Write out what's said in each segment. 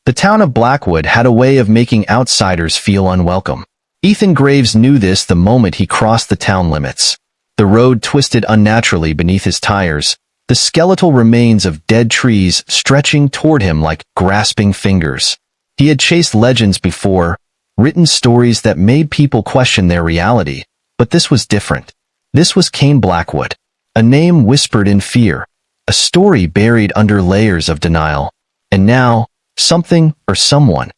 The town of Blackwood had a way of making outsiders feel unwelcome. Ethan Graves knew this the moment he crossed the town limits. The road twisted unnaturally beneath his tires, the skeletal remains of dead trees stretching toward him like grasping fingers. He had chased legends before, written stories that made people question their reality, but this was different. This was Cain Blackwood, a name whispered in fear, a story buried under layers of denial, and now, something or someone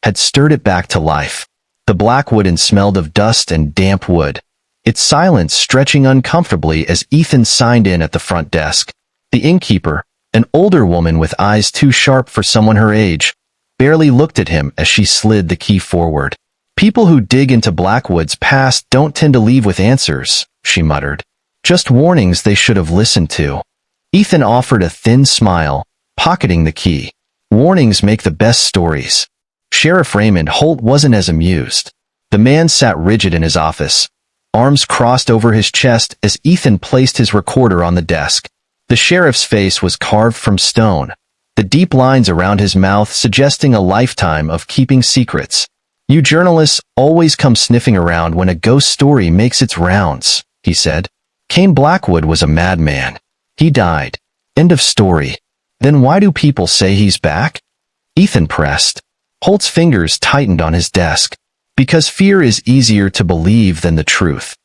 had stirred it back to life. The Blackwood smelled of dust and damp wood, its silence stretching uncomfortably as Ethan signed in at the front desk. The innkeeper, an older woman with eyes too sharp for someone her age, barely looked at him as she slid the key forward. "People who dig into Blackwood's past don't tend to leave with answers," she muttered. "Just warnings they should have listened to." Ethan offered a thin smile, pocketing the key. "Warnings make the best stories." Sheriff Raymond Holt wasn't as amused. The man sat rigid in his office, arms crossed over his chest as Ethan placed his recorder on the desk. The sheriff's face was carved from stone, the deep lines around his mouth suggesting a lifetime of keeping secrets. "You journalists always come sniffing around when a ghost story makes its rounds," he said. "Cain Blackwood was a madman. He died. End of story. Then why do people say he's back?" Ethan pressed. Holt's fingers tightened on his desk. "Because fear is easier to believe than the truth."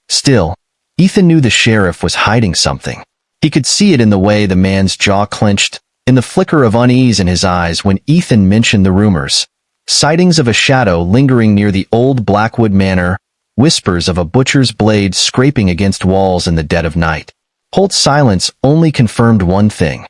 Still, Ethan knew the sheriff was hiding something. He could see it in the way the man's jaw clenched, in the flicker of unease in his eyes when Ethan mentioned the rumors. Sightings of a shadow lingering near the old Blackwood manor, whispers of a butcher's blade scraping against walls in the dead of night. Holt's silence only confirmed one thing.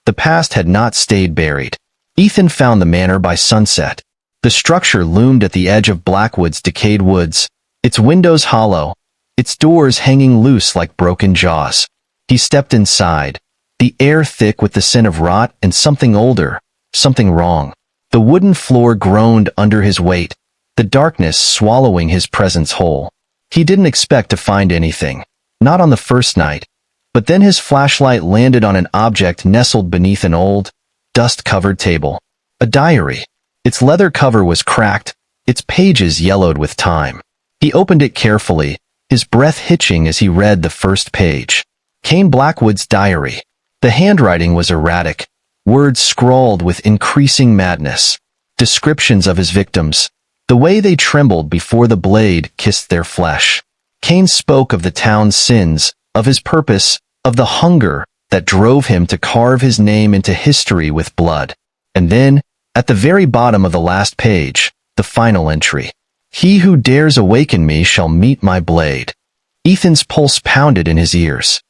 The past had not stayed buried. Ethan found the manor by sunset. The structure loomed at the edge of Blackwood's decayed woods, its windows hollow, its doors hanging loose like broken jaws. He stepped inside, the air thick with the scent of rot and something older, something wrong. The wooden floor groaned under his weight, the darkness swallowing his presence whole. He didn't expect to find anything, not on the first night, but then his flashlight landed on an object nestled beneath an old, dust-covered table. A diary. Its leather cover was cracked, its pages yellowed with time. He opened it carefully, his breath hitching as he read the first page. Cain Blackwood's diary. The handwriting was erratic, words scrawled with increasing madness. Descriptions of his victims, the way they trembled before the blade kissed their flesh. Cain spoke of the town's sins, of his purpose, of the hunger that drove him to carve his name into history with blood. And then, at the very bottom of the last page, the final entry. "He who dares awaken me shall meet my blade." Ethan's pulse pounded in his ears.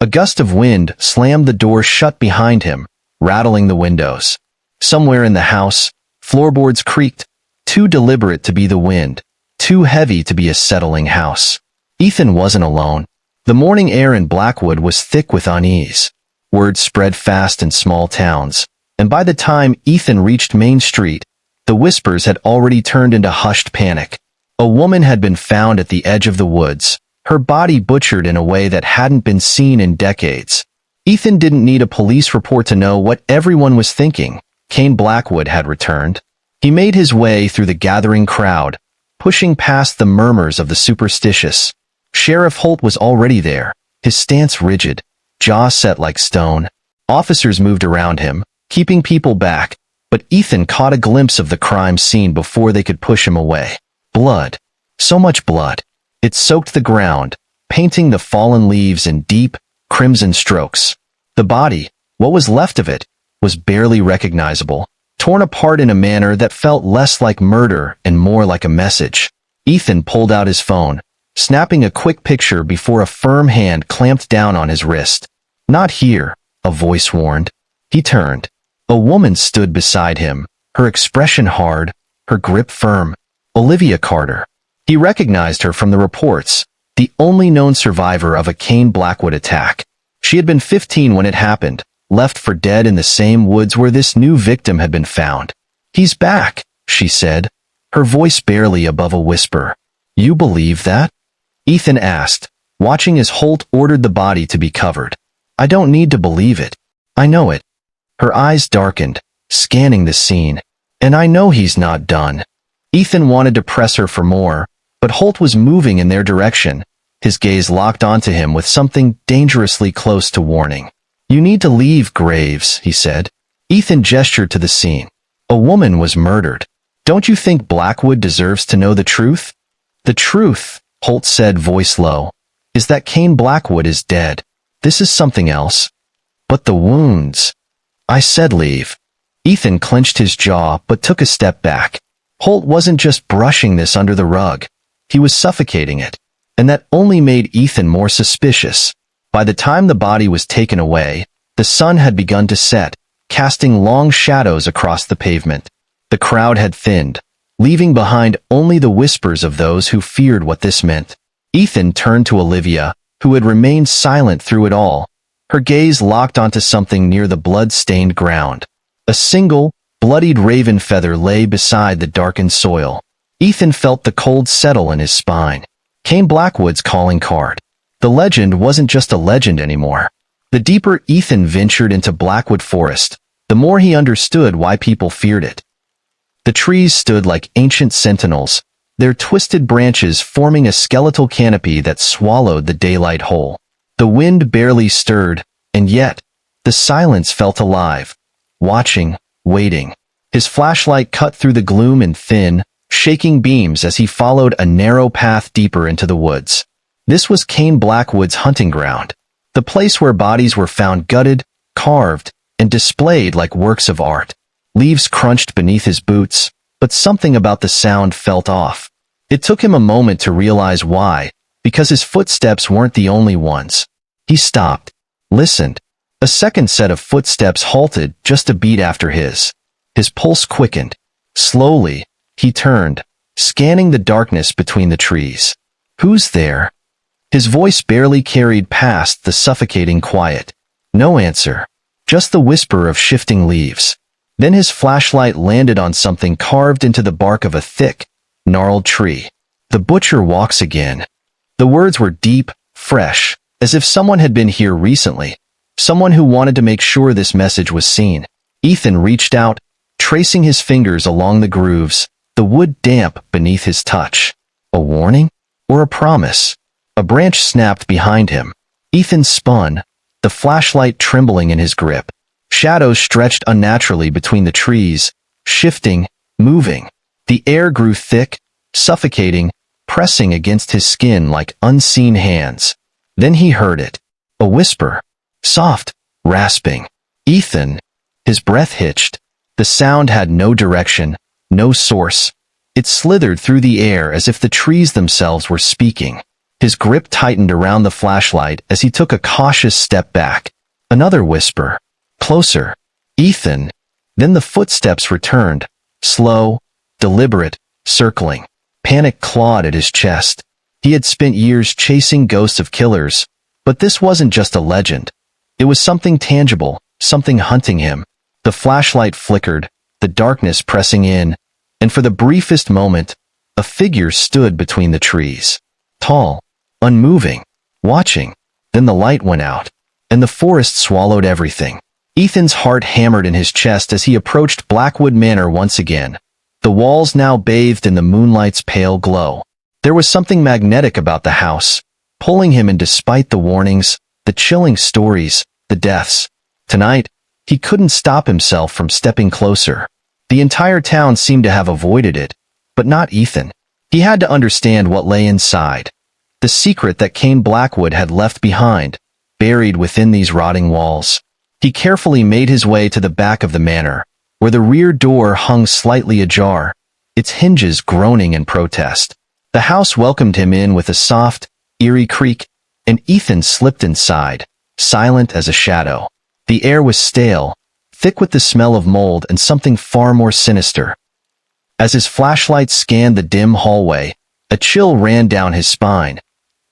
A gust of wind slammed the door shut behind him, rattling the windows. Somewhere in the house, floorboards creaked, too deliberate to be the wind, too heavy to be a settling house. Ethan wasn't alone. The morning air in Blackwood was thick with unease. Word spread fast in small towns, and by the time Ethan reached Main Street, the whispers had already turned into hushed panic. A woman had been found at the edge of the woods, her body butchered in a way that hadn't been seen in decades. Ethan didn't need a police report to know what everyone was thinking. Cain Blackwood had returned. He made his way through the gathering crowd, pushing past the murmurs of the superstitious. Sheriff Holt was already there, his stance rigid, jaw set like stone. Officers moved around him, keeping people back, but Ethan caught a glimpse of the crime scene before they could push him away. Blood. So much blood. It soaked the ground, painting the fallen leaves in deep, crimson strokes. The body, what was left of it, was barely recognizable, torn apart in a manner that felt less like murder and more like a message. Ethan pulled out his phone, snapping a quick picture before a firm hand clamped down on his wrist. "Not here," a voice warned. He turned. A woman stood beside him, her expression hard, her grip firm. Olivia Carter. He recognized her from the reports, the only known survivor of a Cain Blackwood attack. She had been 15 when it happened, left for dead in the same woods where this new victim had been found. "He's back," she said, her voice barely above a whisper. "You believe that?" Ethan asked, watching as Holt ordered the body to be covered. "I don't need to believe it. I know it." Her eyes darkened, scanning the scene. And I know he's not done. Ethan wanted to press her for more, but Holt was moving in their direction, his gaze locked onto him with something dangerously close to warning. You need to leave, Graves, he said. Ethan gestured to the scene. A woman was murdered. Don't you think Blackwood deserves to know the truth? The truth, Holt said, voice low, is that Cain Blackwood is dead. This is something else. But the wounds. I said leave. Ethan clenched his jaw but took a step back. Holt wasn't just brushing this under the rug. He was suffocating it. And that only made Ethan more suspicious. By the time the body was taken away, the sun had begun to set, casting long shadows across the pavement. The crowd had thinned, leaving behind only the whispers of those who feared what this meant. Ethan turned to Olivia, who had remained silent through it all, her gaze locked onto something near the blood-stained ground. A single, bloodied raven feather lay beside the darkened soil. Ethan felt the cold settle in his spine. Cain Blackwood's calling card. The legend wasn't just a legend anymore. The deeper Ethan ventured into Blackwood Forest, the more he understood why people feared it. The trees stood like ancient sentinels, their twisted branches forming a skeletal canopy that swallowed the daylight whole. The wind barely stirred, and yet, the silence felt alive, watching, waiting. His flashlight cut through the gloom in thin, shaking beams as he followed a narrow path deeper into the woods. This was Cain Blackwood's hunting ground, the place where bodies were found gutted, carved, and displayed like works of art. Leaves crunched beneath his boots, but something about the sound felt off. It took him a moment to realize why, because his footsteps weren't the only ones. He stopped, listened. A second set of footsteps halted just a beat after his. His pulse quickened. Slowly, he turned, scanning the darkness between the trees. Who's there? His voice barely carried past the suffocating quiet. No answer, just the whisper of shifting leaves. Then his flashlight landed on something carved into the bark of a thick, gnarled tree. The butcher walks again. The words were deep, fresh, as if someone had been here recently, someone who wanted to make sure this message was seen. Ethan reached out, tracing his fingers along the grooves, the wood damp beneath his touch. A warning? Or a promise? A branch snapped behind him. Ethan spun, the flashlight trembling in his grip. Shadows stretched unnaturally between the trees, shifting, moving. The air grew thick, suffocating, pressing against his skin like unseen hands. Then he heard it. A whisper. Soft, rasping. Ethan. His breath hitched. The sound had no direction, no source. It slithered through the air as if the trees themselves were speaking. His grip tightened around the flashlight as he took a cautious step back. Another whisper. Closer. Ethan. Then the footsteps returned. Slow, deliberate, circling. Panic clawed at his chest. He had spent years chasing ghosts of killers, but this wasn't just a legend. It was something tangible, something hunting him. The flashlight flickered, the darkness pressing in, and for the briefest moment, a figure stood between the trees. Tall, unmoving, watching. Then the light went out, and the forest swallowed everything. Ethan's heart hammered in his chest as he approached Blackwood Manor once again, the walls now bathed in the moonlight's pale glow. There was something magnetic about the house, pulling him in despite the warnings, the chilling stories, the deaths. Tonight, he couldn't stop himself from stepping closer. The entire town seemed to have avoided it, but not Ethan. He had to understand what lay inside. The secret that Cain Blackwood had left behind, buried within these rotting walls. He carefully made his way to the back of the manor, where the rear door hung slightly ajar, its hinges groaning in protest. The house welcomed him in with a soft, eerie creak, and Ethan slipped inside, silent as a shadow. The air was stale, thick with the smell of mold and something far more sinister. As his flashlight scanned the dim hallway, a chill ran down his spine.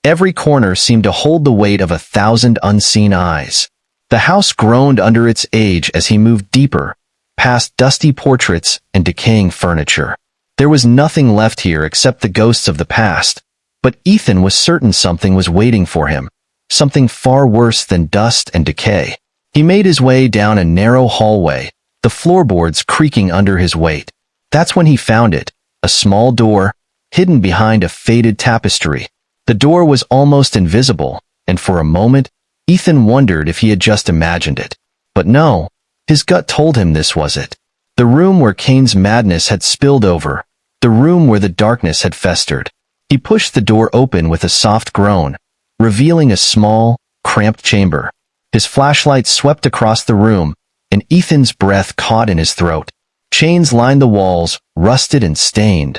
Every corner seemed to hold the weight of 1,000 unseen eyes. The house groaned under its age as he moved deeper, past dusty portraits and decaying furniture. There was nothing left here except the ghosts of the past, but Ethan was certain something was waiting for him, something far worse than dust and decay. He made his way down a narrow hallway, the floorboards creaking under his weight. That's when he found it, a small door, hidden behind a faded tapestry. The door was almost invisible, and for a moment, Ethan wondered if he had just imagined it. But no, his gut told him this was it. The room where Cain's madness had spilled over, the room where the darkness had festered. He pushed the door open with a soft groan, revealing a small, cramped chamber. His flashlight swept across the room, and Ethan's breath caught in his throat. Chains lined the walls, rusted and stained,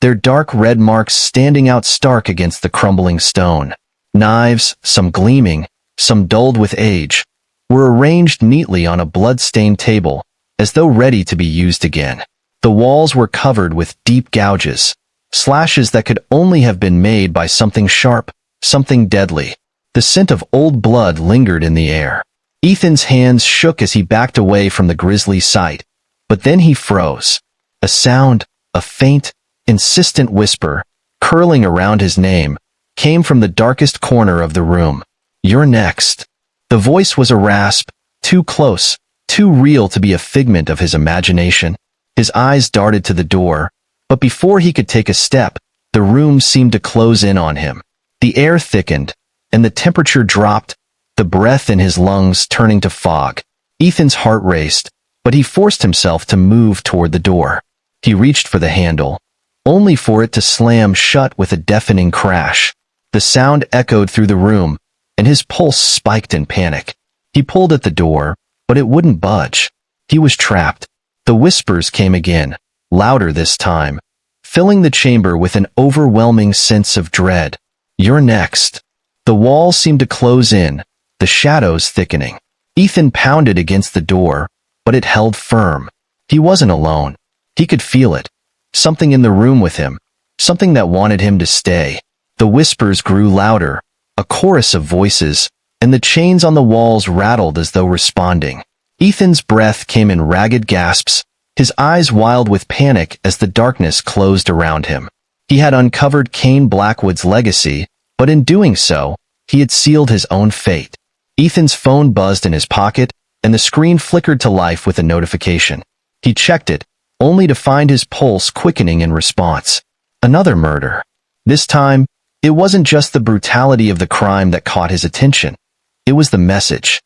their dark red marks standing out stark against the crumbling stone. Knives, some gleaming, some dulled with age, were arranged neatly on a blood-stained table, as though ready to be used again. The walls were covered with deep gouges, slashes that could only have been made by something sharp, something deadly. The scent of old blood lingered in the air. Ethan's hands shook as he backed away from the grisly sight, but then he froze. A sound, a faint, insistent whisper, curling around his name, came from the darkest corner of the room. "You're next." The voice was a rasp, too close, too real to be a figment of his imagination. His eyes darted to the door, but before he could take a step, the room seemed to close in on him. The air thickened, and the temperature dropped, the breath in his lungs turning to fog. Ethan's heart raced, but he forced himself to move toward the door. He reached for the handle, only for it to slam shut with a deafening crash. The sound echoed through the room, and his pulse spiked in panic. He pulled at the door, but it wouldn't budge. He was trapped. The whispers came again, louder this time, filling the chamber with an overwhelming sense of dread. "You're next." The walls seemed to close in, the shadows thickening. Ethan pounded against the door, but it held firm. He wasn't alone. He could feel it. Something in the room with him, something that wanted him to stay. The whispers grew louder, a chorus of voices, and the chains on the walls rattled as though responding. Ethan's breath came in ragged gasps, his eyes wild with panic as the darkness closed around him. He had uncovered Cain Blackwood's legacy, but in doing so, he had sealed his own fate. Ethan's phone buzzed in his pocket, and the screen flickered to life with a notification. He checked it, only to find his pulse quickening in response. Another murder. This time, it wasn't just the brutality of the crime that caught his attention. It was the message.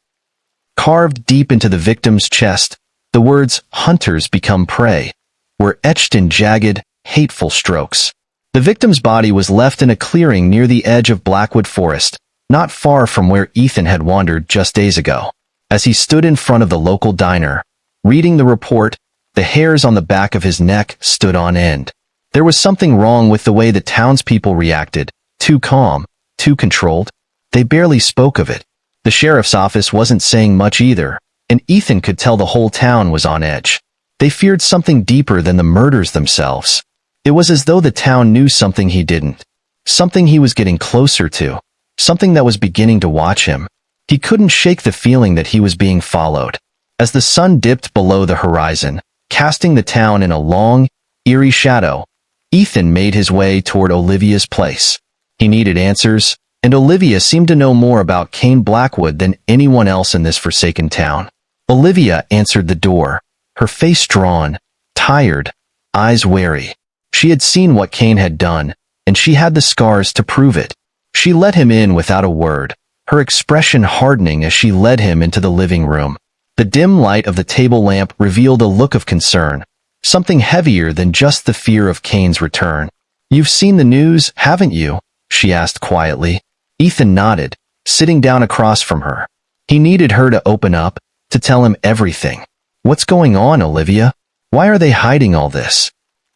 Carved deep into the victim's chest, the words, "Hunters become prey," were etched in jagged, hateful strokes. The victim's body was left in a clearing near the edge of Blackwood Forest, not far from where Ethan had wandered just days ago. As he stood in front of the local diner, reading the report, the hairs on the back of his neck stood on end. There was something wrong with the way the townspeople reacted, too calm, too controlled. They barely spoke of it. The sheriff's office wasn't saying much either, and Ethan could tell the whole town was on edge. They feared something deeper than the murders themselves. It was as though the town knew something he didn't, something he was getting closer to, something that was beginning to watch him. He couldn't shake the feeling that he was being followed. As the sun dipped below the horizon, casting the town in a long, eerie shadow, Ethan made his way toward Olivia's place. He needed answers, and Olivia seemed to know more about Cain Blackwood than anyone else in this forsaken town. Olivia answered the door, her face drawn, tired, eyes wary. She had seen what Cain had done, and she had the scars to prove it. She let him in without a word, her expression hardening as she led him into the living room. The dim light of the table lamp revealed a look of concern, something heavier than just the fear of Cain's return. "You've seen the news, haven't you?" she asked quietly. Ethan nodded, sitting down across from her. He needed her to open up, to tell him everything. "What's going on, Olivia? Why are they hiding all this?"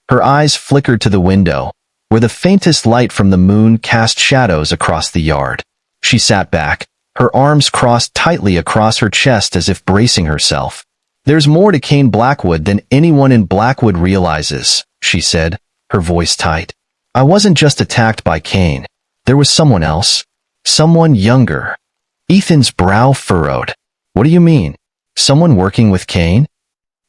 Her eyes flickered to the window, where the faintest light from the moon cast shadows across the yard. She sat back, her arms crossed tightly across her chest as if bracing herself. "There's more to Cain Blackwood than anyone in Blackwood realizes," she said, her voice tight. "I wasn't just attacked by Cain. There was someone else. Someone younger." Ethan's brow furrowed. "What do you mean? Someone working with Cain?"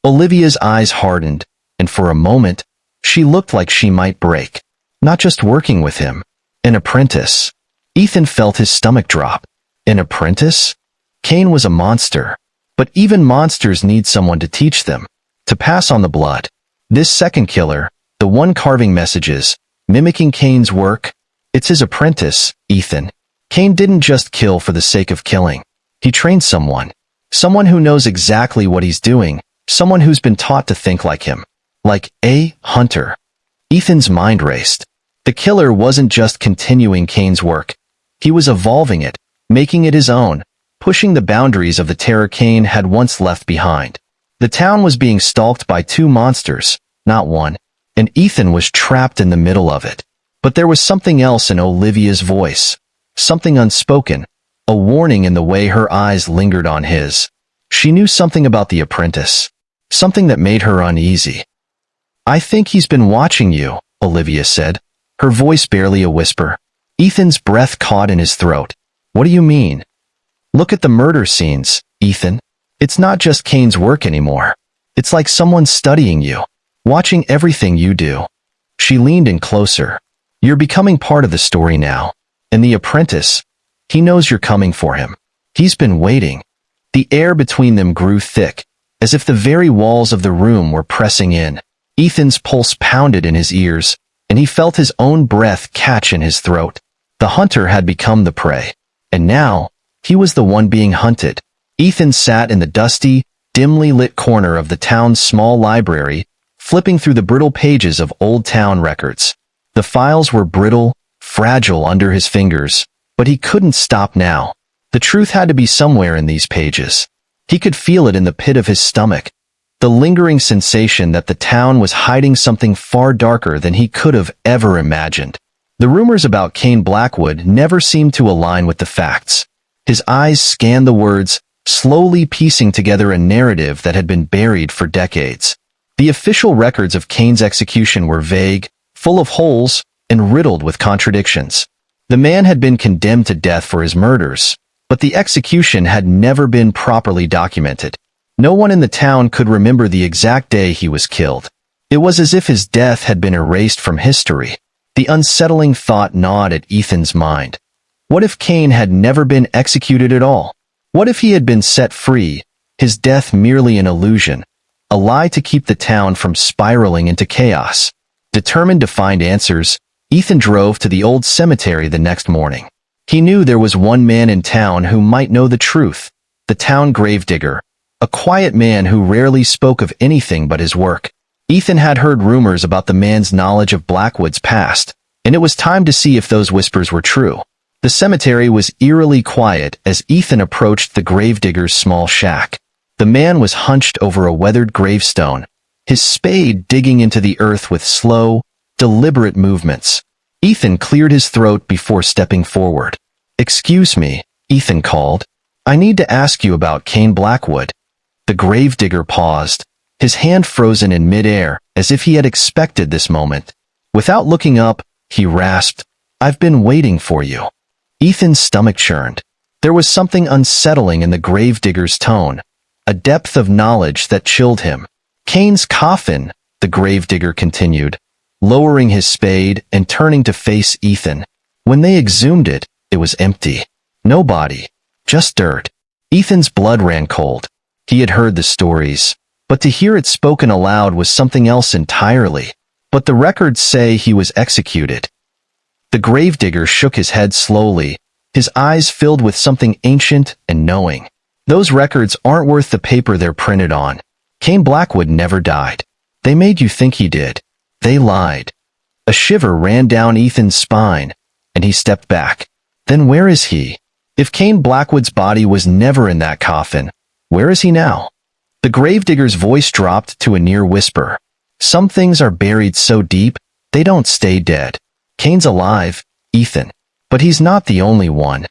Olivia's eyes hardened, and for a moment, she looked like she might break. Not just working with him. An apprentice. Ethan felt his stomach drop. An apprentice? Cain was a monster. But even monsters need someone to teach them, to pass on the blood. This second killer, the one carving messages, mimicking Cain's work, it's his apprentice, Ethan. Cain didn't just kill for the sake of killing. He trained someone. Someone who knows exactly what he's doing, someone who's been taught to think like him. Like a hunter. Ethan's mind raced. The killer wasn't just continuing Cain's work. He was evolving it, making it his own, pushing the boundaries of the terror Cain had once left behind. The town was being stalked by two monsters, not one, and Ethan was trapped in the middle of it. But there was something else in Olivia's voice, something unspoken, a warning in the way her eyes lingered on his. She knew something about the apprentice, something that made her uneasy. "I think he's been watching you," Olivia said, her voice barely a whisper. Ethan's breath caught in his throat. "What do you mean?" "Look at the murder scenes, Ethan. It's not just Cain's work anymore. It's like someone's studying you, watching everything you do." She leaned in closer. "You're becoming part of the story now. And the apprentice, he knows you're coming for him. He's been waiting." The air between them grew thick, as if the very walls of the room were pressing in. Ethan's pulse pounded in his ears, and he felt his own breath catch in his throat. The hunter had become the prey, and now, he was the one being hunted. Ethan sat in the dusty, dimly lit corner of the town's small library, flipping through the brittle pages of old town records. The files were brittle, fragile under his fingers, but he couldn't stop now. The truth had to be somewhere in these pages. He could feel it in the pit of his stomach, the lingering sensation that the town was hiding something far darker than he could have ever imagined. The rumors about Cain Blackwood never seemed to align with the facts. His eyes scanned the words, slowly piecing together a narrative that had been buried for decades. The official records of Cain's execution were vague, full of holes, and riddled with contradictions. The man had been condemned to death for his murders, but the execution had never been properly documented. No one in the town could remember the exact day he was killed. It was as if his death had been erased from history. The unsettling thought gnawed at Ethan's mind. What if Cain had never been executed at all? What if he had been set free, his death merely an illusion, a lie to keep the town from spiraling into chaos? Determined to find answers, Ethan drove to the old cemetery the next morning. He knew there was one man in town who might know the truth, the town gravedigger, a quiet man who rarely spoke of anything but his work. Ethan had heard rumors about the man's knowledge of Blackwood's past, and it was time to see if those whispers were true. The cemetery was eerily quiet as Ethan approached the gravedigger's small shack. The man was hunched over a weathered gravestone, his spade digging into the earth with slow, deliberate movements. Ethan cleared his throat before stepping forward. "Excuse me," Ethan called. "I need to ask you about Cain Blackwood." The gravedigger paused, his hand frozen in midair, as if he had expected this moment. Without looking up, he rasped, "I've been waiting for you." Ethan's stomach churned. There was something unsettling in the gravedigger's tone, a depth of knowledge that chilled him. "Cain's coffin," the gravedigger continued, lowering his spade and turning to face Ethan. "When they exhumed it, it was empty. No body, just dirt." Ethan's blood ran cold. He had heard the stories, but to hear it spoken aloud was something else entirely. "But the records say he was executed." The gravedigger shook his head slowly, his eyes filled with something ancient and knowing. "Those records aren't worth the paper they're printed on. Cain Blackwood never died. They made you think he did. They lied." A shiver ran down Ethan's spine, and he stepped back. Then where is he? If Cain Blackwood's body was never in that coffin, where is he now? The gravedigger's voice dropped to a near whisper. "Some things are buried so deep, they don't stay dead. Cain's alive, Ethan. But he's not the only one."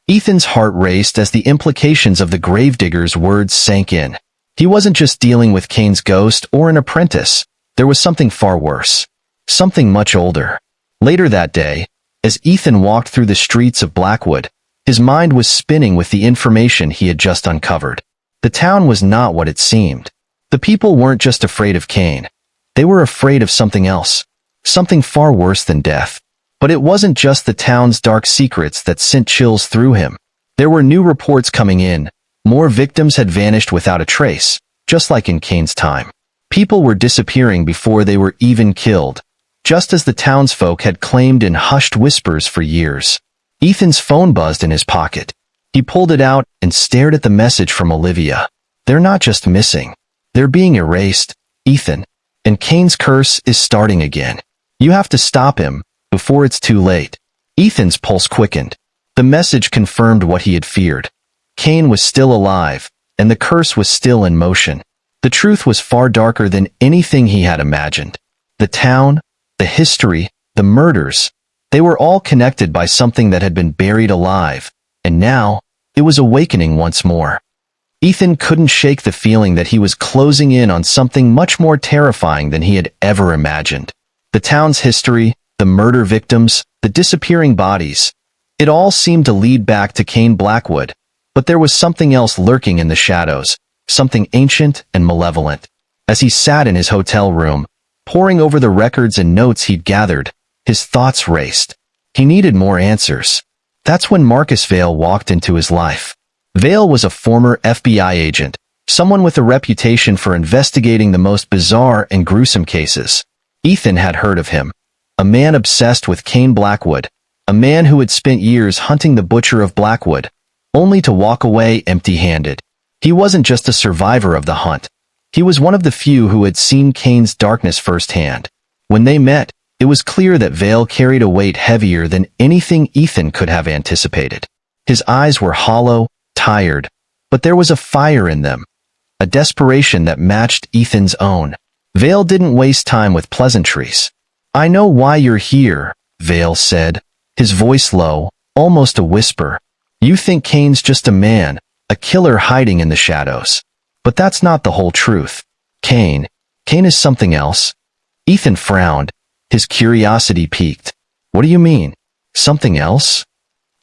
Ethan's heart raced as the implications of the gravedigger's words sank in. He wasn't just dealing with Cain's ghost or an apprentice. There was something far worse. Something much older. Later that day, as Ethan walked through the streets of Blackwood, his mind was spinning with the information he had just uncovered. The town was not what it seemed. The people weren't just afraid of Cain. They were afraid of something else. Something far worse than death. But it wasn't just the town's dark secrets that sent chills through him. There were new reports coming in, More victims had vanished without a trace, just like in Cain's time. People were disappearing before they were even killed, just as the townsfolk had claimed in hushed whispers for years. Ethan's phone buzzed in his pocket. He pulled it out and stared at the message from Olivia. They're not just missing. They're being erased, Ethan. And Cain's curse is starting again. You have to stop him before it's too late. Ethan's pulse quickened. The message confirmed what he had feared. Cain was still alive, and the curse was still in motion. The truth was far darker than anything he had imagined. The town, the history, the murders, they were all connected by something that had been buried alive, and now, it was awakening once more. Ethan couldn't shake the feeling that he was closing in on something much more terrifying than he had ever imagined. The town's history, the murder victims, the disappearing bodies, it all seemed to lead back to Cain Blackwood, but there was something else lurking in the shadows, something ancient and malevolent. As he sat in his hotel room, poring over the records and notes he'd gathered, his thoughts raced. He needed more answers. That's when Marcus Vale walked into his life. Vale was a former FBI agent, someone with a reputation for investigating the most bizarre and gruesome cases. Ethan had heard of him. A man obsessed with Cain Blackwood, a man who had spent years hunting the butcher of Blackwood, only to walk away empty-handed. He wasn't just a survivor of the hunt. He was one of the few who had seen Cain's darkness firsthand. When they met, it was clear that Vale carried a weight heavier than anything Ethan could have anticipated. His eyes were hollow, tired, but there was a fire in them, a desperation that matched Ethan's own. Vale didn't waste time with pleasantries. "I know why you're here," Vale said, his voice low, almost a whisper. "You think Cain's just a man, a killer hiding in the shadows. But that's not the whole truth. Cain is something else." Ethan frowned, his curiosity piqued. "What do you mean? Something else?"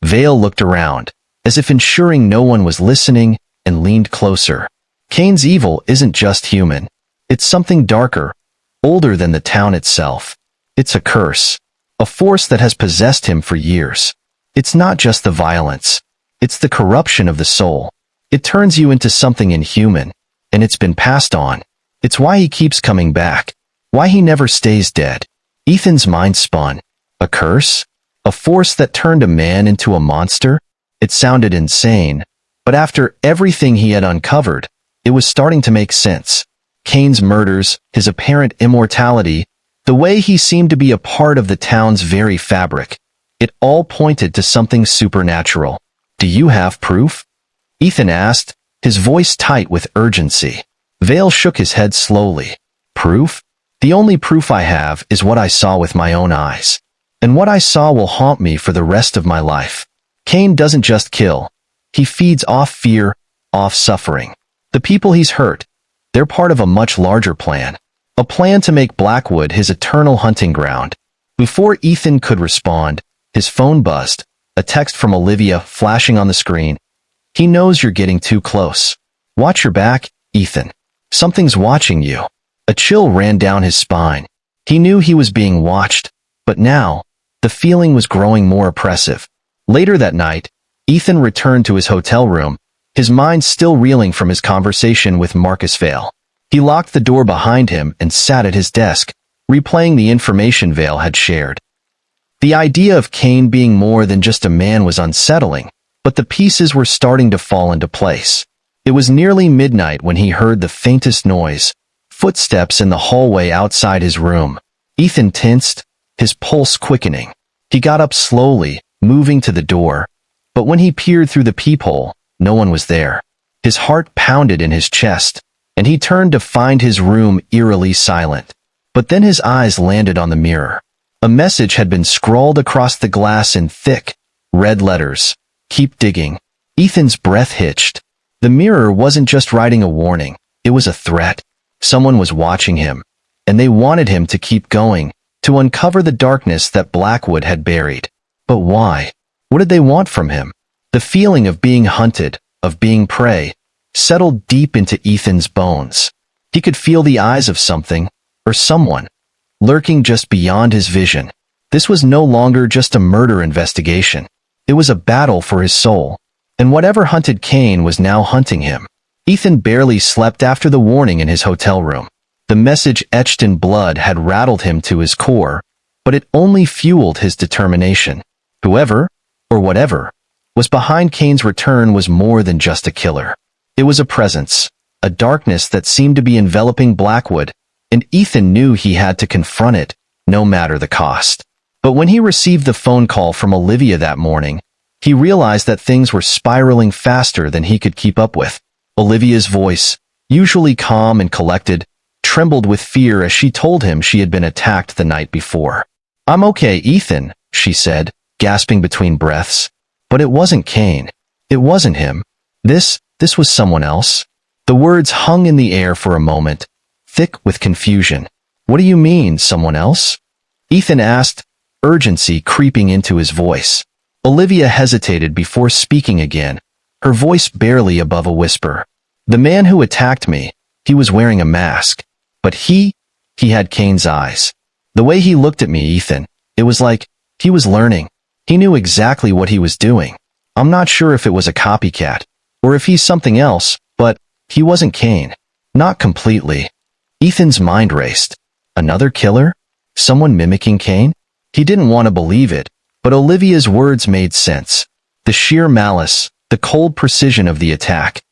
Vale looked around, as if ensuring no one was listening, and leaned closer. "Cain's evil isn't just human. It's something darker, older than the town itself. It's a curse, a force that has possessed him for years. It's not just the violence. It's the corruption of the soul. It turns you into something inhuman, and it's been passed on. It's why he keeps coming back, why he never stays dead." Ethan's mind spun. A curse? A force that turned a man into a monster? It sounded insane, but after everything he had uncovered, it was starting to make sense. Cain's murders, his apparent immortality, the way he seemed to be a part of the town's very fabric, it all pointed to something supernatural. "Do you have proof?" Ethan asked, his voice tight with urgency. Vale shook his head slowly. "Proof? The only proof I have is what I saw with my own eyes. And what I saw will haunt me for the rest of my life. Cain doesn't just kill. He feeds off fear, off suffering. The people he's hurt, they're part of a much larger plan. A plan to make Blackwood his eternal hunting ground." Before Ethan could respond, his phone buzzed, a text from Olivia flashing on the screen. "He knows you're getting too close. Watch your back, Ethan. Something's watching you." A chill ran down his spine. He knew he was being watched, but now, the feeling was growing more oppressive. Later that night, Ethan returned to his hotel room, his mind still reeling from his conversation with Marcus Vale. He locked the door behind him and sat at his desk, replaying the information Vale had shared. The idea of Cain being more than just a man was unsettling, but the pieces were starting to fall into place. It was nearly midnight when he heard the faintest noise, footsteps in the hallway outside his room. Ethan tensed, his pulse quickening. He got up slowly, moving to the door, but when he peered through the peephole, no one was there. His heart pounded in his chest, and he turned to find his room eerily silent. But then his eyes landed on the mirror. A message had been scrawled across the glass in thick, red letters. "Keep digging." Ethan's breath hitched. The mirror wasn't just writing a warning, it was a threat. Someone was watching him, and they wanted him to keep going, to uncover the darkness that Blackwood had buried. But why? What did they want from him? The feeling of being hunted, of being prey, settled deep into Ethan's bones. He could feel the eyes of something, or someone, lurking just beyond his vision. This was no longer just a murder investigation. It was a battle for his soul, and whatever hunted Cain was now hunting him. Ethan barely slept after the warning in his hotel room. The message etched in blood had rattled him to his core, but it only fueled his determination. Whoever, or whatever, was behind Cain's return was more than just a killer. It was a presence, a darkness that seemed to be enveloping Blackwood, and Ethan knew he had to confront it, no matter the cost. But when he received the phone call from Olivia that morning, he realized that things were spiraling faster than he could keep up with. Olivia's voice, usually calm and collected, trembled with fear as she told him she had been attacked the night before. "I'm okay, Ethan," she said, gasping between breaths. But it wasn't Cain. It wasn't him. This was someone else. The words hung in the air for a moment, thick with confusion. "What do you mean, someone else?" Ethan asked, urgency creeping into his voice. Olivia hesitated before speaking again, her voice barely above a whisper. "The man who attacked me, he was wearing a mask. But he had Cain's eyes. The way he looked at me, Ethan, it was like he was learning. He knew exactly what he was doing. I'm not sure if it was a copycat, or if he's something else, but he wasn't Cain. Not completely." Ethan's mind raced. Another killer? Someone mimicking Cain? He didn't want to believe it, but Olivia's words made sense. The sheer malice, the cold precision of the attack.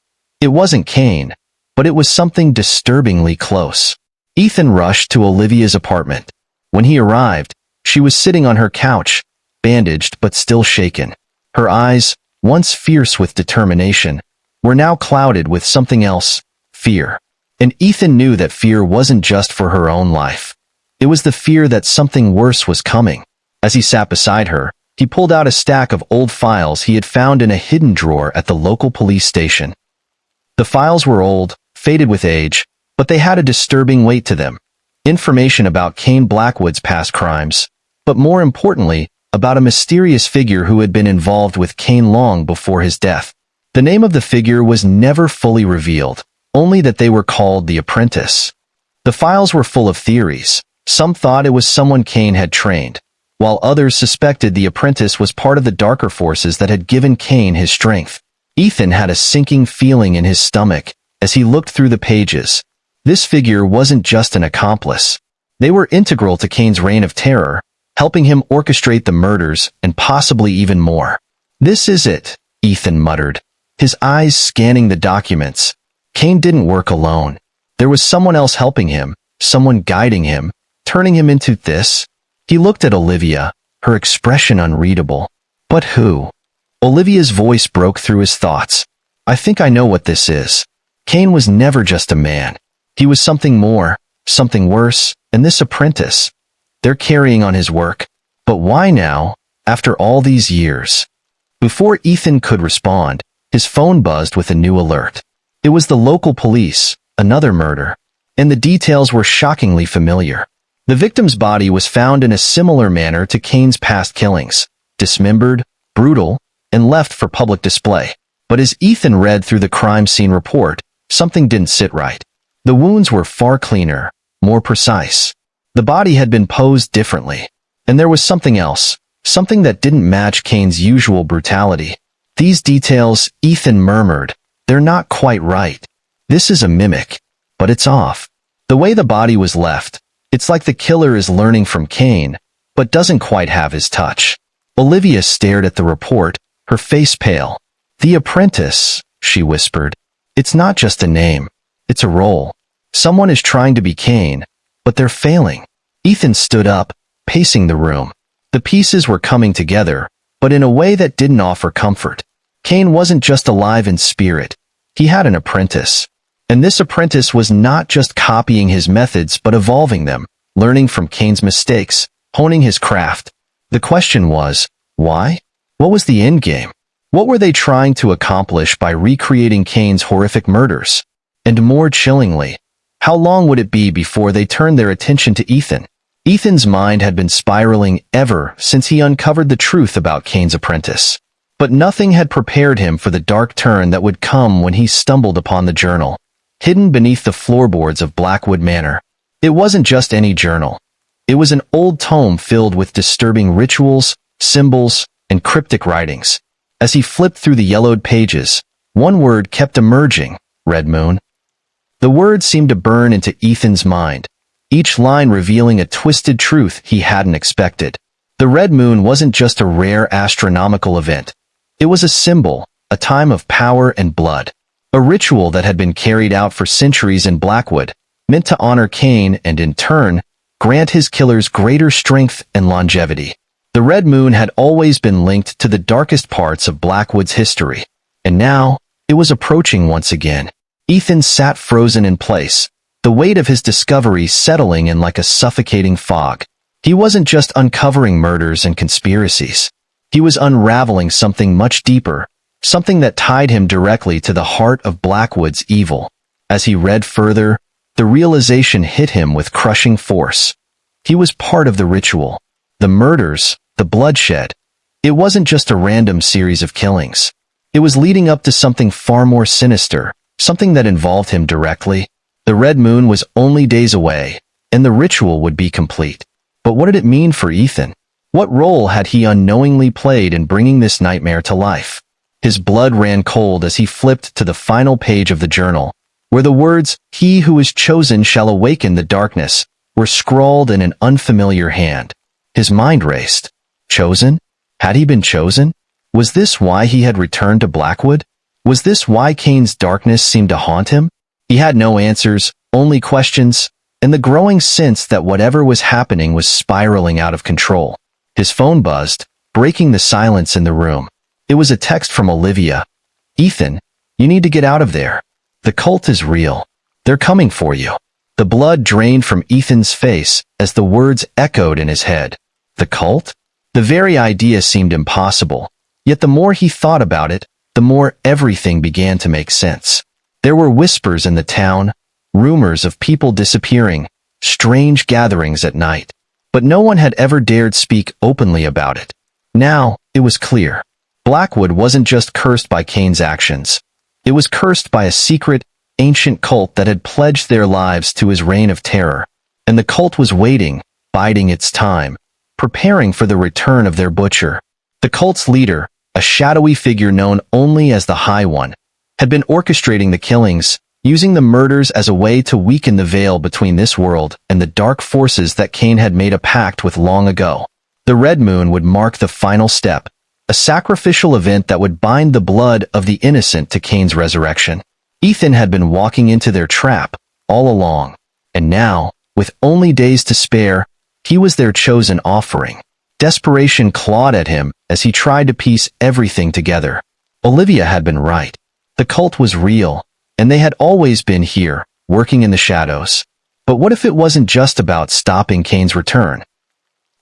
It wasn't Cain, but it was something disturbingly close. Ethan rushed to Olivia's apartment. When he arrived, she was sitting on her couch, bandaged but still shaken. Her eyes, once fierce with determination, were now clouded with something else, fear. And Ethan knew that fear wasn't just for her own life. It was the fear that something worse was coming. As he sat beside her, he pulled out a stack of old files he had found in a hidden drawer at the local police station. The files were old, faded with age, but they had a disturbing weight to them. Information about Cain Blackwood's past crimes, but more importantly, about a mysterious figure who had been involved with Cain long before his death. The name of the figure was never fully revealed, only that they were called the Apprentice. The files were full of theories. Some thought it was someone Cain had trained, while others suspected the Apprentice was part of the darker forces that had given Cain his strength. Ethan had a sinking feeling in his stomach as he looked through the pages. This figure wasn't just an accomplice. They were integral to Cain's reign of terror, helping him orchestrate the murders and possibly even more. "This is it," Ethan muttered, his eyes scanning the documents. Cain didn't work alone. There was someone else helping him, someone guiding him, turning him into this. He looked at Olivia, her expression unreadable. But who? Olivia's voice broke through his thoughts. "I think I know what this is. Cain was never just a man. He was something more, something worse, and this apprentice. They're carrying on his work. But why now, after all these years?" Before Ethan could respond, his phone buzzed with a new alert. It was the local police, another murder, and the details were shockingly familiar. The victim's body was found in a similar manner to Cain's past killings, dismembered, brutal, and left for public display. But as Ethan read through the crime scene report, something didn't sit right. The wounds were far cleaner, more precise. The body had been posed differently. And there was something else, something that didn't match Cain's usual brutality. "These details," Ethan murmured, "they're not quite right. This is a mimic, but it's off. The way the body was left, it's like the killer is learning from Cain, but doesn't quite have his touch." Olivia stared at the report, her face pale. "The Apprentice," she whispered. "It's not just a name. It's a role. Someone is trying to be Cain, but they're failing." Ethan stood up, pacing the room. The pieces were coming together, but in a way that didn't offer comfort. Cain wasn't just alive in spirit. He had an apprentice. And this apprentice was not just copying his methods but evolving them, learning from Cain's mistakes, honing his craft. The question was, why? What was the end game? What were they trying to accomplish by recreating Cain's horrific murders? And more chillingly, how long would it be before they turned their attention to Ethan? Ethan's mind had been spiraling ever since he uncovered the truth about Cain's apprentice. But nothing had prepared him for the dark turn that would come when he stumbled upon the journal, hidden beneath the floorboards of Blackwood Manor. It wasn't just any journal. It was an old tome filled with disturbing rituals, symbols, and cryptic writings. As he flipped through the yellowed pages, one word kept emerging: Red Moon. The word seemed to burn into Ethan's mind, each line revealing a twisted truth he hadn't expected. The Red Moon wasn't just a rare astronomical event. It was a symbol, a time of power and blood. A ritual that had been carried out for centuries in Blackwood, meant to honor Cain and, in turn, grant his killers greater strength and longevity. The Red Moon had always been linked to the darkest parts of Blackwood's history, and now it was approaching once again. Ethan sat frozen in place, the weight of his discovery settling in like a suffocating fog. He wasn't just uncovering murders and conspiracies. He was unraveling something much deeper, something that tied him directly to the heart of Blackwood's evil. As he read further, the realization hit him with crushing force. He was part of the ritual. The murders, the bloodshed. It wasn't just a random series of killings. It was leading up to something far more sinister, something that involved him directly. The Red Moon was only days away, and the ritual would be complete. But what did it mean for Ethan? What role had he unknowingly played in bringing this nightmare to life? His blood ran cold as he flipped to the final page of the journal, where the words, "He who is chosen shall awaken the darkness," were scrawled in an unfamiliar hand. His mind raced. Chosen? Had he been chosen? Was this why he had returned to Blackwood? Was this why Cain's darkness seemed to haunt him? He had no answers, only questions, and the growing sense that whatever was happening was spiraling out of control. His phone buzzed, breaking the silence in the room. It was a text from Olivia. "Ethan, you need to get out of there. The cult is real. They're coming for you." The blood drained from Ethan's face as the words echoed in his head. The cult? The very idea seemed impossible. Yet the more he thought about it, the more everything began to make sense. There were whispers in the town, rumors of people disappearing, strange gatherings at night. But no one had ever dared speak openly about it. Now, it was clear. Blackwood wasn't just cursed by Cain's actions. It was cursed by a secret, ancient cult that had pledged their lives to his reign of terror. And the cult was waiting, biding its time, preparing for the return of their butcher. The cult's leader, a shadowy figure known only as the High One, had been orchestrating the killings, using the murders as a way to weaken the veil between this world and the dark forces that Cain had made a pact with long ago. The Red Moon would mark the final step, a sacrificial event that would bind the blood of the innocent to Cain's resurrection. Ethan had been walking into their trap all along, and now, with only days to spare, he was their chosen offering. Desperation clawed at him as he tried to piece everything together. Olivia had been right. The cult was real, and they had always been here, working in the shadows. But what if it wasn't just about stopping Cain's return?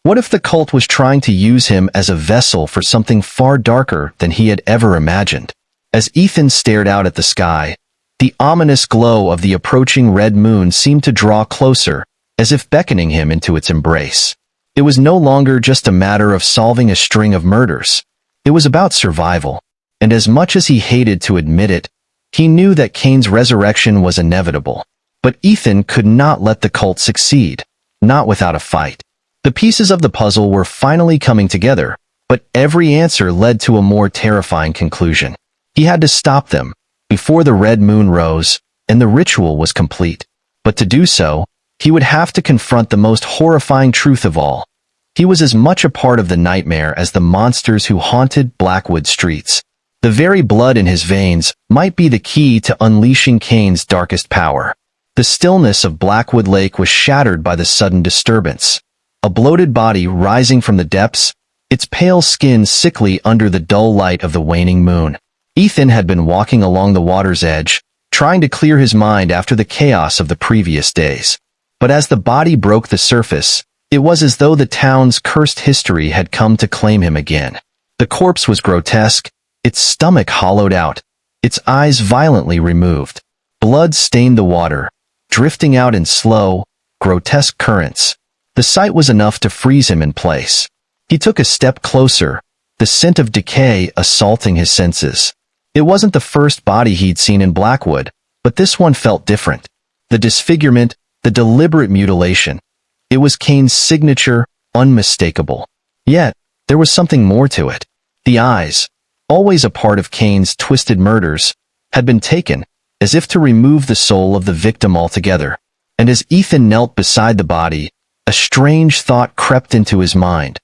What if the cult was trying to use him as a vessel for something far darker than he had ever imagined? As Ethan stared out at the sky, the ominous glow of the approaching red moon seemed to draw closer, as if beckoning him into its embrace. It was no longer just a matter of solving a string of murders. It was about survival, and as much as he hated to admit it, he knew that Cain's resurrection was inevitable. But Ethan could not let the cult succeed, not without a fight. The pieces of the puzzle were finally coming together, but every answer led to a more terrifying conclusion. He had to stop them, before the red moon rose, and the ritual was complete. But to do so, he would have to confront the most horrifying truth of all. He was as much a part of the nightmare as the monsters who haunted Blackwood streets. The very blood in his veins might be the key to unleashing Cain's darkest power. The stillness of Blackwood Lake was shattered by the sudden disturbance. A bloated body rising from the depths, its pale skin sickly under the dull light of the waning moon. Ethan had been walking along the water's edge, trying to clear his mind after the chaos of the previous days. But as the body broke the surface, it was as though the town's cursed history had come to claim him again. The corpse was grotesque, its stomach hollowed out, its eyes violently removed. Blood stained the water, drifting out in slow, grotesque currents. The sight was enough to freeze him in place. He took a step closer, the scent of decay assaulting his senses. It wasn't the first body he'd seen in Blackwood, but this one felt different. The disfigurement, the deliberate mutilation. It was Cain's signature, unmistakable. Yet, there was something more to it. The eyes. always a part of Cain's twisted murders, had been taken, as if to remove the soul of the victim altogether. And as Ethan knelt beside the body, a strange thought crept into his mind.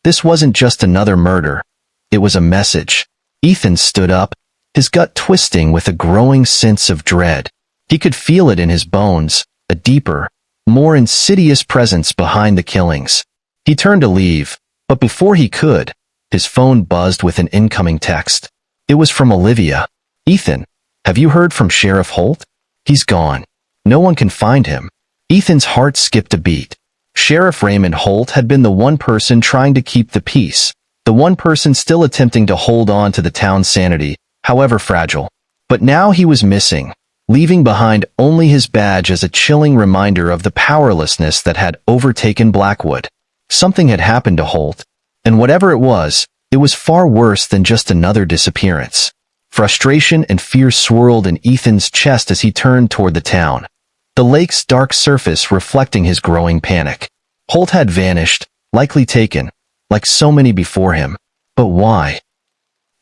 This wasn't just another murder. It was a message. Ethan stood up, his gut twisting with a growing sense of dread. He could feel it in his bones, a deeper, more insidious presence behind the killings. He turned to leave, but before he could, his phone buzzed with an incoming text. It was from Olivia. "Ethan, have you heard from Sheriff Holt? He's gone. No one can find him." Ethan's heart skipped a beat. Sheriff Raymond Holt had been the one person trying to keep the peace, the one person still attempting to hold on to the town's sanity, however fragile. But now he was missing, leaving behind only his badge as a chilling reminder of the powerlessness that had overtaken Blackwood. Something had happened to Holt, and whatever it was far worse than just another disappearance. Frustration and fear swirled in Ethan's chest as he turned toward the town, the lake's dark surface reflecting his growing panic. Holt had vanished, likely taken, like so many before him. But why?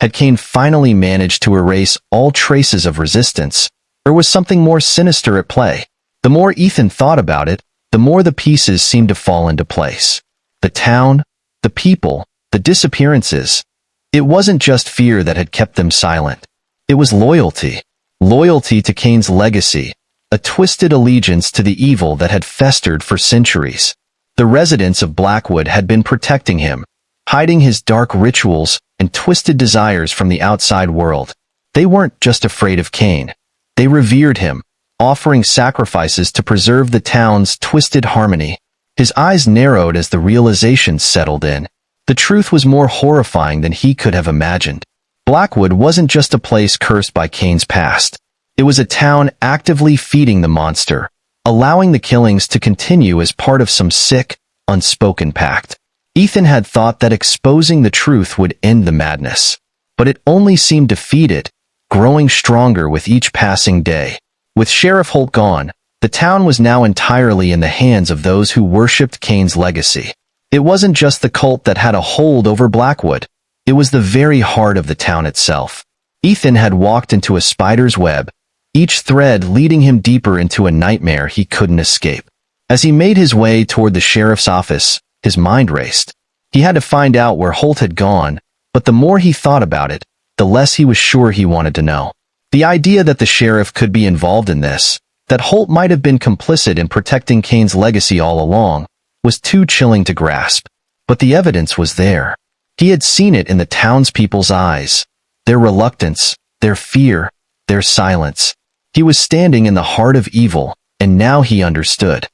Had Cain finally managed to erase all traces of resistance, or was something more sinister at play? The more Ethan thought about it, the more the pieces seemed to fall into place. The town, the people, the disappearances. It wasn't just fear that had kept them silent. It was loyalty. Loyalty to Cain's legacy, a twisted allegiance to the evil that had festered for centuries. The residents of Blackwood had been protecting him, hiding his dark rituals and twisted desires from the outside world. They weren't just afraid of Cain. They revered him, offering sacrifices to preserve the town's twisted harmony. His eyes narrowed as the realization settled in. The truth was more horrifying than he could have imagined. Blackwood wasn't just a place cursed by Cain's past. It was a town actively feeding the monster, allowing the killings to continue as part of some sick, unspoken pact. Ethan had thought that exposing the truth would end the madness, but it only seemed to feed it, growing stronger with each passing day. With Sheriff Holt gone, the town was now entirely in the hands of those who worshipped Cain's legacy. It wasn't just the cult that had a hold over Blackwood. It was the very heart of the town itself. Ethan had walked into a spider's web, each thread leading him deeper into a nightmare he couldn't escape. As he made his way toward the sheriff's office, his mind raced. He had to find out where Holt had gone, but the more he thought about it, the less he was sure he wanted to know. The idea that the sheriff could be involved in this, that Holt might have been complicit in protecting Cain's legacy all along, was too chilling to grasp. But the evidence was there. He had seen it in the townspeople's eyes, their reluctance, their fear, their silence. He was standing in the heart of evil, and now he understood.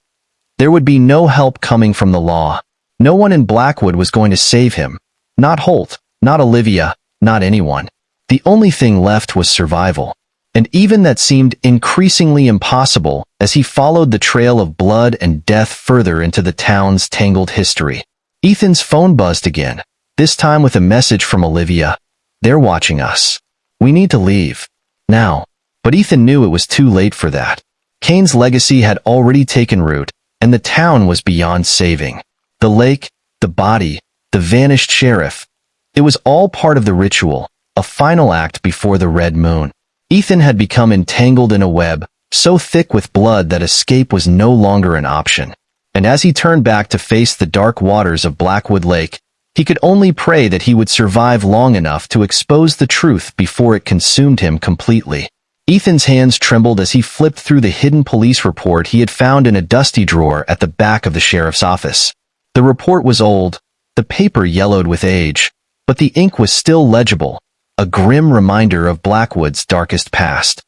There would be no help coming from the law. No one in Blackwood was going to save him. Not Holt, not Olivia, not anyone. The only thing left was survival. And even that seemed increasingly impossible as he followed the trail of blood and death further into the town's tangled history. Ethan's phone buzzed again, this time with a message from Olivia. "They're watching us. We need to leave. Now." But Ethan knew it was too late for that. Cain's legacy had already taken root, and the town was beyond saving. The lake, the body, the vanished sheriff. It was all part of the ritual, a final act before the red moon. Ethan had become entangled in a web, so thick with blood that escape was no longer an option. And as he turned back to face the dark waters of Blackwood Lake, he could only pray that he would survive long enough to expose the truth before it consumed him completely. Ethan's hands trembled as he flipped through the hidden police report he had found in a dusty drawer at the back of the sheriff's office. The report was old, the paper yellowed with age, but the ink was still legible, a grim reminder of Blackwood's darkest past.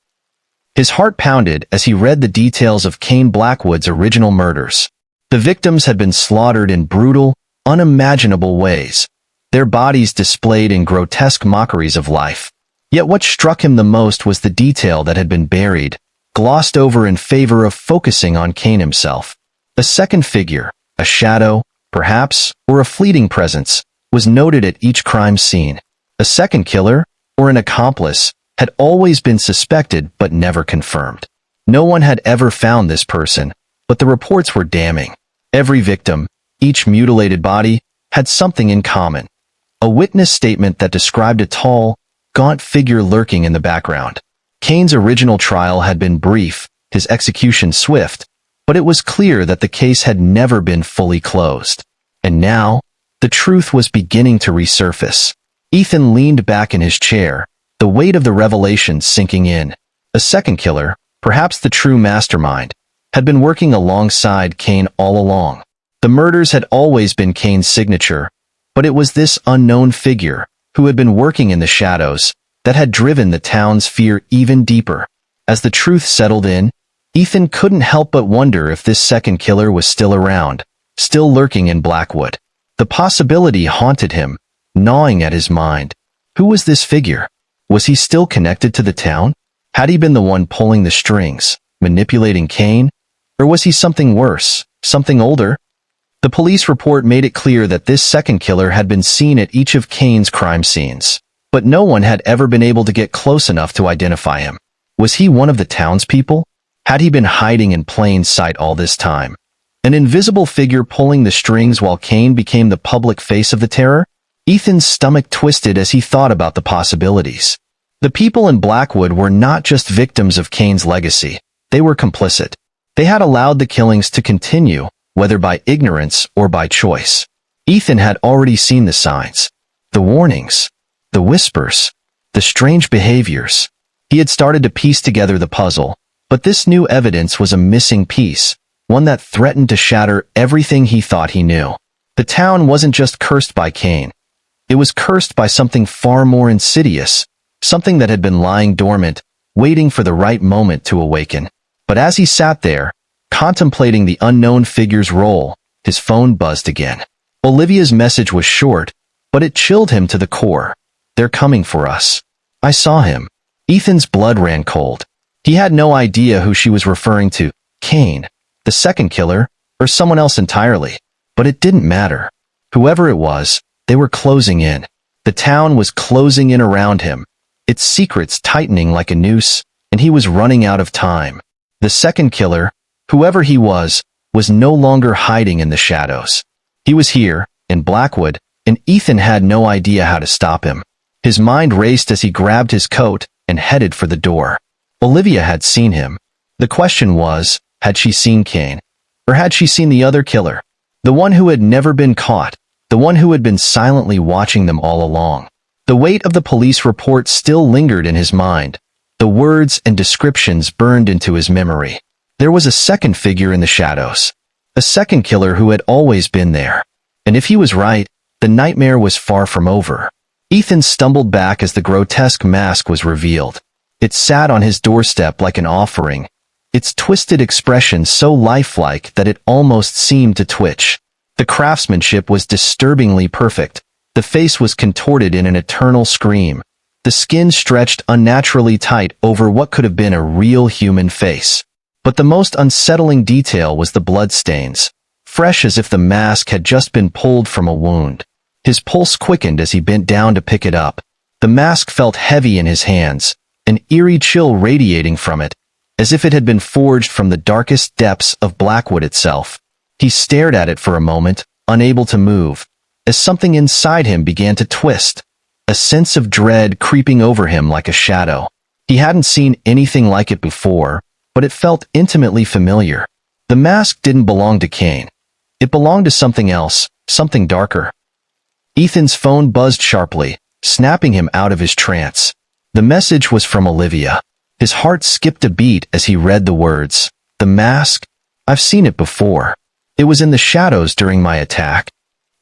His heart pounded as he read the details of Cain Blackwood's original murders. The victims had been slaughtered in brutal, unimaginable ways, their bodies displayed in grotesque mockeries of life. Yet what struck him the most was the detail that had been buried, glossed over in favor of focusing on Cain himself. A second figure, a shadow, perhaps, or a fleeting presence, was noted at each crime scene. A second killer, or an accomplice, had always been suspected but never confirmed. No one had ever found this person, but the reports were damning. Every victim, each mutilated body, had something in common. A witness statement that described a tall, gaunt figure lurking in the background. Cain's original trial had been brief, his execution swift, but it was clear that the case had never been fully closed. And now, the truth was beginning to resurface. Ethan leaned back in his chair, the weight of the revelation sinking in. A second killer, perhaps the true mastermind, had been working alongside Cain all along. The murders had always been Cain's signature, but it was this unknown figure, who had been working in the shadows, that had driven the town's fear even deeper. As the truth settled in, Ethan couldn't help but wonder if this second killer was still around, still lurking in Blackwood. The possibility haunted him, gnawing at his mind. Who was this figure? Was he still connected to the town? Had he been the one pulling the strings, manipulating Cain? Or was he something worse, something older? The police report made it clear that this second killer had been seen at each of Cain's crime scenes, but no one had ever been able to get close enough to identify him. Was he one of the townspeople? Had he been hiding in plain sight all this time? An invisible figure pulling the strings while Cain became the public face of the terror? Ethan's stomach twisted as he thought about the possibilities. The people in Blackwood were not just victims of Cain's legacy, they were complicit. They had allowed the killings to continue, whether by ignorance or by choice. Ethan had already seen the signs, the warnings, the whispers, the strange behaviors. He had started to piece together the puzzle, but this new evidence was a missing piece, one that threatened to shatter everything he thought he knew. The town wasn't just cursed by Cain. It was cursed by something far more insidious, something that had been lying dormant, waiting for the right moment to awaken. But as he sat there, contemplating the unknown figure's role, his phone buzzed again. Olivia's message was short, but it chilled him to the core. "They're coming for us. I saw him." Ethan's blood ran cold. He had no idea who she was referring to, Cain, the second killer, or someone else entirely. But it didn't matter. Whoever it was, they were closing in. The town was closing in around him, its secrets tightening like a noose, and he was running out of time. The second killer, whoever he was no longer hiding in the shadows. He was here, in Blackwood, and Ethan had no idea how to stop him. His mind raced as he grabbed his coat and headed for the door. Olivia had seen him. The question was, had she seen Cain? Or had she seen the other killer? The one who had never been caught, the one who had been silently watching them all along. The weight of the police report still lingered in his mind. The words and descriptions burned into his memory. There was a second figure in the shadows. A second killer who had always been there. And if he was right, the nightmare was far from over. Ethan stumbled back as the grotesque mask was revealed. It sat on his doorstep like an offering, its twisted expression so lifelike that it almost seemed to twitch. The craftsmanship was disturbingly perfect. The face was contorted in an eternal scream. The skin stretched unnaturally tight over what could have been a real human face. But the most unsettling detail was the bloodstains, fresh as if the mask had just been pulled from a wound. His pulse quickened as he bent down to pick it up. The mask felt heavy in his hands, an eerie chill radiating from it, as if it had been forged from the darkest depths of Blackwood itself. He stared at it for a moment, unable to move, as something inside him began to twist, a sense of dread creeping over him like a shadow. He hadn't seen anything like it before, but it felt intimately familiar. The mask didn't belong to Cain. It belonged to something else, something darker. Ethan's phone buzzed sharply, snapping him out of his trance. The message was from Olivia. His heart skipped a beat as he read the words. "The mask? I've seen it before. It was in the shadows during my attack."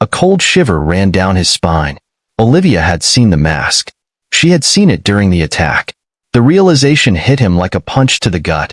A cold shiver ran down his spine. Olivia had seen the mask. She had seen it during the attack. The realization hit him like a punch to the gut.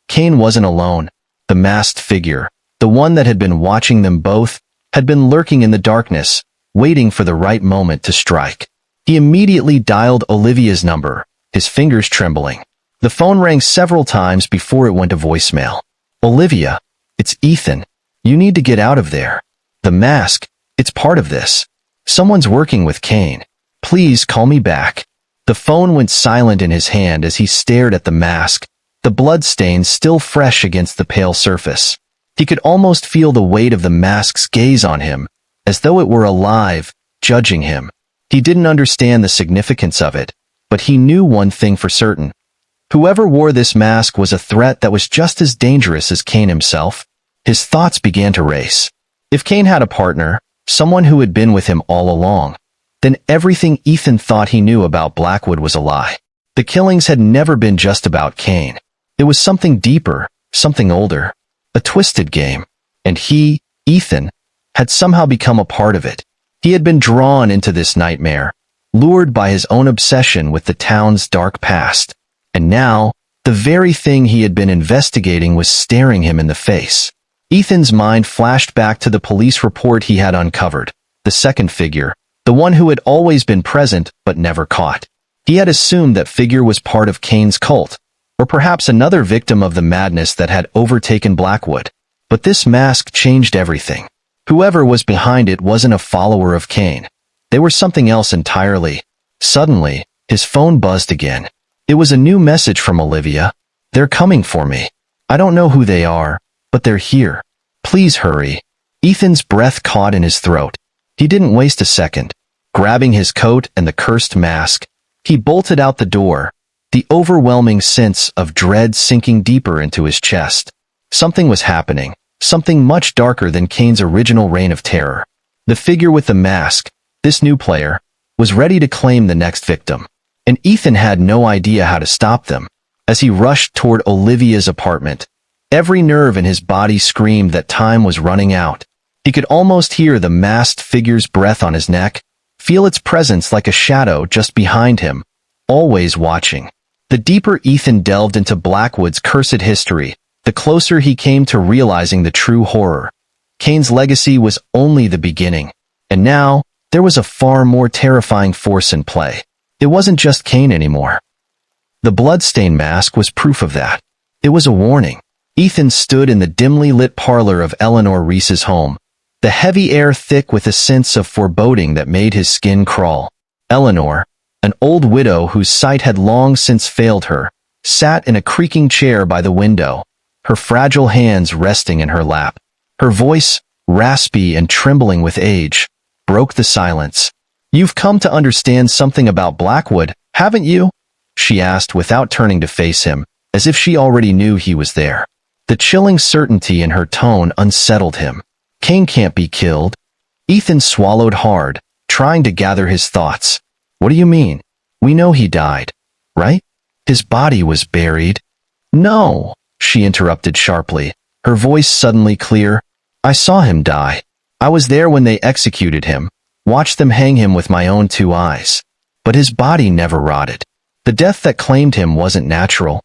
Cain wasn't alone. The masked figure, the one that had been watching them both, had been lurking in the darkness, waiting for the right moment to strike. He immediately dialed Olivia's number, his fingers trembling. The phone rang several times before it went to voicemail. "Olivia, it's Ethan. You need to get out of there. The mask, it's part of this. Someone's working with Cain. Please call me back." The phone went silent in his hand as he stared at the mask, the bloodstains still fresh against the pale surface. He could almost feel the weight of the mask's gaze on him, as though it were alive, judging him. He didn't understand the significance of it, But he knew one thing for certain. Whoever wore this mask was a threat that was just as dangerous as Cain himself. His thoughts began to race. If Cain had a partner, someone who had been with him all along, then everything Ethan thought he knew about Blackwood was a lie. The killings had never been just about Cain. It was something deeper, something older, a twisted game. And he, Ethan, had somehow become a part of it. He had been drawn into this nightmare, lured by his own obsession with the town's dark past. And now, the very thing he had been investigating was staring him in the face. Ethan's mind flashed back to the police report he had uncovered. The second figure, the one who had always been present but never caught. He had assumed that figure was part of Cain's cult, or perhaps another victim of the madness that had overtaken Blackwood. But this mask changed everything. Whoever was behind it wasn't a follower of Cain. They were something else entirely. Suddenly, his phone buzzed again. It was a new message from Olivia. "They're coming for me. I don't know who they are, but they're here. Please hurry." Ethan's breath caught in his throat. He didn't waste a second. Grabbing his coat and the cursed mask, he bolted out the door, the overwhelming sense of dread sinking deeper into his chest. Something was happening, something much darker than Cain's original reign of terror. The figure with the mask, this new player, was ready to claim the next victim. And Ethan had no idea how to stop them. As he rushed toward Olivia's apartment, every nerve in his body screamed that time was running out. He could almost hear the masked figure's breath on his neck, feel its presence like a shadow just behind him, always watching. The deeper Ethan delved into Blackwood's cursed history, the closer he came to realizing the true horror. Cain's legacy was only the beginning. And now, there was a far more terrifying force in play. It wasn't just Cain anymore. The bloodstained mask was proof of that. It was a warning. Ethan stood in the dimly lit parlor of Eleanor Reese's home, the heavy air thick with a sense of foreboding that made his skin crawl. Eleanor, an old widow whose sight had long since failed her, sat in a creaking chair by the window, her fragile hands resting in her lap. Her voice, raspy and trembling with age, broke the silence. "You've come to understand something about Blackwood, haven't you?" she asked without turning to face him, as if she already knew he was there. The chilling certainty in her tone unsettled him. "Cain can't be killed." Ethan swallowed hard, trying to gather his thoughts. "What do you mean? We know he died, right? His body was buried." "No," she interrupted sharply, her voice suddenly clear. "I saw him die. I was there when they executed him, watched them hang him with my own 2 eyes. But his body never rotted. The death that claimed him wasn't natural."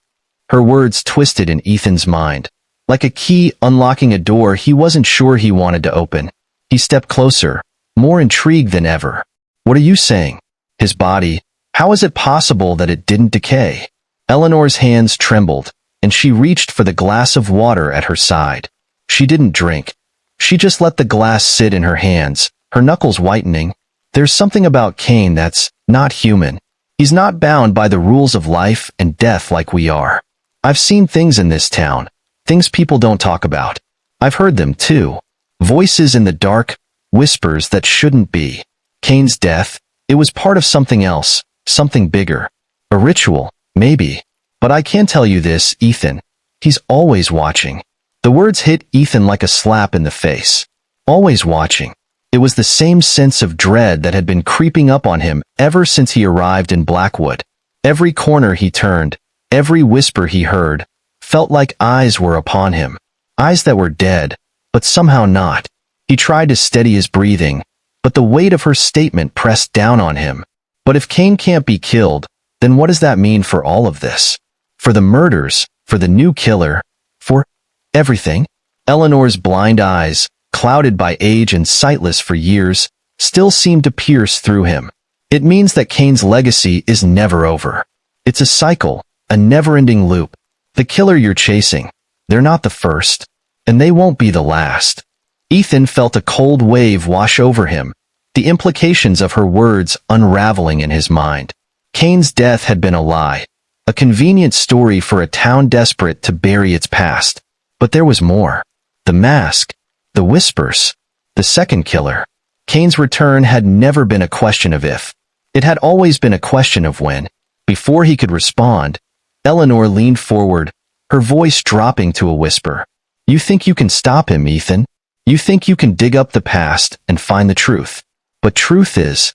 Her words twisted in Ethan's mind, like a key unlocking a door he wasn't sure he wanted to open. He stepped closer, more intrigued than ever. "What are you saying? His body, how is it possible that it didn't decay?" Eleanor's hands trembled, and she reached for the glass of water at her side. She didn't drink. She just let the glass sit in her hands, her knuckles whitening. "There's something about Cain that's not human. He's not bound by the rules of life and death like we are. I've seen things in this town, things people don't talk about. I've heard them too. Voices in the dark, whispers that shouldn't be. Cain's death, it was part of something else, something bigger. A ritual, maybe. But I can tell you this, Ethan. He's always watching." The words hit Ethan like a slap in the face. Always watching. It was the same sense of dread that had been creeping up on him ever since he arrived in Blackwood. Every corner he turned, every whisper he heard, felt like eyes were upon him. Eyes that were dead, but somehow not. He tried to steady his breathing, but the weight of her statement pressed down on him. But if Cain can't be killed, then what does that mean for all of this? For the murders, for the new killer, for everything? Eleanor's blind eyes, clouded by age and sightless for years, still seemed to pierce through him. It means that Cain's legacy is never over. It's a cycle, a never-ending loop. The killer you're chasing, they're not the first, and they won't be the last. Ethan felt a cold wave wash over him, the implications of her words unraveling in his mind. Cain's death had been a lie, a convenient story for a town desperate to bury its past. But there was more. The mask, the whispers, the second killer. Cain's return had never been a question of if. It had always been a question of when. Before he could respond, Eleanor leaned forward, her voice dropping to a whisper. You think you can stop him, Ethan? You think you can dig up the past and find the truth. But truth is,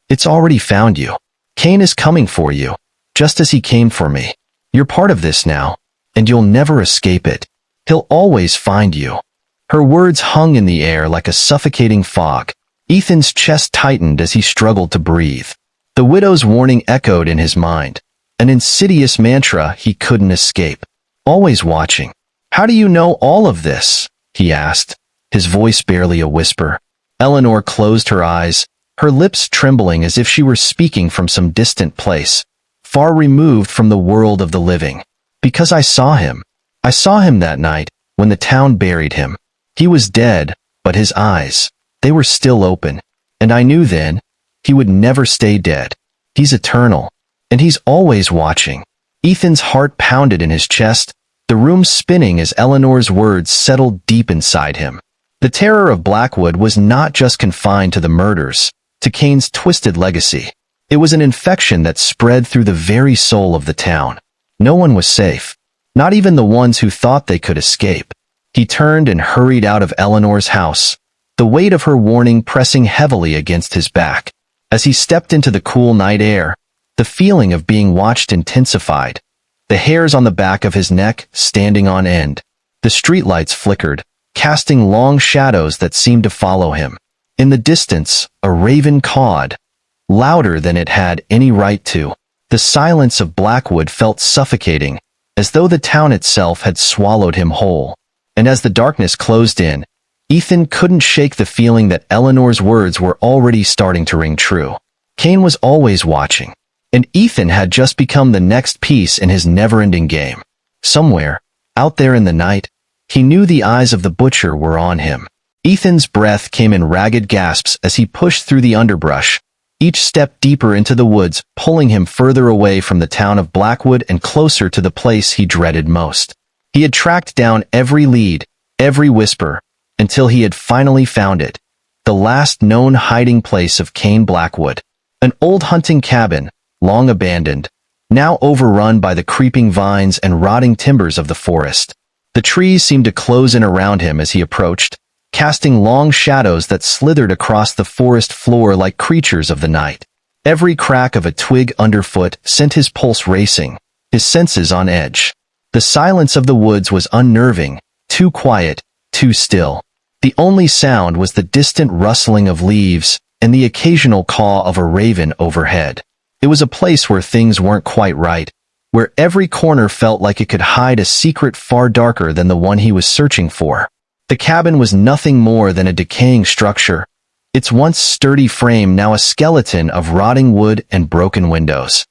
it's already found you. Cain is coming for you, just as he came for me. You're part of this now, and you'll never escape it. He'll always find you. Her words hung in the air like a suffocating fog. Ethan's chest tightened as he struggled to breathe. The widow's warning echoed in his mind, an insidious mantra he couldn't escape. Always watching. How do you know all of this? He asked, his voice barely a whisper. Eleanor closed her eyes, her lips trembling as if she were speaking from some distant place, far removed from the world of the living. Because I saw him. I saw him that night, when the town buried him. He was dead, but his eyes, they were still open. And I knew then, he would never stay dead. He's eternal. And he's always watching. Ethan's heart pounded in his chest, the room spinning as Eleanor's words settled deep inside him. The terror of Blackwood was not just confined to the murders, to Cain's twisted legacy. It was an infection that spread through the very soul of the town. No one was safe, not even the ones who thought they could escape. He turned and hurried out of Eleanor's house, the weight of her warning pressing heavily against his back. As he stepped into the cool night air, the feeling of being watched intensified. The hairs on the back of his neck standing on end. The streetlights flickered, casting long shadows that seemed to follow him. In the distance, a raven cawed, louder than it had any right to. The silence of Blackwood felt suffocating, as though the town itself had swallowed him whole. And as the darkness closed in, Ethan couldn't shake the feeling that Eleanor's words were already starting to ring true. Cain was always watching, and Ethan had just become the next piece in his never-ending game. Somewhere, out there in the night, he knew the eyes of the butcher were on him. Ethan's breath came in ragged gasps as he pushed through the underbrush, each step deeper into the woods, pulling him further away from the town of Blackwood and closer to the place he dreaded most. He had tracked down every lead, every whisper, until he had finally found it. The last known hiding place of Cain Blackwood. An old hunting cabin, long abandoned, now overrun by the creeping vines and rotting timbers of the forest. The trees seemed to close in around him as he approached, casting long shadows that slithered across the forest floor like creatures of the night. Every crack of a twig underfoot sent his pulse racing, his senses on edge. The silence of the woods was unnerving, too quiet, too still. The only sound was the distant rustling of leaves and the occasional caw of a raven overhead. It was a place where things weren't quite right, where every corner felt like it could hide a secret far darker than the one he was searching for. The cabin was nothing more than a decaying structure, its once sturdy frame now a skeleton of rotting wood and broken windows.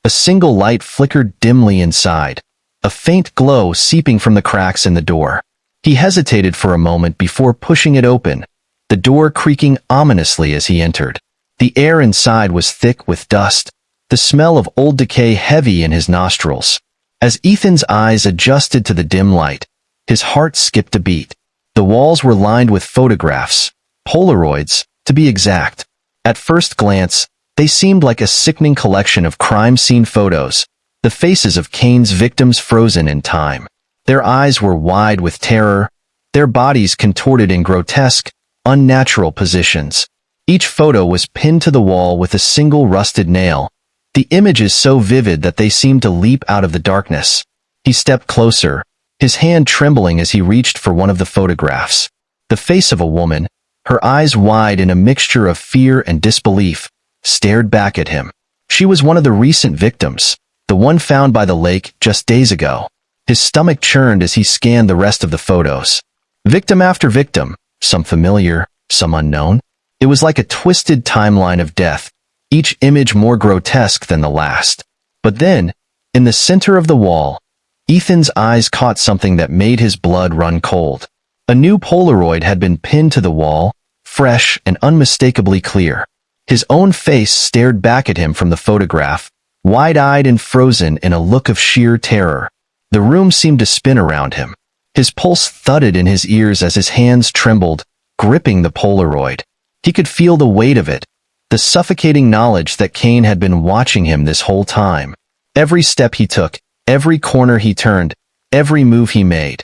A single light flickered dimly inside, a faint glow seeping from the cracks in the door. He hesitated for a moment before pushing it open, the door creaking ominously as he entered. The air inside was thick with dust, the smell of old decay heavy in his nostrils. As Ethan's eyes adjusted to the dim light, his heart skipped a beat. The walls were lined with photographs, Polaroids, to be exact. At first glance, they seemed like a sickening collection of crime scene photos, the faces of Cain's victims frozen in time. Their eyes were wide with terror, their bodies contorted in grotesque, unnatural positions. Each photo was pinned to the wall with a single rusted nail, the images so vivid that they seemed to leap out of the darkness. He stepped closer, his hand trembling as he reached for one of the photographs. The face of a woman, her eyes wide in a mixture of fear and disbelief, stared back at him. She was one of the recent victims, the one found by the lake just days ago. His stomach churned as he scanned the rest of the photos. Victim after victim, some familiar, some unknown. It was like a twisted timeline of death, each image more grotesque than the last. But then, in the center of the wall, Ethan's eyes caught something that made his blood run cold. A new Polaroid had been pinned to the wall, fresh and unmistakably clear. His own face stared back at him from the photograph, wide-eyed and frozen in a look of sheer terror. The room seemed to spin around him. His pulse thudded in his ears as his hands trembled, gripping the Polaroid. He could feel the weight of it, the suffocating knowledge that Cain had been watching him this whole time. Every step he took, every corner he turned, every move he made.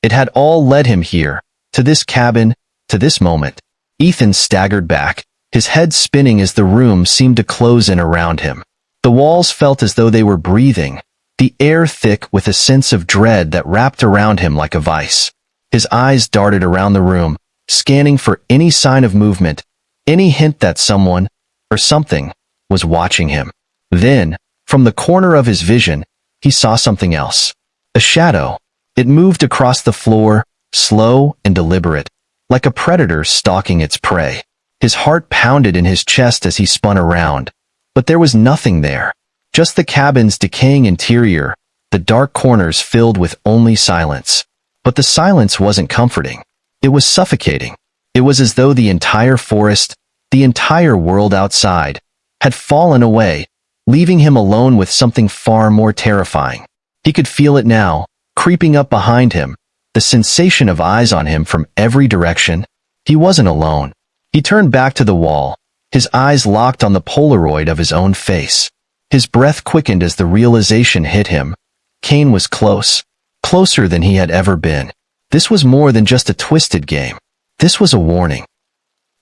It had all led him here, to this cabin, to this moment. Ethan staggered back, his head spinning as the room seemed to close in around him. The walls felt as though they were breathing, the air thick with a sense of dread that wrapped around him like a vice. His eyes darted around the room, scanning for any sign of movement, any hint that someone, or something, was watching him. Then, from the corner of his vision, he saw something else. A shadow. It moved across the floor, slow and deliberate, like a predator stalking its prey. His heart pounded in his chest as he spun around, but there was nothing there. Just the cabin's decaying interior, the dark corners filled with only silence. But the silence wasn't comforting. It was suffocating. It was as though the entire forest, the entire world outside, had fallen away, leaving him alone with something far more terrifying. He could feel it now, creeping up behind him, the sensation of eyes on him from every direction. He wasn't alone. He turned back to the wall, his eyes locked on the Polaroid of his own face. His breath quickened as the realization hit him. Cain was close, closer than he had ever been. This was more than just a twisted game. This was a warning.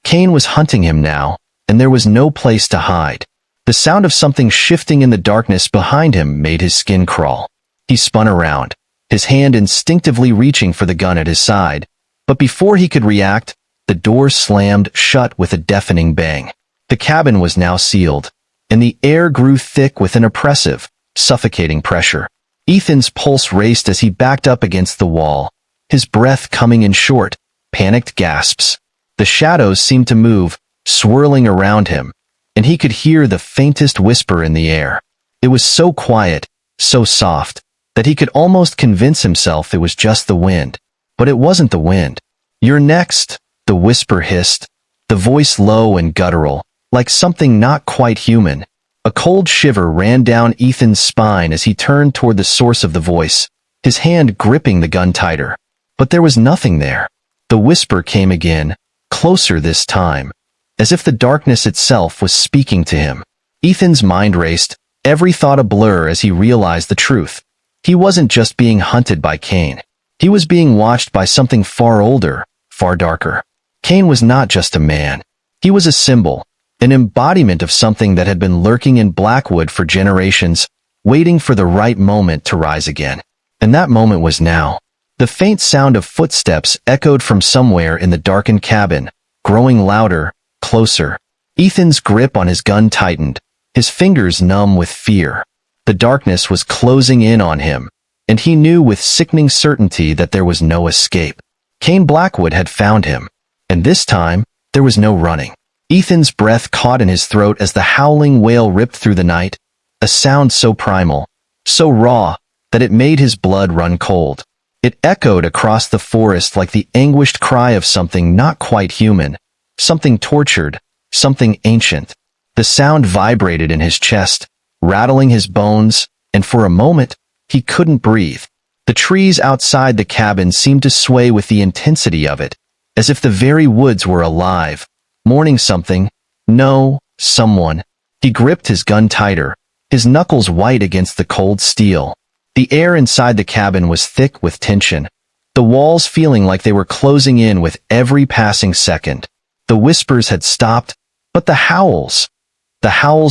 Cain was hunting him now, and there was no place to hide. The sound of something shifting in the darkness behind him made his skin crawl. He spun around, his hand instinctively reaching for the gun at his side, but before he could react, the door slammed shut with a deafening bang. The cabin was now sealed, and the air grew thick with an oppressive, suffocating pressure. Ethan's pulse raced as he backed up against the wall, his breath coming in short, panicked gasps. The shadows seemed to move, swirling around him, and he could hear the faintest whisper in the air. It was so quiet, so soft, that he could almost convince himself it was just the wind. But it wasn't the wind. "You're next," the whisper hissed, the voice low and guttural, like something not quite human. A cold shiver ran down Ethan's spine as he turned toward the source of the voice, his hand gripping the gun tighter. But there was nothing there. The whisper came again, closer this time, as if the darkness itself was speaking to him. Ethan's mind raced, every thought a blur as he realized the truth. He wasn't just being hunted by Cain. He was being watched by something far older, far darker. Cain was not just a man. He was a symbol, an embodiment of something that had been lurking in Blackwood for generations, waiting for the right moment to rise again. And that moment was now. The faint sound of footsteps echoed from somewhere in the darkened cabin, growing louder, closer. Ethan's grip on his gun tightened, his fingers numb with fear. The darkness was closing in on him, and he knew with sickening certainty that there was no escape. Cain Blackwood had found him, and this time, there was no running. Ethan's breath caught in his throat as the howling wail ripped through the night, a sound so primal, so raw, that it made his blood run cold. It echoed across the forest like the anguished cry of something not quite human, something tortured, something ancient. The sound vibrated in his chest, rattling his bones, and for a moment, he couldn't breathe. The trees outside the cabin seemed to sway with the intensity of it, as if the very woods were alive, mourning something, no, someone. He gripped his gun tighter, his knuckles white against the cold steel. The air inside the cabin was thick with tension, the walls feeling like they were closing in with every passing second. The whispers had stopped, but the howls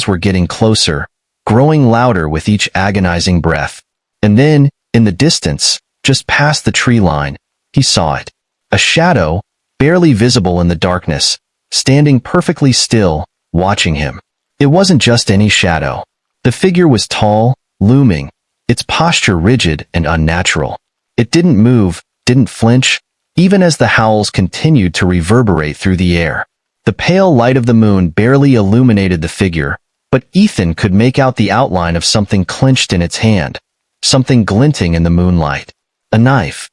were getting closer, growing louder with each agonizing breath. And then, in the distance, just past the tree line, he saw it. A shadow, barely visible in the darkness, standing perfectly still, watching him. It wasn't just any shadow. The figure was tall, looming, its posture rigid and unnatural. It didn't move, didn't flinch, even as the howls continued to reverberate through the air. The pale light of the moon barely illuminated the figure, but Ethan could make out the outline of something clenched in its hand, something glinting in the moonlight. A knife.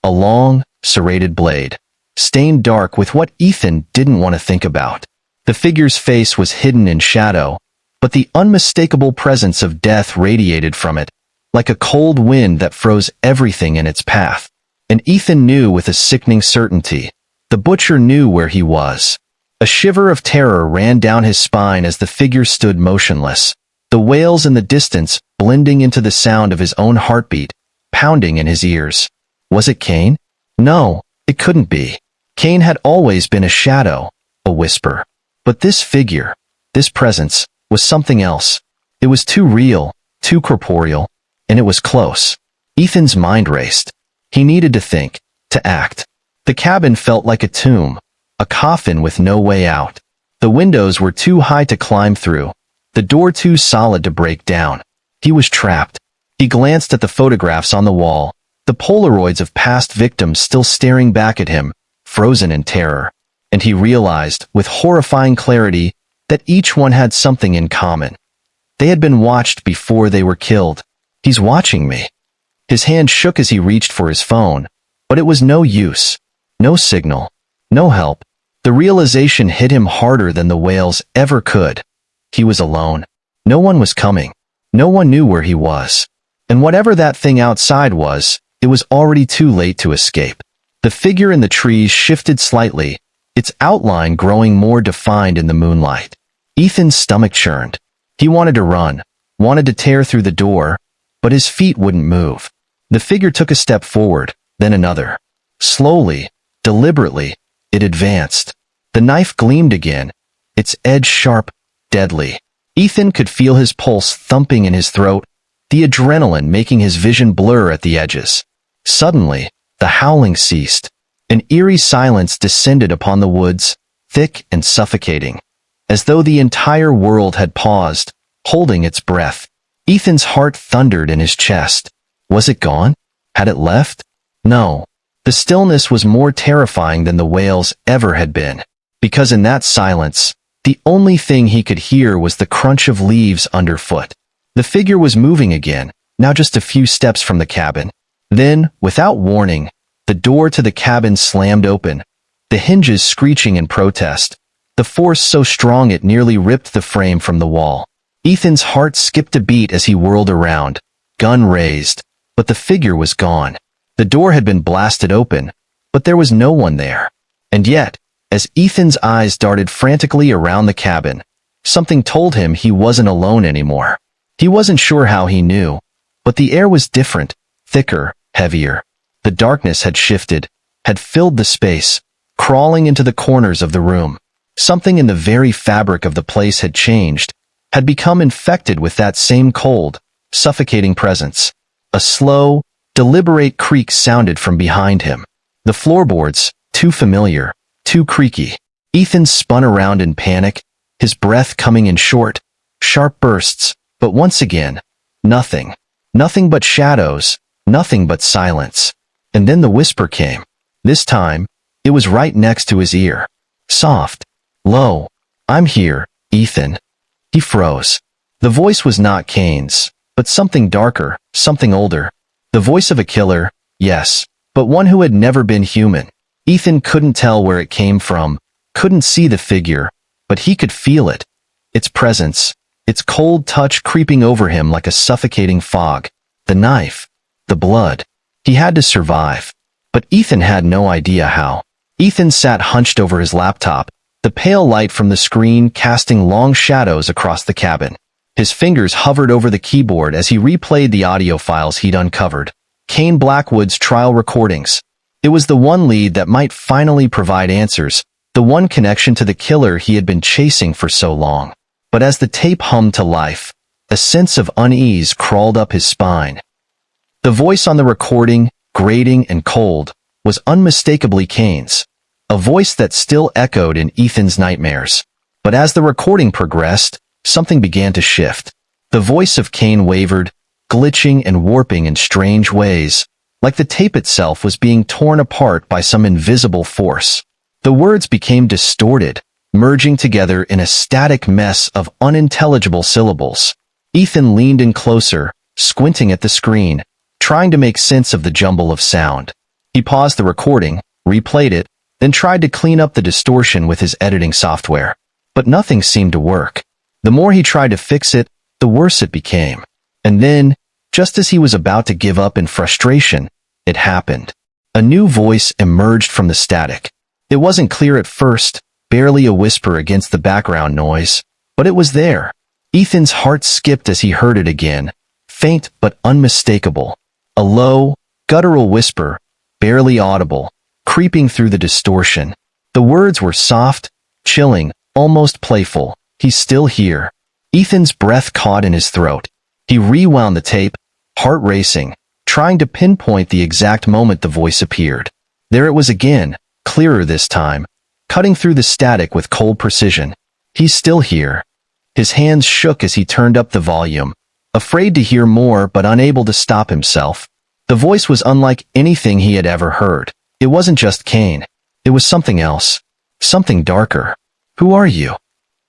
A long, serrated blade, stained dark with what Ethan didn't want to think about. The figure's face was hidden in shadow, but the unmistakable presence of death radiated from it, like a cold wind that froze everything in its path. And Ethan knew with a sickening certainty. The butcher knew where he was. A shiver of terror ran down his spine as the figure stood motionless, the wails in the distance blending into the sound of his own heartbeat, pounding in his ears. Was it Cain? No, it couldn't be. Cain had always been a shadow, a whisper. But this figure, this presence, was something else. It was too real, too corporeal, and it was close. Ethan's mind raced. He needed to think, to act. The cabin felt like a tomb, a coffin with no way out. The windows were too high to climb through, the door too solid to break down. He was trapped. He glanced at the photographs on the wall, the Polaroids of past victims still staring back at him, frozen in terror. And he realized, with horrifying clarity, that each one had something in common. They had been watched before they were killed. He's watching me. His hand shook as he reached for his phone, but it was no use. No signal. No help. The realization hit him harder than the wails ever could. He was alone. No one was coming. No one knew where he was. And whatever that thing outside was, it was already too late to escape. The figure in the trees shifted slightly, its outline growing more defined in the moonlight. Ethan's stomach churned. He wanted to run, wanted to tear through the door, but his feet wouldn't move. The figure took a step forward, then another. Slowly, deliberately, it advanced. The knife gleamed again, its edge sharp, deadly. Ethan could feel his pulse thumping in his throat, the adrenaline making his vision blur at the edges. Suddenly, the howling ceased. An eerie silence descended upon the woods, thick and suffocating, as though the entire world had paused, holding its breath. Ethan's heart thundered in his chest. Was it gone? Had it left? No. The stillness was more terrifying than the wails ever had been, because in that silence, the only thing he could hear was the crunch of leaves underfoot. The figure was moving again, now just a few steps from the cabin. Then, without warning, the door to the cabin slammed open, the hinges screeching in protest, the force so strong it nearly ripped the frame from the wall. Ethan's heart skipped a beat as he whirled around, gun raised, but the figure was gone. The door had been blasted open, but there was no one there. And yet, as Ethan's eyes darted frantically around the cabin, something told him he wasn't alone anymore. He wasn't sure how he knew, but the air was different, thicker, heavier. The darkness had shifted, had filled the space, crawling into the corners of the room. Something in the very fabric of the place had changed, had become infected with that same cold, suffocating presence. A slow, deliberate creak sounded from behind him. The floorboards, too familiar, too creaky. Ethan spun around in panic, his breath coming in short, sharp bursts, but once again, nothing. Nothing but shadows, nothing but silence. And then the whisper came. This time, it was right next to his ear. Soft. Low. I'm here, Ethan. He froze. The voice was not Cain's, but something darker, something older. The voice of a killer, yes, but one who had never been human. Ethan couldn't tell where it came from, couldn't see the figure, but he could feel it. Its presence, its cold touch creeping over him like a suffocating fog. The knife. The blood. He had to survive. But Ethan had no idea how. Ethan sat hunched over his laptop, the pale light from the screen casting long shadows across the cabin. His fingers hovered over the keyboard as he replayed the audio files he'd uncovered. Cain Blackwood's trial recordings. It was the one lead that might finally provide answers, the one connection to the killer he had been chasing for so long. But as the tape hummed to life, a sense of unease crawled up his spine. The voice on the recording, grating and cold, was unmistakably Cain's, a voice that still echoed in Ethan's nightmares. But as the recording progressed, something began to shift. The voice of Cain wavered, glitching and warping in strange ways, like the tape itself was being torn apart by some invisible force. The words became distorted, merging together in a static mess of unintelligible syllables. Ethan leaned in closer, squinting at the screen, trying to make sense of the jumble of sound. He paused the recording, replayed it, then tried to clean up the distortion with his editing software. But nothing seemed to work. The more he tried to fix it, the worse it became. And then, just as he was about to give up in frustration, it happened. A new voice emerged from the static. It wasn't clear at first, barely a whisper against the background noise, but it was there. Ethan's heart skipped as he heard it again, faint but unmistakable. A low, guttural whisper, barely audible, creeping through the distortion. The words were soft, chilling, almost playful. "He's still here." Ethan's breath caught in his throat. He rewound the tape, heart racing, trying to pinpoint the exact moment the voice appeared. There it was again, clearer this time, cutting through the static with cold precision. "He's still here." His hands shook as he turned up the volume, afraid to hear more but unable to stop himself. The voice was unlike anything he had ever heard. It wasn't just Cain. It was something else. Something darker. "Who are you?"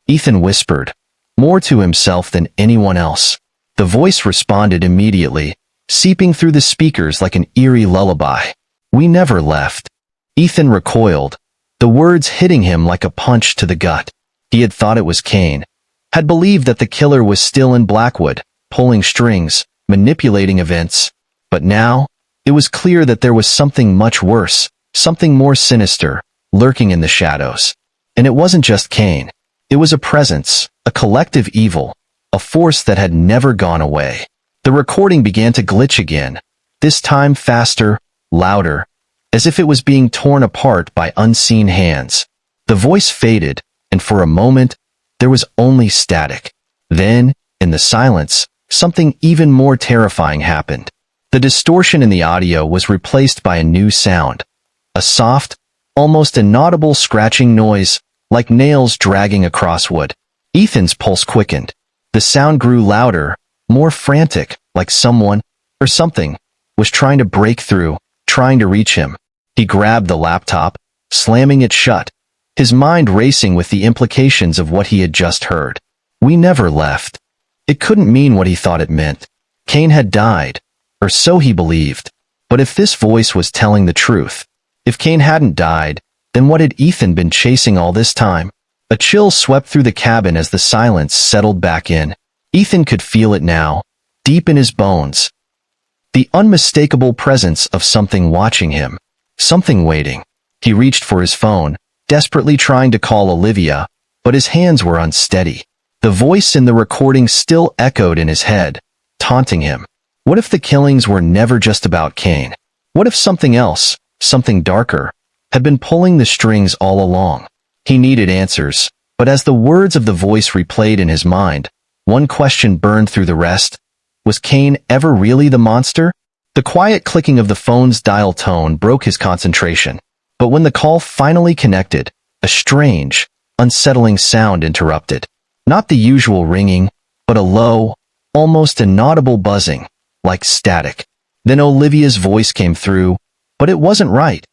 Ethan whispered, more to himself than anyone else. The voice responded immediately, seeping through the speakers like an eerie lullaby. "We never left." Ethan recoiled, the words hitting him like a punch to the gut. He had thought it was Cain, had believed that the killer was still in Blackwood, pulling strings, manipulating events. But now, it was clear that there was something much worse, something more sinister, lurking in the shadows. And it wasn't just Cain. It was a presence, a collective evil, a force that had never gone away. The recording began to glitch again, this time faster, louder, as if it was being torn apart by unseen hands. The voice faded, and for a moment, there was only static. Then, in the silence, something even more terrifying happened. The distortion in the audio was replaced by a new sound. A soft, almost inaudible scratching noise, like nails dragging across wood. Ethan's pulse quickened. The sound grew louder, more frantic, like someone, or something, was trying to break through, trying to reach him. He grabbed the laptop, slamming it shut, his mind racing with the implications of what he had just heard. "We never left." It couldn't mean what he thought it meant. Cain had died, or so he believed. But if this voice was telling the truth, if Cain hadn't died, then what had Ethan been chasing all this time? A chill swept through the cabin as the silence settled back in. Ethan could feel it now, deep in his bones. The unmistakable presence of something watching him, something waiting. He reached for his phone, desperately trying to call Olivia, but his hands were unsteady. The voice in the recording still echoed in his head, taunting him. What if the killings were never just about Cain? What if something else, something darker, had been pulling the strings all along? He needed answers, but as the words of the voice replayed in his mind, one question burned through the rest. Was Cain ever really the monster? The quiet clicking of the phone's dial tone broke his concentration. But when the call finally connected, a strange, unsettling sound interrupted. Not the usual ringing, but a low, almost inaudible buzzing, like static. Then Olivia's voice came through, but it wasn't right.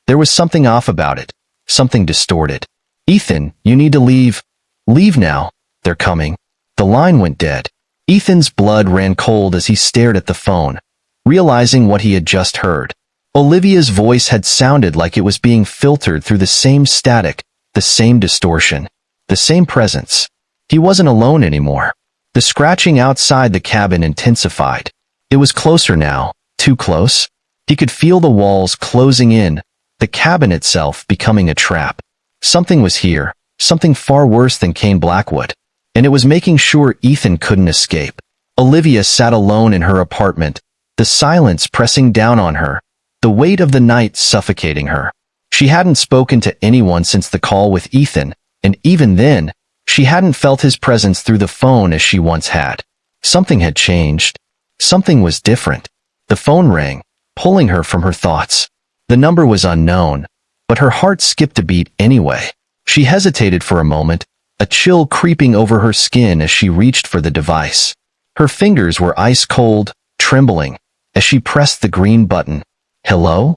There was something off about it, something distorted. "Ethan, you need to leave. Leave now. They're coming." The line went dead. Ethan's blood ran cold as he stared at the phone, realizing what he had just heard. Olivia's voice had sounded like it was being filtered through the same static, the same distortion, the same presence. He wasn't alone anymore. The scratching outside the cabin intensified. It was closer now, too close. He could feel the walls closing in, the cabin itself becoming a trap. Something was here, something far worse than Cain Blackwood, and it was making sure Ethan couldn't escape. Olivia sat alone in her apartment, the silence pressing down on her, the weight of the night suffocating her. She hadn't spoken to anyone since the call with Ethan, and even then, she hadn't felt his presence through the phone as she once had. Something had changed. Something was different. The phone rang, pulling her from her thoughts. The number was unknown, but her heart skipped a beat anyway. She hesitated for a moment, a chill creeping over her skin as she reached for the device. Her fingers were ice cold, trembling, as she pressed the green button. "Hello?"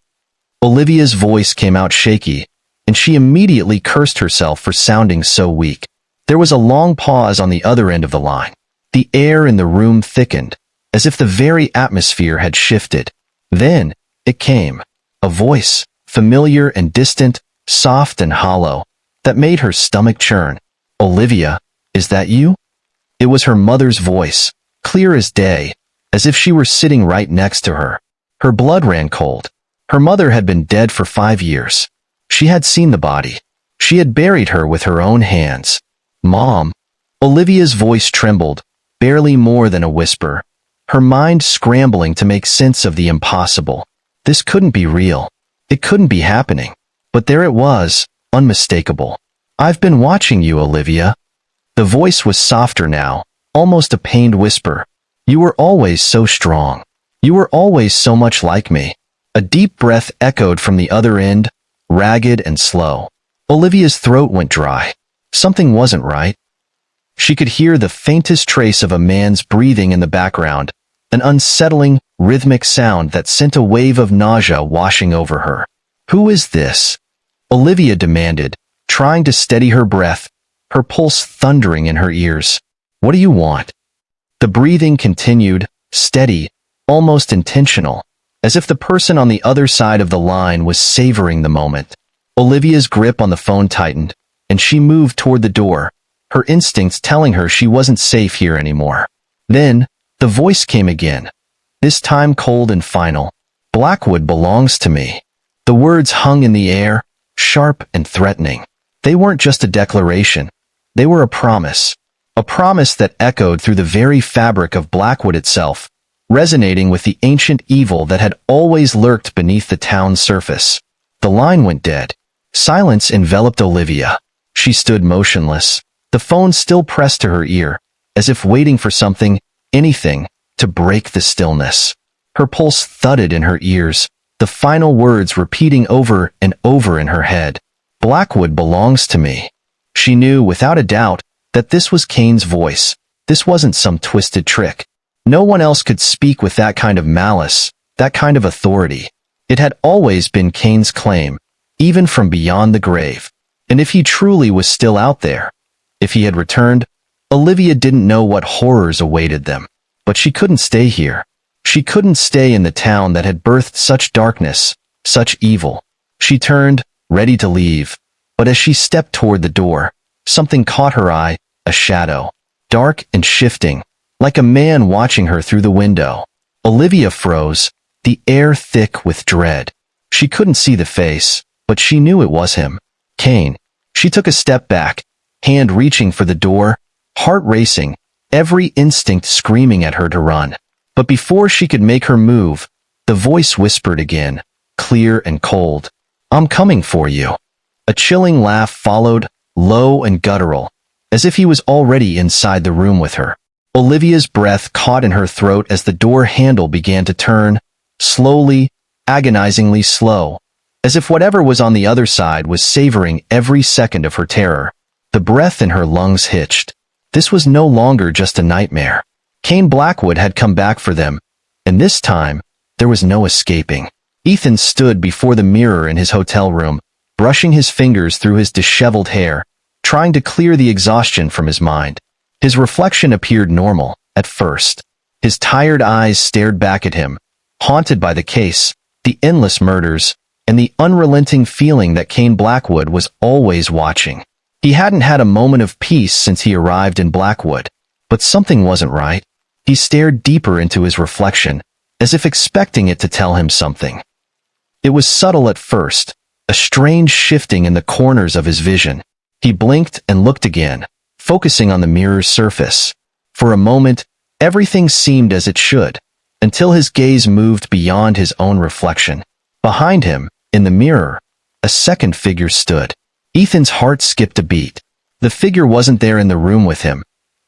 Olivia's voice came out shaky, and she immediately cursed herself for sounding so weak. There was a long pause on the other end of the line. The air in the room thickened, as if the very atmosphere had shifted. Then, it came. A voice, familiar and distant, soft and hollow, that made her stomach churn. "Olivia, is that you?" It was her mother's voice, clear as day, as if she were sitting right next to her. Her blood ran cold. Her mother had been dead for 5 years. She had seen the body. She had buried her with her own hands. "Mom." Olivia's voice trembled, barely more than a whisper, her mind scrambling to make sense of the impossible. This couldn't be real. It couldn't be happening. But there it was, unmistakable. "I've been watching you, Olivia." The voice was softer now, almost a pained whisper. "You were always so strong. You were always so much like me." A deep breath echoed from the other end, ragged and slow. Olivia's throat went dry. Something wasn't right. She could hear the faintest trace of a man's breathing in the background, an unsettling, rhythmic sound that sent a wave of nausea washing over her. "Who is this?" Olivia demanded, trying to steady her breath, her pulse thundering in her ears. "What do you want?" The breathing continued, steady, almost intentional, as if the person on the other side of the line was savoring the moment. Olivia's grip on the phone tightened, and she moved toward the door, her instincts telling her she wasn't safe here anymore. Then, the voice came again, this time cold and final. "Blackwood belongs to me." The words hung in the air, sharp and threatening. They weren't just a declaration. They were a promise that echoed through the very fabric of Blackwood itself, resonating with the ancient evil that had always lurked beneath the town's surface. The line went dead. Silence enveloped Olivia. She stood motionless, the phone still pressed to her ear, as if waiting for something, anything, to break the stillness. Her pulse thudded in her ears, the final words repeating over and over in her head. "Blackwood belongs to me." She knew, without a doubt, that this was Cain's voice. This wasn't some twisted trick. No one else could speak with that kind of malice, that kind of authority. It had always been Cain's claim, even from beyond the grave. And if he truly was still out there, if he had returned, Olivia didn't know what horrors awaited them. But she couldn't stay here. She couldn't stay in the town that had birthed such darkness, such evil. She turned, ready to leave. But as she stepped toward the door, something caught her eye, a shadow, dark and shifting, like a man watching her through the window. Olivia froze, the air thick with dread. She couldn't see the face, but she knew it was him, Cain. She took a step back, hand reaching for the door, heart racing, every instinct screaming at her to run. But before she could make her move, the voice whispered again, clear and cold, "I'm coming for you." A chilling laugh followed, low and guttural, as if he was already inside the room with her. Olivia's breath caught in her throat as the door handle began to turn, slowly, agonizingly slow, as if whatever was on the other side was savoring every second of her terror. The breath in her lungs hitched. This was no longer just a nightmare. Cain Blackwood had come back for them, and this time, there was no escaping. Ethan stood before the mirror in his hotel room, brushing his fingers through his disheveled hair, trying to clear the exhaustion from his mind. His reflection appeared normal, at first. His tired eyes stared back at him, haunted by the case, the endless murders, and the unrelenting feeling that Cain Blackwood was always watching. He hadn't had a moment of peace since he arrived in Blackwood, but something wasn't right. He stared deeper into his reflection, as if expecting it to tell him something. It was subtle at first, a strange shifting in the corners of his vision. He blinked and looked again, focusing on the mirror's surface. For a moment, everything seemed as it should, until his gaze moved beyond his own reflection. Behind him, in the mirror, a second figure stood. Ethan's heart skipped a beat. The figure wasn't there in the room with him.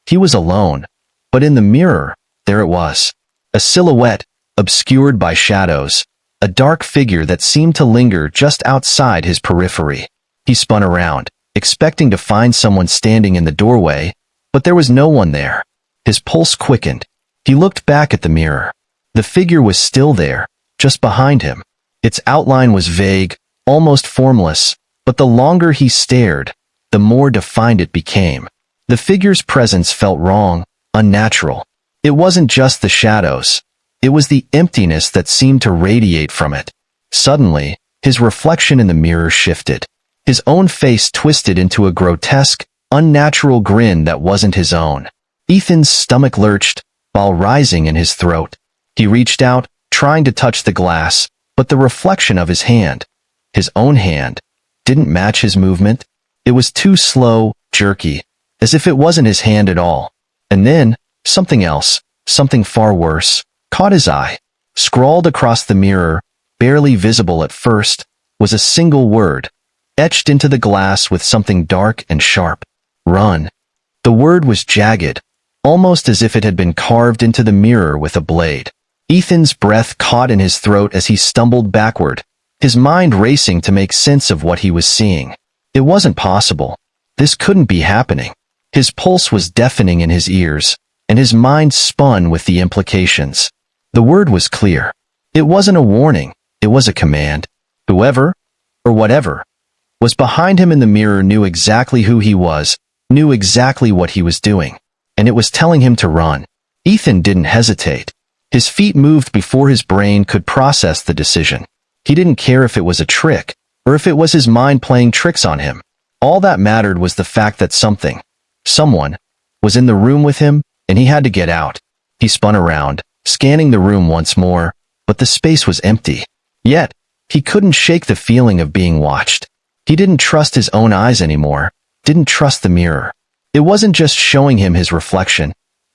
He was alone, but in the mirror, there it was. A silhouette, obscured by shadows, a dark figure that seemed to linger just outside his periphery. He spun around, expecting to find someone standing in the doorway, but there was no one there. His pulse quickened. He looked back at the mirror. The figure was still there, just behind him. Its outline was vague, almost formless, but the longer he stared, the more defined it became. The figure's presence felt wrong, unnatural. It wasn't just the shadows. It was the emptiness that seemed to radiate from it. Suddenly, his reflection in the mirror shifted. His own face twisted into a grotesque, unnatural grin that wasn't his own. Ethan's stomach lurched, while rising in his throat. He reached out, trying to touch the glass, but the reflection of his own hand, didn't match his movement. It was too slow, jerky, as if it wasn't his hand at all. And then, something else, something far worse, caught his eye. Scrawled across the mirror, barely visible at first, was a single word, etched into the glass with something dark and sharp. Run. The word was jagged, almost as if it had been carved into the mirror with a blade. Ethan's breath caught in his throat as he stumbled backward, his mind racing to make sense of what he was seeing. It wasn't possible. This couldn't be happening. His pulse was deafening in his ears, and his mind spun with the implications. The word was clear. It wasn't a warning, it was a command. Whoever, or whatever, was behind him in the mirror knew exactly who he was, knew exactly what he was doing, and it was telling him to run. Ethan didn't hesitate. His feet moved before his brain could process the decision. He didn't care if it was a trick, or if it was his mind playing tricks on him. All that mattered was the fact that someone, was in the room with him, and he had to get out. He spun around, scanning the room once more, but the space was empty. Yet, he couldn't shake the feeling of being watched. He didn't trust his own eyes anymore, didn't trust the mirror. It wasn't just showing him his reflection.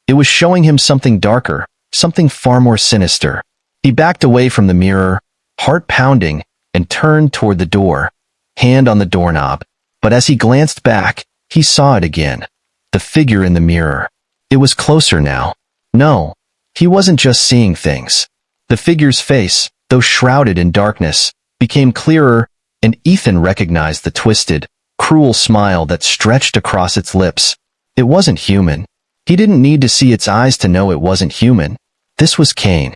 It was showing him something darker, something far more sinister. He backed away from the mirror, heart pounding, and turned toward the door, hand on the doorknob. But as he glanced back, he saw it again. The figure in the mirror. It was closer now. No, he wasn't just seeing things. The figure's face, though shrouded in darkness, became clearer, and Ethan recognized the twisted, cruel smile that stretched across its lips. It wasn't human. He didn't need to see its eyes to know it wasn't human. This was Cain.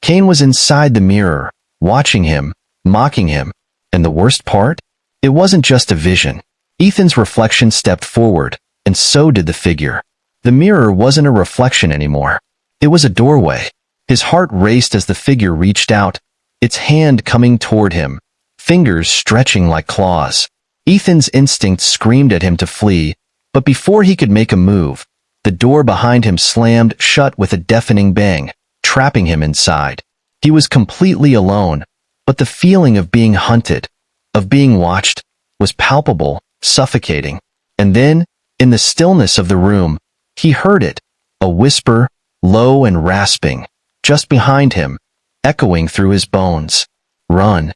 Cain was inside the mirror, watching him, mocking him, and the worst part? It wasn't just a vision. Ethan's reflection stepped forward, and so did the figure. The mirror wasn't a reflection anymore. It was a doorway. His heart raced as the figure reached out, its hand coming toward him, fingers stretching like claws. Ethan's instinct screamed at him to flee, but before he could make a move, the door behind him slammed shut with a deafening bang, trapping him inside. He was completely alone, but the feeling of being hunted, of being watched, was palpable, suffocating. And then, in the stillness of the room, he heard it, a whisper, low and rasping, just behind him, echoing through his bones. Run.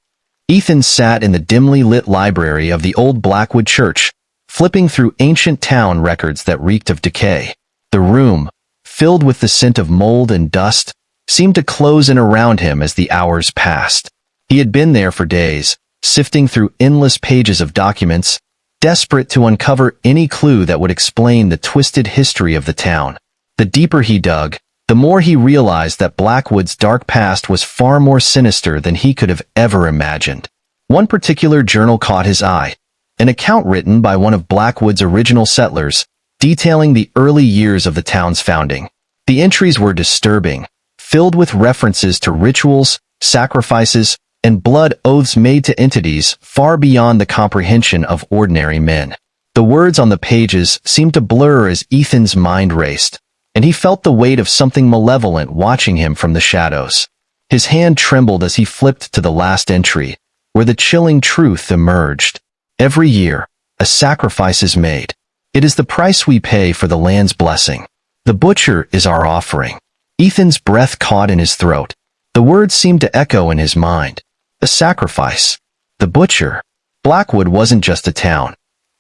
Ethan sat in the dimly lit library of the old Blackwood church, flipping through ancient town records that reeked of decay. The room, filled with the scent of mold and dust, seemed to close in around him as the hours passed. He had been there for days, sifting through endless pages of documents, desperate to uncover any clue that would explain the twisted history of the town. The deeper he dug, the more he realized that Blackwood's dark past was far more sinister than he could have ever imagined. One particular journal caught his eye, an account written by one of Blackwood's original settlers, detailing the early years of the town's founding. The entries were disturbing, filled with references to rituals, sacrifices, and blood oaths made to entities far beyond the comprehension of ordinary men. The words on the pages seemed to blur as Ethan's mind raced, and he felt the weight of something malevolent watching him from the shadows. His hand trembled as he flipped to the last entry, where the chilling truth emerged. Every year, a sacrifice is made. It is the price we pay for the land's blessing. The butcher is our offering. Ethan's breath caught in his throat. The words seemed to echo in his mind. A sacrifice. The butcher. Blackwood wasn't just a town.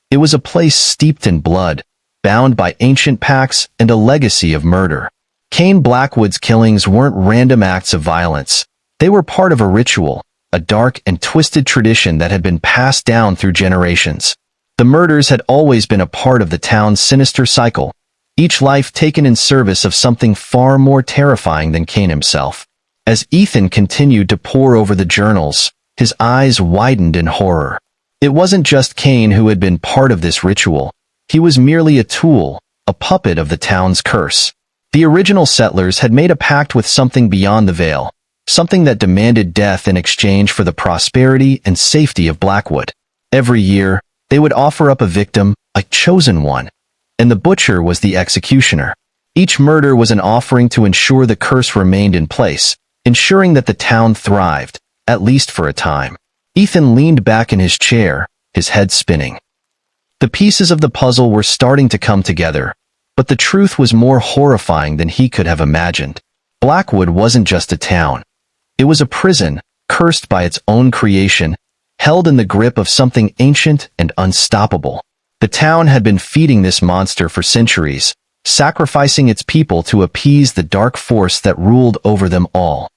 It was a place steeped in blood, bound by ancient pacts and a legacy of murder. Cain Blackwood's killings weren't random acts of violence. They were part of a ritual, a dark and twisted tradition that had been passed down through generations. The murders had always been a part of the town's sinister cycle, each life taken in service of something far more terrifying than Cain himself. As Ethan continued to pore over the journals, his eyes widened in horror. It wasn't just Cain who had been part of this ritual. He was merely a tool, a puppet of the town's curse. The original settlers had made a pact with something beyond the veil, something that demanded death in exchange for the prosperity and safety of Blackwood. Every year, they would offer up a victim, a chosen one, and the butcher was the executioner. Each murder was an offering to ensure the curse remained in place, ensuring that the town thrived, at least for a time. Ethan leaned back in his chair, his head spinning. The pieces of the puzzle were starting to come together, but the truth was more horrifying than he could have imagined. Blackwood wasn't just a town. It was a prison, cursed by its own creation, held in the grip of something ancient and unstoppable. The town had been feeding this monster for centuries, sacrificing its people to appease the dark force that ruled over them all.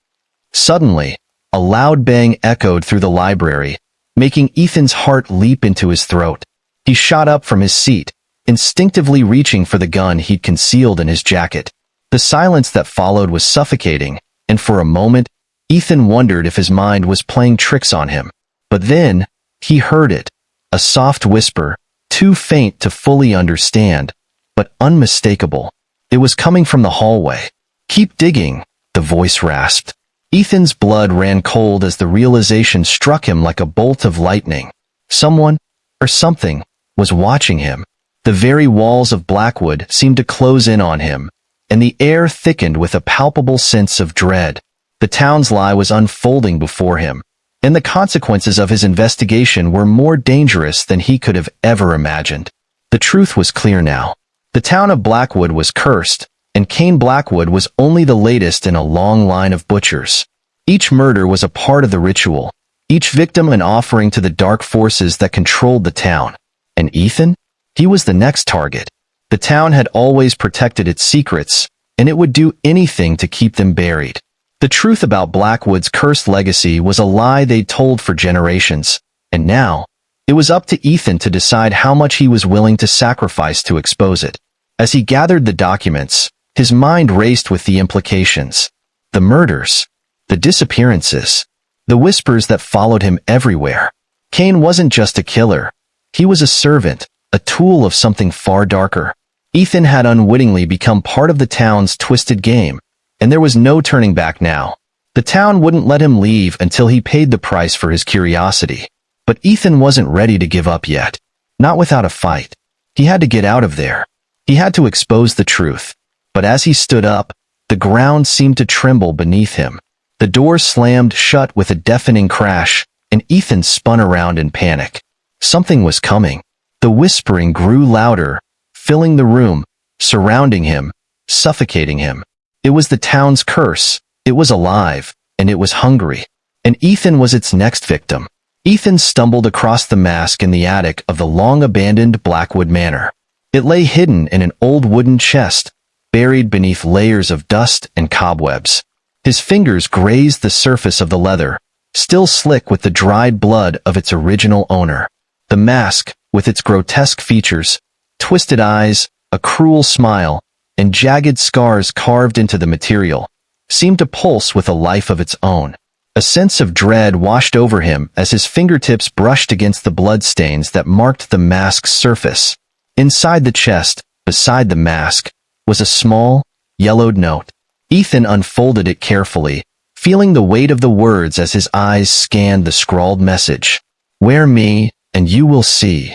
Suddenly, a loud bang echoed through the library, making Ethan's heart leap into his throat. He shot up from his seat, instinctively reaching for the gun he'd concealed in his jacket. The silence that followed was suffocating, and for a moment, Ethan wondered if his mind was playing tricks on him. But then, he heard it, a soft whisper, too faint to fully understand, but unmistakable. It was coming from the hallway. "Keep digging," the voice rasped. Ethan's blood ran cold as the realization struck him like a bolt of lightning. Someone, or something, was watching him. The very walls of Blackwood seemed to close in on him, and the air thickened with a palpable sense of dread. The town's lie was unfolding before him, and the consequences of his investigation were more dangerous than he could have ever imagined. The truth was clear now. The town of Blackwood was cursed, and Cain Blackwood was only the latest in a long line of butchers. Each murder was a part of the ritual, each victim an offering to the dark forces that controlled the town. And Ethan? He was the next target. The town had always protected its secrets, and it would do anything to keep them buried. The truth about Blackwood's cursed legacy was a lie they'd told for generations, and now, it was up to Ethan to decide how much he was willing to sacrifice to expose it. As he gathered the documents, his mind raced with the implications. The murders, the disappearances, the whispers that followed him everywhere. Cain wasn't just a killer. He was a servant, a tool of something far darker. Ethan had unwittingly become part of the town's twisted game, and there was no turning back now. The town wouldn't let him leave until he paid the price for his curiosity. But Ethan wasn't ready to give up yet. Not without a fight. He had to get out of there. He had to expose the truth. But as he stood up, the ground seemed to tremble beneath him. The door slammed shut with a deafening crash, and Ethan spun around in panic. Something was coming. The whispering grew louder, filling the room, surrounding him, suffocating him. It was the town's curse. It was alive, and it was hungry. And Ethan was its next victim. Ethan stumbled across the mask in the attic of the long-abandoned Blackwood Manor. It lay hidden in an old wooden chest, buried beneath layers of dust and cobwebs. His fingers grazed the surface of the leather, still slick with the dried blood of its original owner. The mask, with its grotesque features, twisted eyes, a cruel smile, and jagged scars carved into the material, seemed to pulse with a life of its own. A sense of dread washed over him as his fingertips brushed against the bloodstains that marked the mask's surface. Inside the chest, beside the mask, was a small, yellowed note. Ethan unfolded it carefully, feeling the weight of the words as his eyes scanned the scrawled message. "Wear me, and you will see."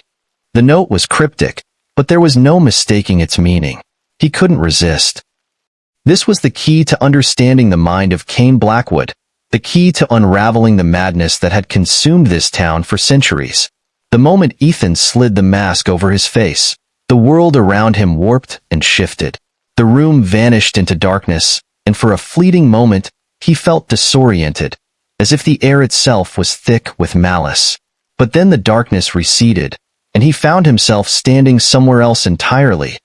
The note was cryptic, but there was no mistaking its meaning. He couldn't resist. This was the key to understanding the mind of Cain Blackwood, the key to unraveling the madness that had consumed this town for centuries. The moment Ethan slid the mask over his face, the world around him warped and shifted. The room vanished into darkness, and for a fleeting moment, he felt disoriented, as if the air itself was thick with malice. But then the darkness receded, and he found himself standing somewhere else entirely,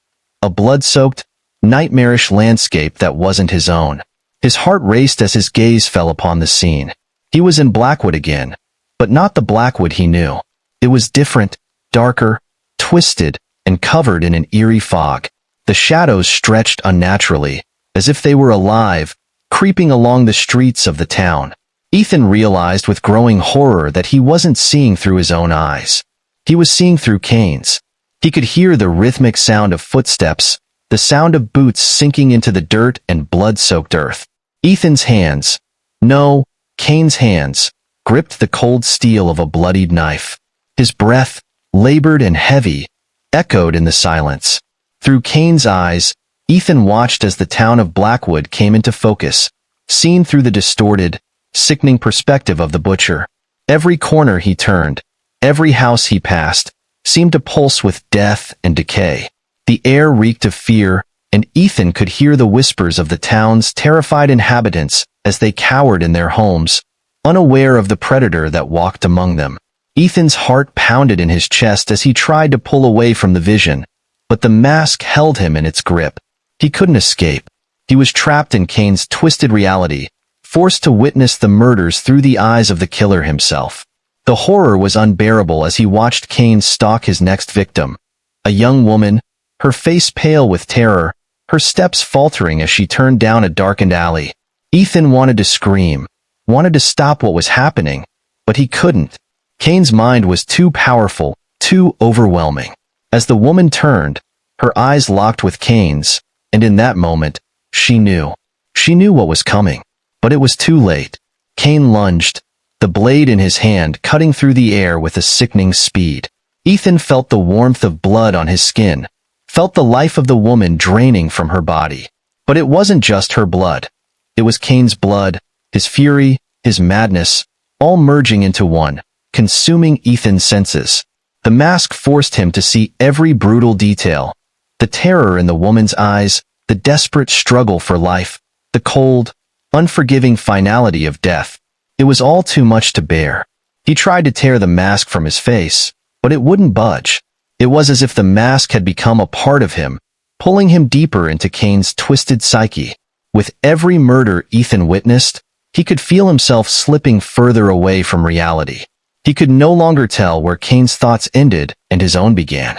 a blood-soaked, nightmarish landscape that wasn't his own. His heart raced as his gaze fell upon the scene. He was in Blackwood again, but not the Blackwood he knew. It was different, darker, twisted, and covered in an eerie fog. The shadows stretched unnaturally, as if they were alive, creeping along the streets of the town. Ethan realized with growing horror that he wasn't seeing through his own eyes. He was seeing through Cain's. He could hear the rhythmic sound of footsteps, the sound of boots sinking into the dirt and blood-soaked earth. Ethan's hands, no, Cain's hands, gripped the cold steel of a bloodied knife. His breath, labored and heavy, echoed in the silence. Through Cain's eyes, Ethan watched as the town of Blackwood came into focus, seen through the distorted, sickening perspective of the butcher. Every corner he turned, every house he passed, seemed to pulse with death and decay. The air reeked of fear, and Ethan could hear the whispers of the town's terrified inhabitants as they cowered in their homes, unaware of the predator that walked among them. Ethan's heart pounded in his chest as he tried to pull away from the vision, but the mask held him in its grip. He couldn't escape. He was trapped in Cain's twisted reality, forced to witness the murders through the eyes of the killer himself. The horror was unbearable as he watched Cain stalk his next victim, a young woman, her face pale with terror, her steps faltering as she turned down a darkened alley. Ethan wanted to scream, wanted to stop what was happening, but he couldn't. Cain's mind was too powerful, too overwhelming. As the woman turned, her eyes locked with Cain's, and in that moment, she knew. She knew what was coming, but it was too late. Cain lunged, the blade in his hand cutting through the air with a sickening speed. Ethan felt the warmth of blood on his skin, felt the life of the woman draining from her body. But it wasn't just her blood. It was Cain's blood, his fury, his madness, all merging into one, consuming Ethan's senses. The mask forced him to see every brutal detail. The terror in the woman's eyes, the desperate struggle for life, the cold, unforgiving finality of death. It was all too much to bear. He tried to tear the mask from his face, but it wouldn't budge. It was as if the mask had become a part of him, pulling him deeper into Cain's twisted psyche. With every murder Ethan witnessed, he could feel himself slipping further away from reality. He could no longer tell where Cain's thoughts ended and his own began.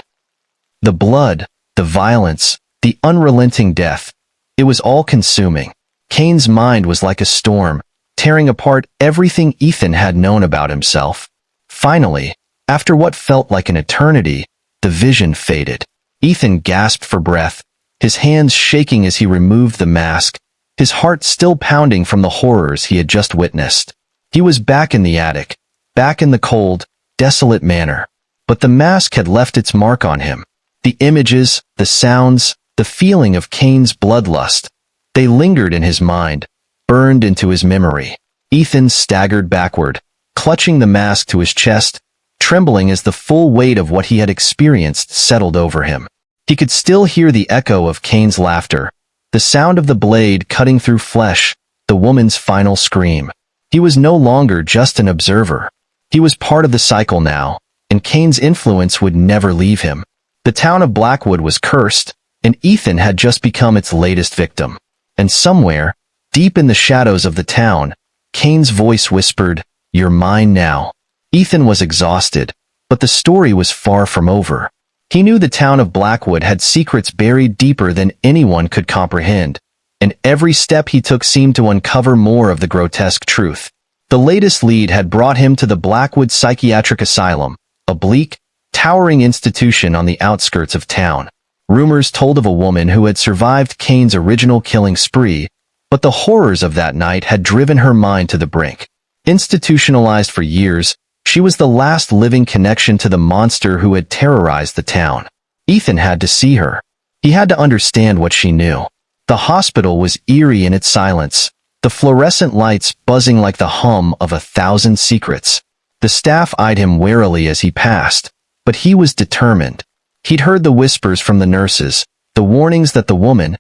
The blood, the violence, the unrelenting death, it was all-consuming. Cain's mind was like a storm, tearing apart everything Ethan had known about himself. Finally, after what felt like an eternity, the vision faded. Ethan gasped for breath, his hands shaking as he removed the mask, his heart still pounding from the horrors he had just witnessed. He was back in the attic, back in the cold, desolate manor. But the mask had left its mark on him. The images, the sounds, the feeling of Cain's bloodlust, they lingered in his mind, burned into his memory. Ethan staggered backward, clutching the mask to his chest, trembling as the full weight of what he had experienced settled over him. He could still hear the echo of Cain's laughter, the sound of the blade cutting through flesh, the woman's final scream. He was no longer just an observer. He was part of the cycle now, and Cain's influence would never leave him. The town of Blackwood was cursed, and Ethan had just become its latest victim. And somewhere, deep in the shadows of the town, Cain's voice whispered, "You're mine now." Ethan was exhausted, but the story was far from over. He knew the town of Blackwood had secrets buried deeper than anyone could comprehend, and every step he took seemed to uncover more of the grotesque truth. The latest lead had brought him to the Blackwood Psychiatric Asylum, a bleak, towering institution on the outskirts of town. Rumors told of a woman who had survived Cain's original killing spree, but the horrors of that night had driven her mind to the brink. Institutionalized for years, she was the last living connection to the monster who had terrorized the town. Ethan had to see her. He had to understand what she knew. The hospital was eerie in its silence, the fluorescent lights buzzing like the hum of 1,000 secrets. The staff eyed him warily as he passed, but he was determined. He'd heard the whispers from the nurses, the warnings that the woman,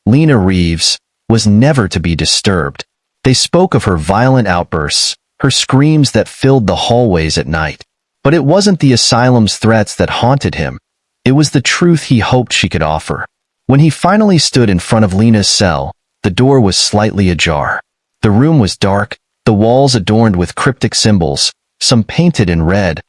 Lena Reeves, was never to be disturbed. They spoke of her violent outbursts, her screams that filled the hallways at night. But it wasn't the asylum's threats that haunted him. It was the truth he hoped she could offer. When he finally stood in front of Lena's cell, the door was slightly ajar. The room was dark, the walls adorned with cryptic symbols, some painted in red,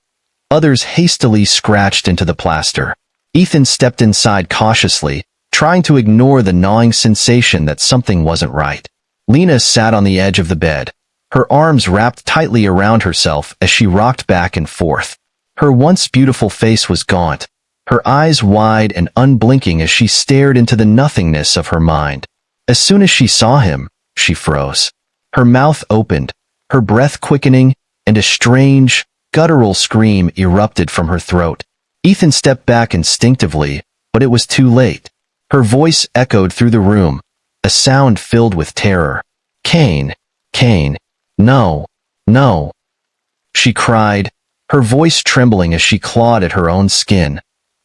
others hastily scratched into the plaster. Ethan stepped inside cautiously, trying to ignore the gnawing sensation that something wasn't right. Lena sat on the edge of the bed, her arms wrapped tightly around herself as she rocked back and forth. Her once beautiful face was gaunt, her eyes wide and unblinking as she stared into the nothingness of her mind. As soon as she saw him, she froze. Her mouth opened, her breath quickening, and a strange, guttural scream erupted from her throat. Ethan stepped back instinctively, but it was too late. Her voice echoed through the room, a sound filled with terror. "Cain, Cain, no, no," she cried, her voice trembling as she clawed at her own skin.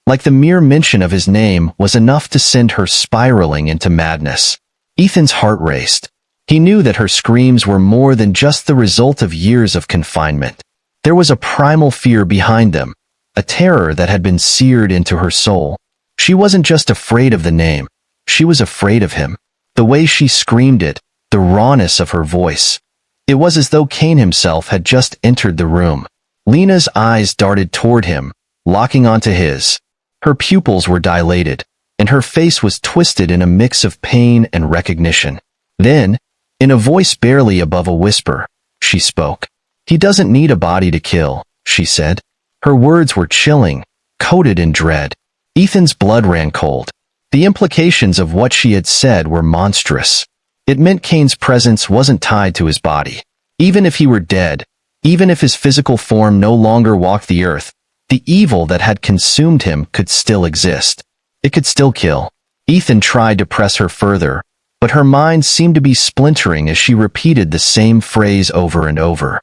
Like the mere mention of his name was enough to send her spiraling into madness. Ethan's heart raced. He knew that her screams were more than just the result of years of confinement. There was a primal fear behind them, a terror that had been seared into her soul. She wasn't just afraid of the name, she was afraid of him. The way she screamed it, the rawness of her voice. It was as though Cain himself had just entered the room. Lena's eyes darted toward him, locking onto his. Her pupils were dilated, and her face was twisted in a mix of pain and recognition. Then, in a voice barely above a whisper, she spoke. "He doesn't need a body to kill," she said. Her words were chilling, coated in dread. Ethan's blood ran cold. The implications of what she had said were monstrous. It meant Cain's presence wasn't tied to his body. Even if he were dead, even if his physical form no longer walked the earth, the evil that had consumed him could still exist. It could still kill. Ethan tried to press her further, but her mind seemed to be splintering as she repeated the same phrase over and over.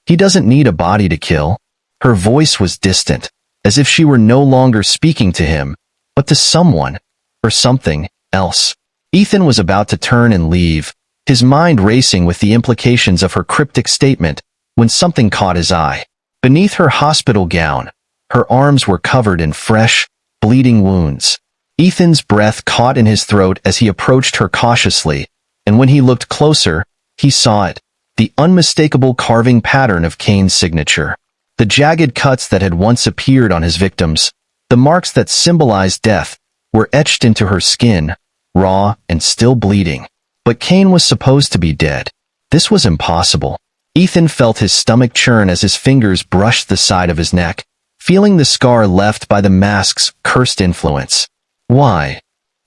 "He doesn't need a body to kill." Her voice was distant, as if she were no longer speaking to him, but to someone, or something, else. Ethan was about to turn and leave, his mind racing with the implications of her cryptic statement, when something caught his eye. Beneath her hospital gown, her arms were covered in fresh, bleeding wounds. Ethan's breath caught in his throat as he approached her cautiously, and when he looked closer, he saw it, the unmistakable carving pattern of Cain's signature. The jagged cuts that had once appeared on his victims, the marks that symbolized death, were etched into her skin, raw and still bleeding. But Cain was supposed to be dead. This was impossible. Ethan felt his stomach churn as his fingers brushed the side of his neck, feeling the scar left by the mask's cursed influence. "Why?"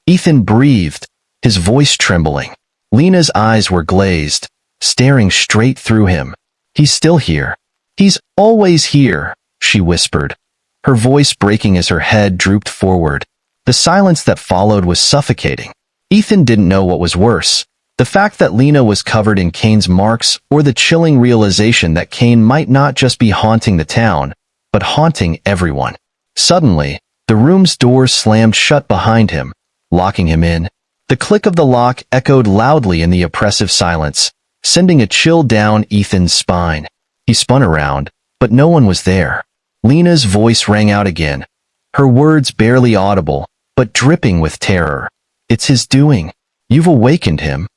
Ethan breathed, his voice trembling. Lena's eyes were glazed, staring straight through him. "He's still here. He's always here," she whispered, her voice breaking as her head drooped forward. The silence that followed was suffocating. Ethan didn't know what was worse, the fact that Lena was covered in Cain's marks or the chilling realization that Cain might not just be haunting the town, but haunting everyone. Suddenly, the room's door slammed shut behind him, locking him in. The click of the lock echoed loudly in the oppressive silence, sending a chill down Ethan's spine. He spun around, but no one was there. Lena's voice rang out again, her words barely audible, but dripping with terror. "It's his doing. You've awakened him."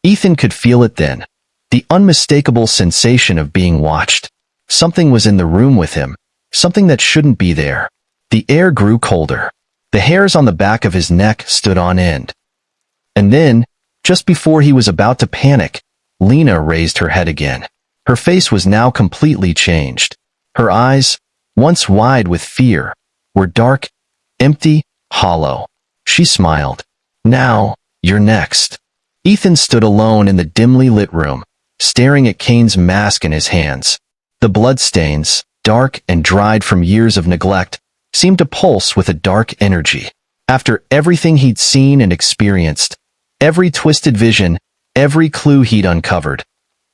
Ethan could feel it then, the unmistakable sensation of being watched. Something was in the room with him, something that shouldn't be there. The air grew colder. The hairs on the back of his neck stood on end. And then, just before he was about to panic, Lena raised her head again. Her face was now completely changed. Her eyes, once wide with fear, were dark, empty, hollow. She smiled. "Now, you're next." Ethan stood alone in the dimly lit room, staring at Cain's mask in his hands. The bloodstains, dark and dried from years of neglect, seemed to pulse with a dark energy. After everything he'd seen and experienced, every twisted vision, every clue he'd uncovered,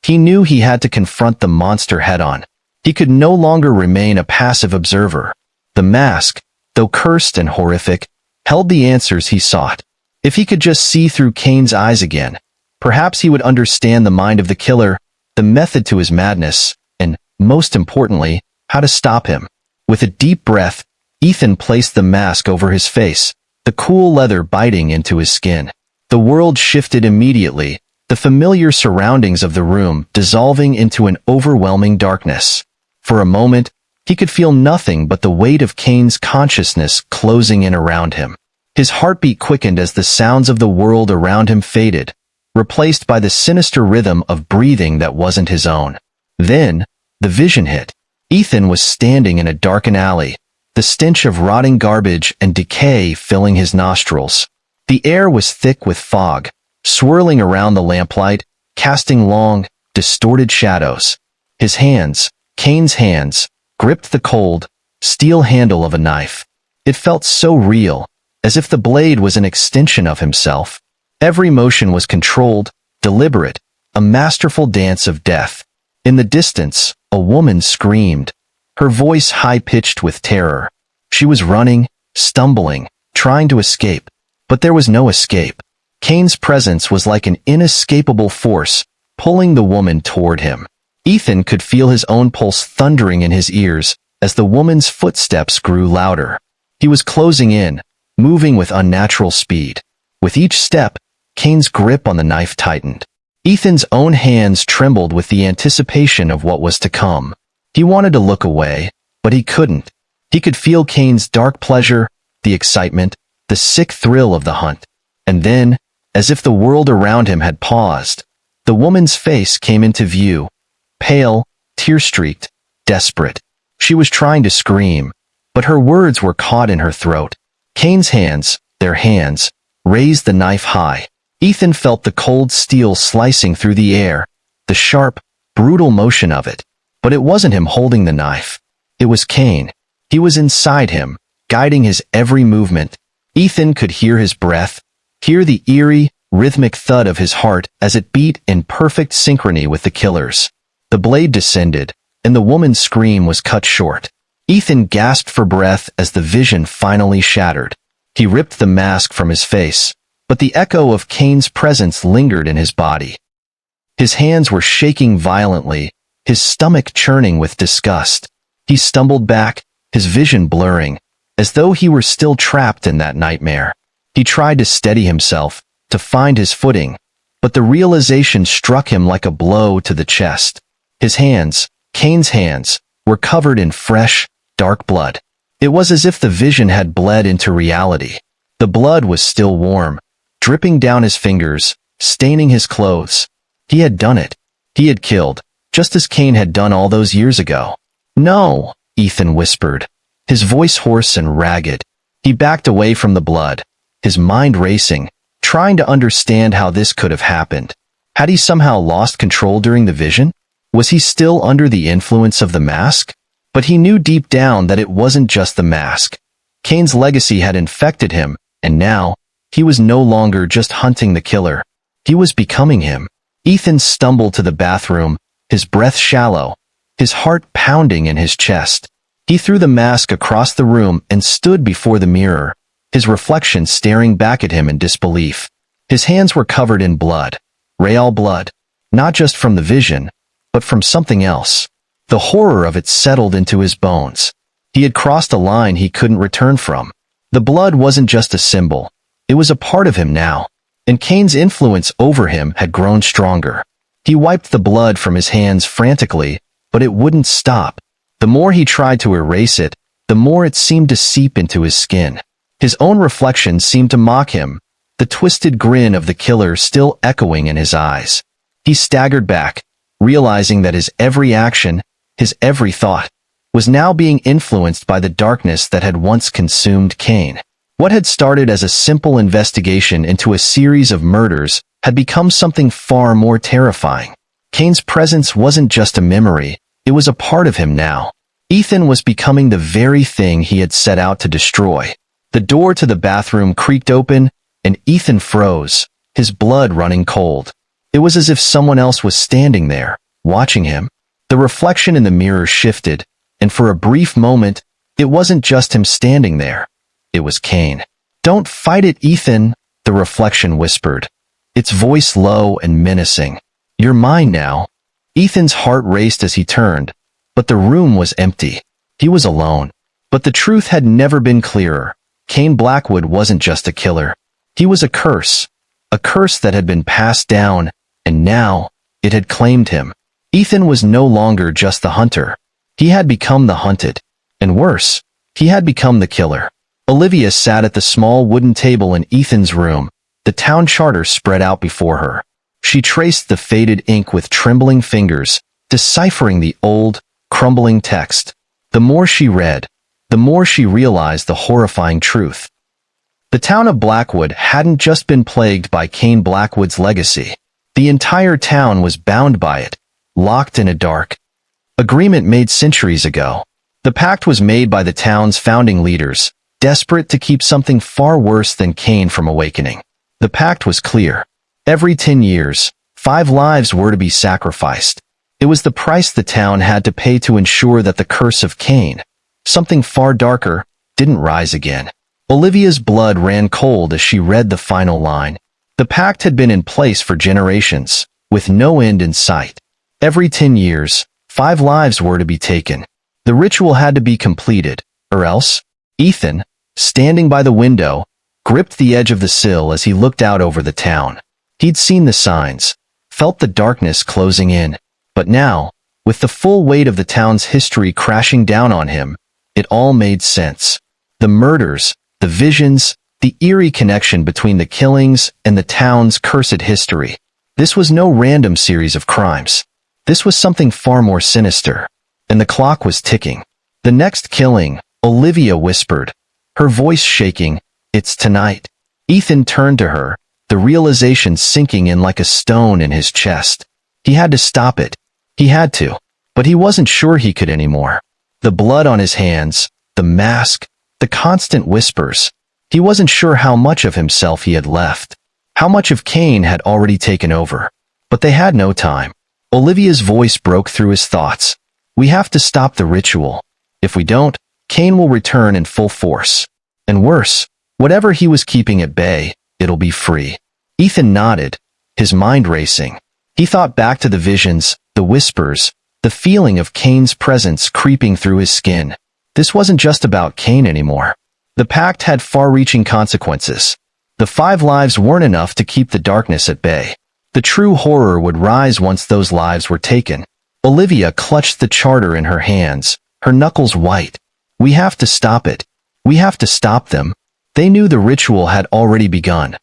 he knew he had to confront the monster head-on. He could no longer remain a passive observer. The mask, though cursed and horrific, held the answers he sought. If he could just see through Cain's eyes again, perhaps he would understand the mind of the killer, the method to his madness, and, most importantly, how to stop him. With a deep breath, Ethan placed the mask over his face, the cool leather biting into his skin. The world shifted immediately, the familiar surroundings of the room dissolving into an overwhelming darkness. For a moment, he could feel nothing but the weight of Cain's consciousness closing in around him. His heartbeat quickened as the sounds of the world around him faded, replaced by the sinister rhythm of breathing that wasn't his own. Then, the vision hit. Ethan was standing in a darkened alley, the stench of rotting garbage and decay filling his nostrils. The air was thick with fog, swirling around the lamplight, casting long, distorted shadows. His hands, Cain's hands, gripped the cold, steel handle of a knife. It felt so real, as if the blade was an extension of himself. Every motion was controlled, deliberate, a masterful dance of death. In the distance, a woman screamed, her voice high-pitched with terror. She was running, stumbling, trying to escape. But there was no escape. Cain's presence was like an inescapable force, pulling the woman toward him. Ethan could feel his own pulse thundering in his ears as the woman's footsteps grew louder. He was closing in, moving with unnatural speed. With each step, Cain's grip on the knife tightened. Ethan's own hands trembled with the anticipation of what was to come. He wanted to look away, but he couldn't. He could feel Cain's dark pleasure, the excitement, the sick thrill of the hunt. And then, as if the world around him had paused, the woman's face came into view, pale, tear-streaked, desperate. She was trying to scream, but her words were caught in her throat. Cain's hands, their hands, raised the knife high. Ethan felt the cold steel slicing through the air, the sharp, brutal motion of it. But it wasn't him holding the knife. It was Cain. He was inside him, guiding his every movement. Ethan could hear his breath, hear the eerie, rhythmic thud of his heart as it beat in perfect synchrony with the killer's. The blade descended, and the woman's scream was cut short. Ethan gasped for breath as the vision finally shattered. He ripped the mask from his face, but the echo of Cain's presence lingered in his body. His hands were shaking violently, his stomach churning with disgust. He stumbled back, his vision blurring, as though he were still trapped in that nightmare. He tried to steady himself, to find his footing, but the realization struck him like a blow to the chest. His hands, Cain's hands, were covered in fresh, dark blood. It was as if the vision had bled into reality. The blood was still warm, dripping down his fingers, staining his clothes. He had done it. He had killed, just as Cain had done all those years ago. "No," Ethan whispered, his voice hoarse and ragged. He backed away from the blood, his mind racing, trying to understand how this could have happened. Had he somehow lost control during the vision? Was he still under the influence of the mask? But he knew deep down that it wasn't just the mask. Cain's legacy had infected him, and now, he was no longer just hunting the killer. He was becoming him. Ethan stumbled to the bathroom, his breath shallow, his heart pounding in his chest. He threw the mask across the room and stood before the mirror, his reflection staring back at him in disbelief. His hands were covered in blood, real blood, not just from the vision, but from something else. The horror of it settled into his bones. He had crossed a line he couldn't return from. The blood wasn't just a symbol. It was a part of him now, and Cain's influence over him had grown stronger. He wiped the blood from his hands frantically, but it wouldn't stop. The more he tried to erase it, the more it seemed to seep into his skin. His own reflection seemed to mock him, the twisted grin of the killer still echoing in his eyes. He staggered back, realizing that his every action, his every thought, was now being influenced by the darkness that had once consumed Cain. What had started as a simple investigation into a series of murders had become something far more terrifying. Cain's presence wasn't just a memory, it was a part of him now. Ethan was becoming the very thing he had set out to destroy. The door to the bathroom creaked open, and Ethan froze, his blood running cold. It was as if someone else was standing there, watching him. The reflection in the mirror shifted, and for a brief moment, it wasn't just him standing there. It was Cain. "Don't fight it, Ethan," the reflection whispered, its voice low and menacing. "You're mine now." Ethan's heart raced as he turned, but the room was empty. He was alone. But the truth had never been clearer. Cain Blackwood wasn't just a killer. He was a curse that had been passed down, and now, it had claimed him. Ethan was no longer just the hunter. He had become the hunted. And worse, he had become the killer. Olivia sat at the small wooden table in Ethan's room, the town charter spread out before her. She traced the faded ink with trembling fingers, deciphering the old, crumbling text. The more she read, the more she realized the horrifying truth. The town of Blackwood hadn't just been plagued by Cain Blackwood's legacy. The entire town was bound by it, locked in a dark agreement made centuries ago. The pact was made by the town's founding leaders, desperate to keep something far worse than Cain from awakening. The pact was clear. Every 10 years, 5 lives were to be sacrificed. It was the price the town had to pay to ensure that the curse of Cain, something far darker, didn't rise again. Olivia's blood ran cold as she read the final line. The pact had been in place for generations, with no end in sight. Every 10 years, 5 lives were to be taken. The ritual had to be completed, or else. Ethan, standing by the window, gripped the edge of the sill as he looked out over the town. He'd seen the signs, felt the darkness closing in, but now, with the full weight of the town's history crashing down on him, it all made sense. The murders, the visions, the eerie connection between the killings and the town's cursed history. This was no random series of crimes. This was something far more sinister. And the clock was ticking. The next killing, Olivia whispered, her voice shaking, "It's tonight." Ethan turned to her, the realization sinking in like a stone in his chest. He had to stop it. He had to. But he wasn't sure he could anymore. The blood on his hands, the mask, the constant whispers. He wasn't sure how much of himself he had left. How much of Cain had already taken over. But they had no time. Olivia's voice broke through his thoughts. "We have to stop the ritual. If we don't, Cain will return in full force. And worse, whatever he was keeping at bay, it'll be free." Ethan nodded, his mind racing. He thought back to the visions, the whispers, the feeling of Cain's presence creeping through his skin. This wasn't just about Cain anymore. The pact had far-reaching consequences. The 5 lives weren't enough to keep the darkness at bay. The true horror would rise once those lives were taken. Olivia clutched the charter in her hands, her knuckles white. "We have to stop it. We have to stop them." They knew the ritual had already begun.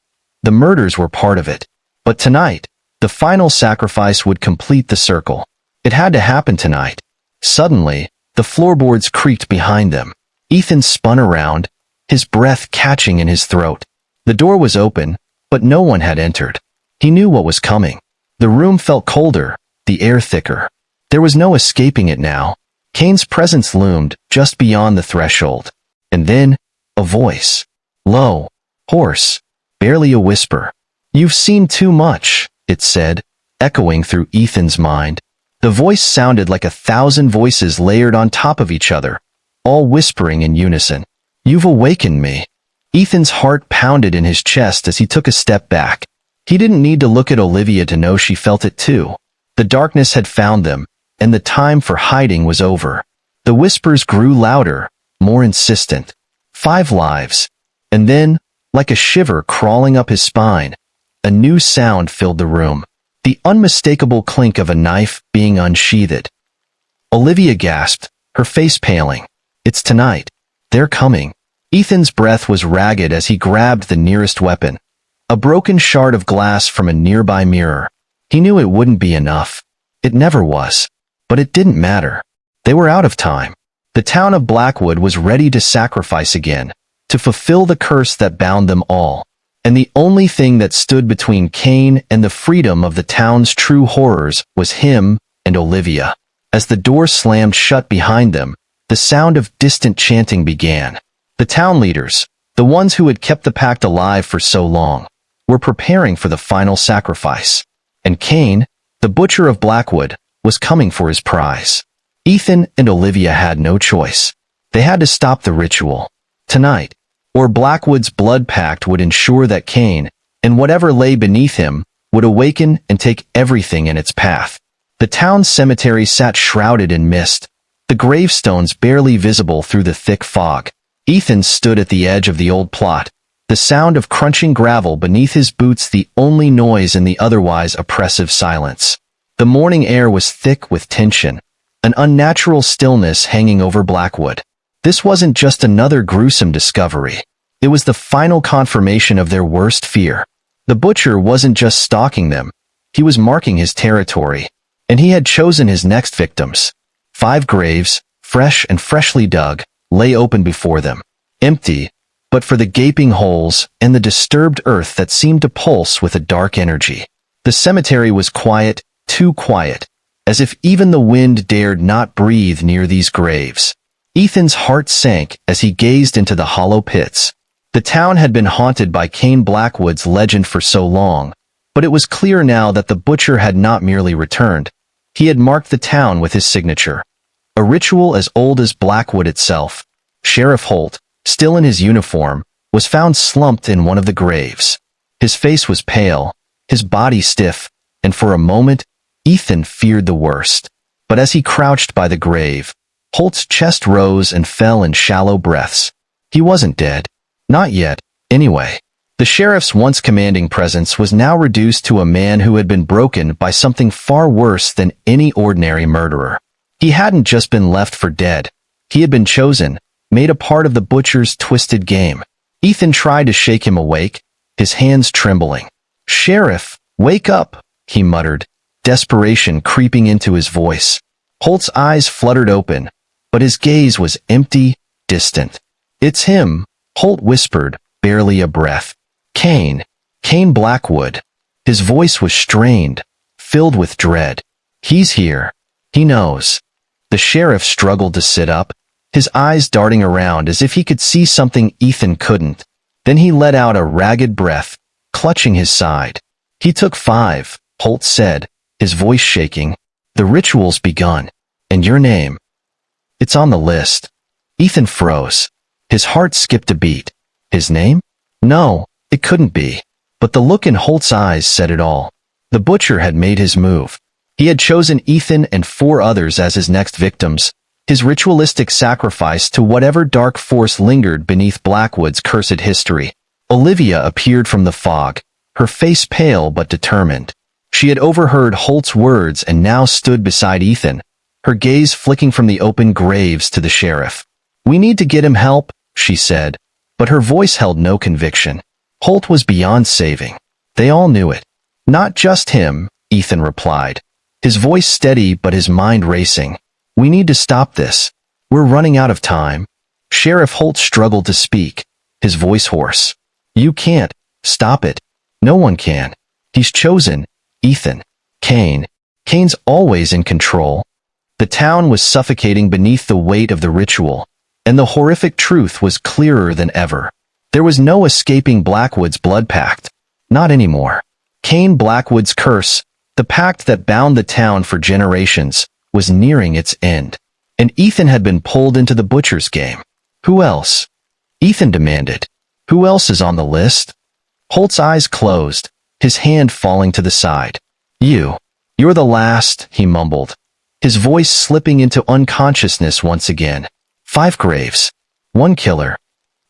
The murders were part of it. But tonight, the final sacrifice would complete the circle. It had to happen tonight. Suddenly, the floorboards creaked behind them. Ethan spun around, his breath catching in his throat. The door was open, but no one had entered. He knew what was coming. The room felt colder, the air thicker. There was no escaping it now. Cain's presence loomed just beyond the threshold. And then, a voice. Low, hoarse, barely a whisper. "You've seen too much," it said, echoing through Ethan's mind. The voice sounded like 1,000 voices layered on top of each other, all whispering in unison. "You've awakened me." Ethan's heart pounded in his chest as he took a step back. He didn't need to look at Olivia to know she felt it too. The darkness had found them, and the time for hiding was over. The whispers grew louder, more insistent. 5 lives. And then, like a shiver crawling up his spine, a new sound filled the room. The unmistakable clink of a knife being unsheathed. Olivia gasped, her face paling. "It's tonight. They're coming." Ethan's breath was ragged as he grabbed the nearest weapon. A broken shard of glass from a nearby mirror. He knew it wouldn't be enough. It never was. But it didn't matter. They were out of time. The town of Blackwood was ready to sacrifice again, to fulfill the curse that bound them all. And the only thing that stood between Cain and the freedom of the town's true horrors was him and Olivia. As the door slammed shut behind them, the sound of distant chanting began. The town leaders, the ones who had kept the pact alive for so long, were preparing for the final sacrifice. And Cain, the butcher of Blackwood, was coming for his prize. Ethan and Olivia had no choice. They had to stop the ritual. Tonight, or Blackwood's blood pact would ensure that Cain, and whatever lay beneath him, would awaken and take everything in its path. The town's cemetery sat shrouded in mist, the gravestones barely visible through the thick fog. Ethan stood at the edge of the old plot, the sound of crunching gravel beneath his boots the only noise in the otherwise oppressive silence. The morning air was thick with tension, an unnatural stillness hanging over Blackwood. This wasn't just another gruesome discovery. It was the final confirmation of their worst fear. The butcher wasn't just stalking them. He was marking his territory. And he had chosen his next victims. 5 graves, fresh and freshly dug, lay open before them. Empty, but for the gaping holes and the disturbed earth that seemed to pulse with a dark energy. The cemetery was quiet, too quiet, as if even the wind dared not breathe near these graves. Ethan's heart sank as he gazed into the hollow pits. The town had been haunted by Cain Blackwood's legend for so long, but it was clear now that the butcher had not merely returned. He had marked the town with his signature. A ritual as old as Blackwood itself. Sheriff Holt, still in his uniform, was found slumped in one of the graves. His face was pale, his body stiff, and for a moment, Ethan feared the worst. But as he crouched by the grave, Holt's chest rose and fell in shallow breaths. He wasn't dead. Not yet, anyway. The sheriff's once commanding presence was now reduced to a man who had been broken by something far worse than any ordinary murderer. He hadn't just been left for dead. He had been chosen, made a part of the butcher's twisted game. Ethan tried to shake him awake, his hands trembling. "Sheriff, wake up," he muttered, desperation creeping into his voice. Holt's eyes fluttered open, but his gaze was empty, distant. "It's him," Holt whispered, barely a breath. "Cain. Cain Blackwood." His voice was strained, filled with dread. "He's here. He knows." The sheriff struggled to sit up, his eyes darting around as if he could see something Ethan couldn't. Then he let out a ragged breath, clutching his side. "He took 5, Holt said, his voice shaking. "The ritual's begun. And your name. It's on the list." Ethan froze. His heart skipped a beat. His name? No, it couldn't be. But the look in Holt's eyes said it all. The butcher had made his move. He had chosen Ethan and 4 others as his next victims, his ritualistic sacrifice to whatever dark force lingered beneath Blackwood's cursed history. Olivia appeared from the fog, her face pale but determined. She had overheard Holt's words and now stood beside Ethan, her gaze flicking from the open graves to the sheriff. "We need to get him help," she said, but her voice held no conviction. Holt was beyond saving. They all knew it. "Not just him," Ethan replied, his voice steady but his mind racing. "We need to stop this. We're running out of time." Sheriff Holt struggled to speak, his voice hoarse. "You can't. Stop it. No one can. He's chosen, Ethan. Cain. Cain's always in control." The town was suffocating beneath the weight of the ritual, and the horrific truth was clearer than ever. There was no escaping Blackwood's blood pact. Not anymore. Cain Blackwood's curse, the pact that bound the town for generations, was nearing its end. And Ethan had been pulled into the butcher's game. Who else? Ethan demanded. Who else is on the list? Holt's eyes closed, his hand falling to the side. You're the last, he mumbled, his voice slipping into unconsciousness once again. 5 graves. 1 killer.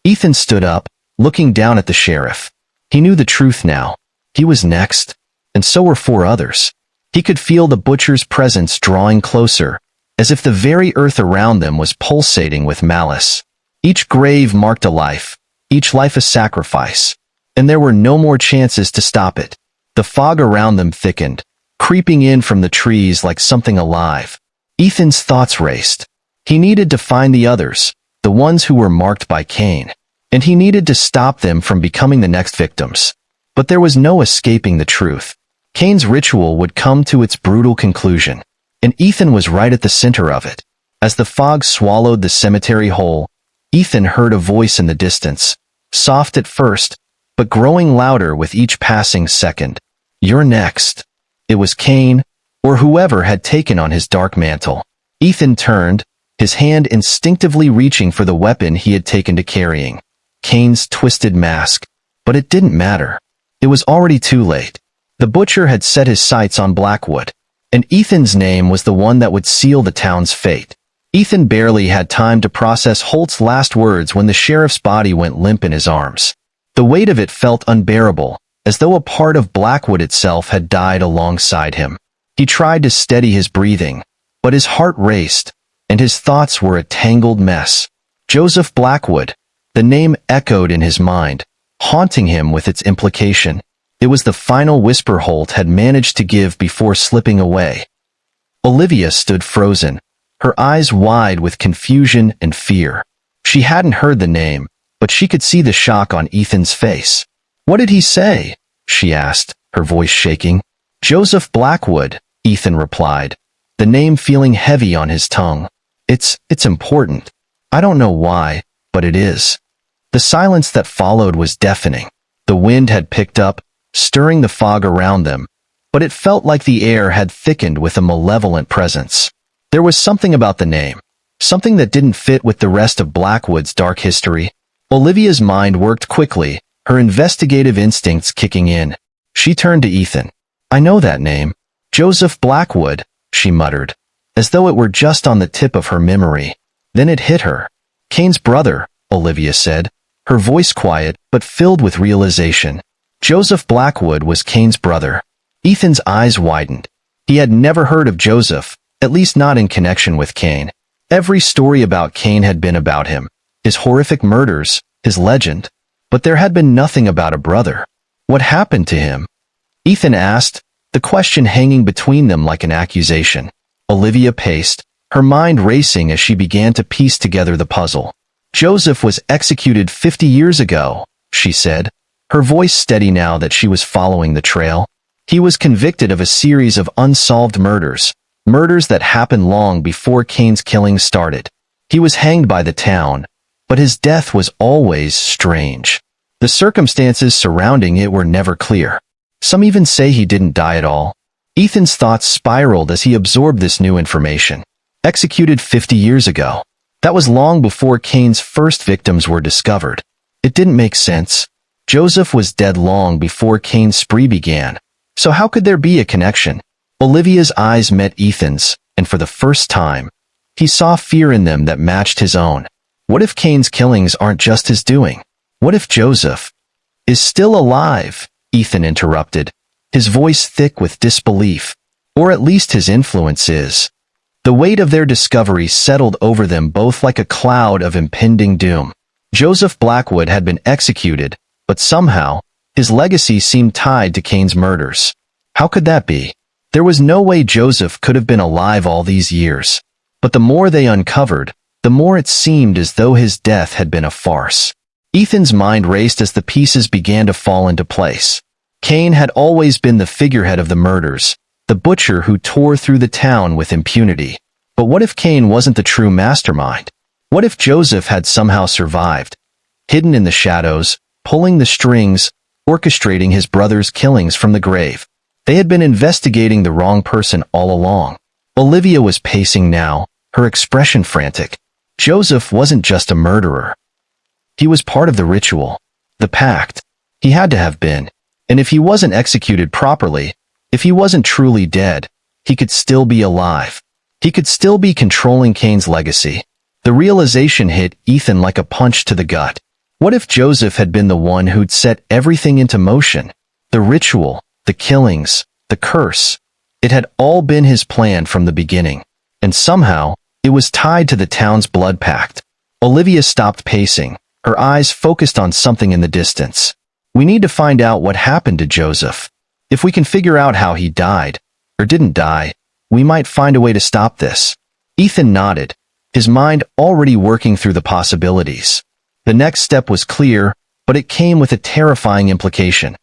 Ethan stood up, looking down at the sheriff. He knew the truth now. He was next, and so were 4 others. He could feel the butcher's presence drawing closer, as if the very earth around them was pulsating with malice. Each grave marked a life, each life a sacrifice, and there were no more chances to stop it. The fog around them thickened, creeping in from the trees like something alive. Ethan's thoughts raced. He needed to find the others, the ones who were marked by Cain, and he needed to stop them from becoming the next victims. But there was no escaping the truth. Cain's ritual would come to its brutal conclusion, and Ethan was right at the center of it. As the fog swallowed the cemetery whole, Ethan heard a voice in the distance, soft at first, but growing louder with each passing second. You're next. It was Cain, or whoever had taken on his dark mantle. Ethan turned, his hand instinctively reaching for the weapon he had taken to carrying. Cain's twisted mask. But it didn't matter. It was already too late. The butcher had set his sights on Blackwood, and Ethan's name was the one that would seal the town's fate. Ethan barely had time to process Holt's last words when the sheriff's body went limp in his arms. The weight of it felt unbearable, as though a part of Blackwood itself had died alongside him. He tried to steady his breathing, but his heart raced, and his thoughts were a tangled mess. Joseph Blackwood. The name echoed in his mind, haunting him with its implication. It was the final whisper Holt had managed to give before slipping away. Olivia stood frozen, her eyes wide with confusion and fear. She hadn't heard the name, but she could see the shock on Ethan's face. What did he say? She asked, her voice shaking. Joseph Blackwood, Ethan replied, the name feeling heavy on his tongue. It's important. I don't know why, but it is. The silence that followed was deafening. The wind had picked up, stirring the fog around them, but it felt like the air had thickened with a malevolent presence. There was something about the name, something that didn't fit with the rest of Blackwood's dark history. Olivia's mind worked quickly, her investigative instincts kicking in. She turned to Ethan. "I know that name. Joseph Blackwood," she muttered, as though it were just on the tip of her memory. Then it hit her. "Cain's brother," Olivia said, her voice quiet but filled with realization. Joseph Blackwood was Cain's brother. Ethan's eyes widened. He had never heard of Joseph, at least not in connection with Cain. Every story about Cain had been about him, his horrific murders, his legend. But there had been nothing about a brother. What happened to him? Ethan asked, the question hanging between them like an accusation. Olivia paced, her mind racing as she began to piece together the puzzle. "Joseph was executed 50 years ago," she said, her voice steady now that she was following the trail. "He was convicted of a series of unsolved murders, murders that happened long before Cain's killing started. He was hanged by the town, but his death was always strange. The circumstances surrounding it were never clear. Some even say he didn't die at all." Ethan's thoughts spiraled as he absorbed this new information. Executed 50 years ago. That was long before Cain's first victims were discovered. It didn't make sense. Joseph was dead long before Cain's spree began. So how could there be a connection? Olivia's eyes met Ethan's, and for the first time, he saw fear in them that matched his own. What if Cain's killings aren't just his doing? What if Joseph is still alive? Ethan interrupted, his voice thick with disbelief. Or at least his influence is. The weight of their discovery settled over them both like a cloud of impending doom. Joseph Blackwood had been executed, but somehow, his legacy seemed tied to Cain's murders. How could that be? There was no way Joseph could have been alive all these years. But the more they uncovered, the more it seemed as though his death had been a farce. Ethan's mind raced as the pieces began to fall into place. Cain had always been the figurehead of the murders, the butcher who tore through the town with impunity. But what if Cain wasn't the true mastermind? What if Joseph had somehow survived, hidden in the shadows, pulling the strings, orchestrating his brother's killings from the grave? They had been investigating the wrong person all along. Olivia was pacing now, her expression frantic. Joseph wasn't just a murderer. He was part of the ritual, the pact. He had to have been. And if he wasn't executed properly, if he wasn't truly dead, he could still be alive. He could still be controlling Cain's legacy. The realization hit Ethan like a punch to the gut. What if Joseph had been the one who'd set everything into motion? The ritual, the killings, the curse. It had all been his plan from the beginning. And somehow, it was tied to the town's blood pact. Olivia stopped pacing, her eyes focused on something in the distance. "We need to find out what happened to Joseph. If we can figure out how he died, or didn't die, we might find a way to stop this." Ethan nodded, his mind already working through the possibilities. The next step was clear, but it came with a terrifying implication.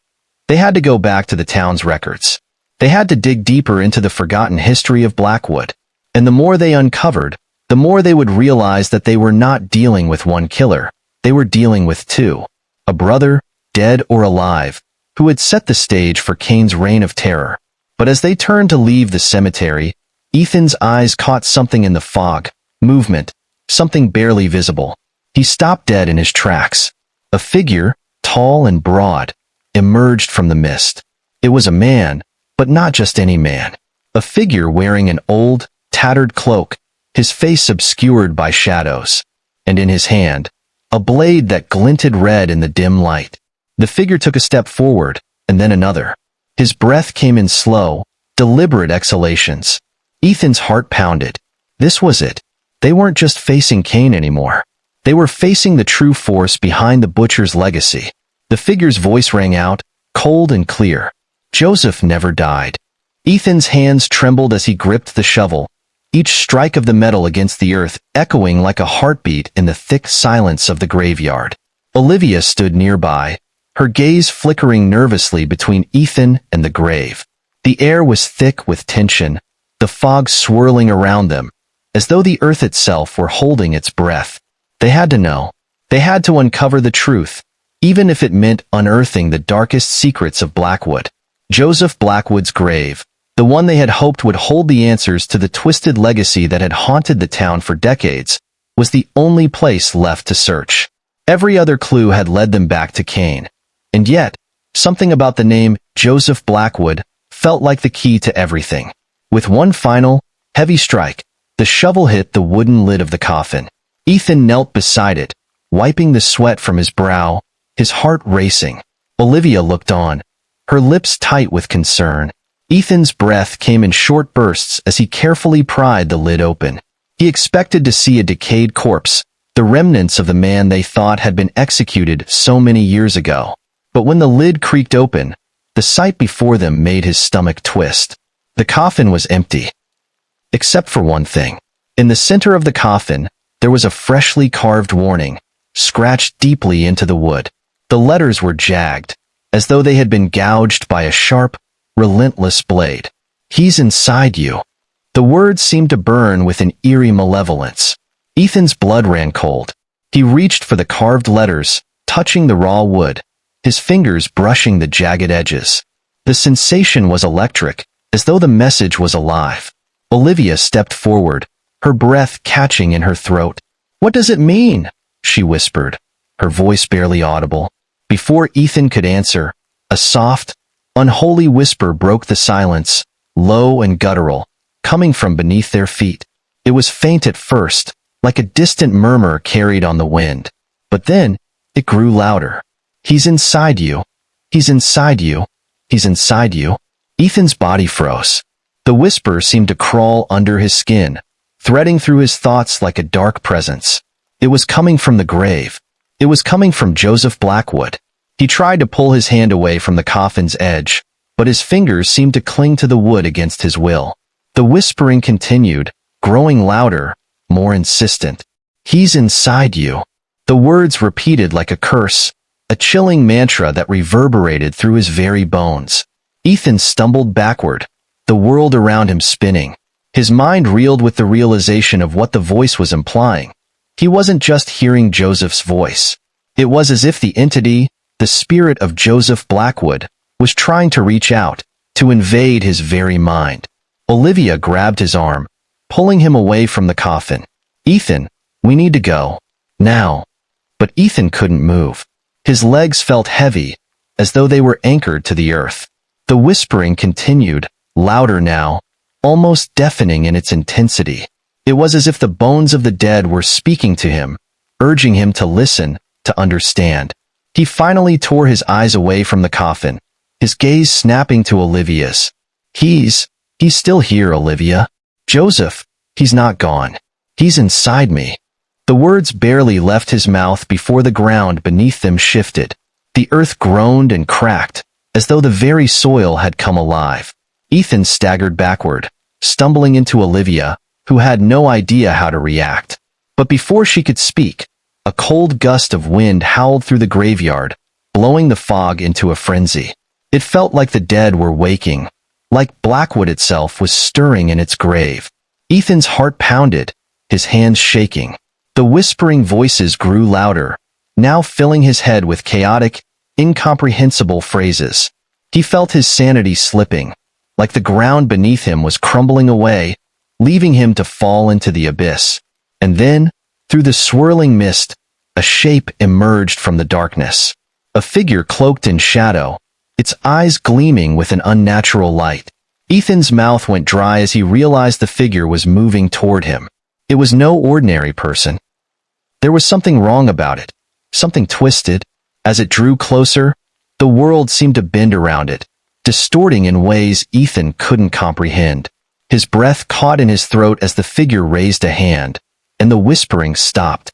They had to go back to the town's records. They had to dig deeper into the forgotten history of Blackwood. And the more they uncovered, the more they would realize that they were not dealing with one killer. They were dealing with two. A brother, dead or alive, who had set the stage for Cain's reign of terror. But as they turned to leave the cemetery, Ethan's eyes caught something in the fog, movement, something barely visible. He stopped dead in his tracks. A figure, tall and broad, emerged from the mist. It was a man, but not just any man. A figure wearing an old, tattered cloak, his face obscured by shadows. And in his hand, a blade that glinted red in the dim light. The figure took a step forward, and then another. His breath came in slow, deliberate exhalations. Ethan's heart pounded. This was it. They weren't just facing Cain anymore. They were facing the true force behind the butcher's legacy. The figure's voice rang out, cold and clear. Joseph never died. Ethan's hands trembled as he gripped the shovel, each strike of the metal against the earth echoing like a heartbeat in the thick silence of the graveyard. Olivia stood nearby, her gaze flickering nervously between Ethan and the grave. The air was thick with tension, the fog swirling around them, as though the earth itself were holding its breath. They had to know. They had to uncover the truth, even if it meant unearthing the darkest secrets of Blackwood. Joseph Blackwood's grave, the one they had hoped would hold the answers to the twisted legacy that had haunted the town for decades, was the only place left to search. Every other clue had led them back to Cain. And yet, something about the name Joseph Blackwood felt like the key to everything. With one final, heavy strike, the shovel hit the wooden lid of the coffin. Ethan knelt beside it, wiping the sweat from his brow, his heart racing. Olivia looked on, her lips tight with concern. Ethan's breath came in short bursts as he carefully pried the lid open. He expected to see a decayed corpse, the remnants of the man they thought had been executed so many years ago. But when the lid creaked open, the sight before them made his stomach twist. The coffin was empty. Except for one thing. In the center of the coffin, there was a freshly carved warning, scratched deeply into the wood. The letters were jagged, as though they had been gouged by a sharp, relentless blade. "He's inside you." The words seemed to burn with an eerie malevolence. Ethan's blood ran cold. He reached for the carved letters, touching the raw wood, his fingers brushing the jagged edges. The sensation was electric, as though the message was alive. Olivia stepped forward, her breath catching in her throat. "What does it mean?" she whispered, her voice barely audible. Before Ethan could answer, a soft, unholy whisper broke the silence, low and guttural, coming from beneath their feet. It was faint at first, like a distant murmur carried on the wind. But then, it grew louder. "He's inside you. He's inside you. He's inside you." Ethan's body froze. The whisper seemed to crawl under his skin, threading through his thoughts like a dark presence. It was coming from the grave. It was coming from Joseph Blackwood. He tried to pull his hand away from the coffin's edge, but his fingers seemed to cling to the wood against his will. The whispering continued, growing louder, more insistent. "He's inside you." The words repeated like a curse, a chilling mantra that reverberated through his very bones. Ethan stumbled backward, the world around him spinning. His mind reeled with the realization of what the voice was implying. He wasn't just hearing Joseph's voice. It was as if the entity, the spirit of Joseph Blackwood, was trying to reach out, to invade his very mind. Olivia grabbed his arm, pulling him away from the coffin. "Ethan, we need to go. Now." But Ethan couldn't move. His legs felt heavy, as though they were anchored to the earth. The whispering continued, louder now, almost deafening in its intensity. It was as if the bones of the dead were speaking to him, urging him to listen, to understand. He finally tore his eyes away from the coffin, his gaze snapping to Olivia's. He's still here, Olivia. Joseph, he's not gone. He's inside me." The words barely left his mouth before the ground beneath them shifted. The earth groaned and cracked, as though the very soil had come alive. Ethan staggered backward, stumbling into Olivia, who had no idea how to react. But before she could speak, a cold gust of wind howled through the graveyard, blowing the fog into a frenzy. It felt like the dead were waking, like Blackwood itself was stirring in its grave. Ethan's heart pounded, his hands shaking. The whispering voices grew louder, now filling his head with chaotic, incomprehensible phrases. He felt his sanity slipping, like the ground beneath him was crumbling away, leaving him to fall into the abyss. And then, through the swirling mist, a shape emerged from the darkness. A figure cloaked in shadow, its eyes gleaming with an unnatural light. Ethan's mouth went dry as he realized the figure was moving toward him. It was no ordinary person. There was something wrong about it, something twisted. As it drew closer, the world seemed to bend around it, distorting in ways Ethan couldn't comprehend. His breath caught in his throat as the figure raised a hand, and the whispering stopped.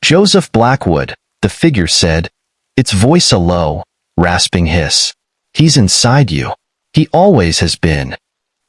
"Joseph Blackwood," the figure said, its voice a low, rasping hiss. "He's inside you. He always has been."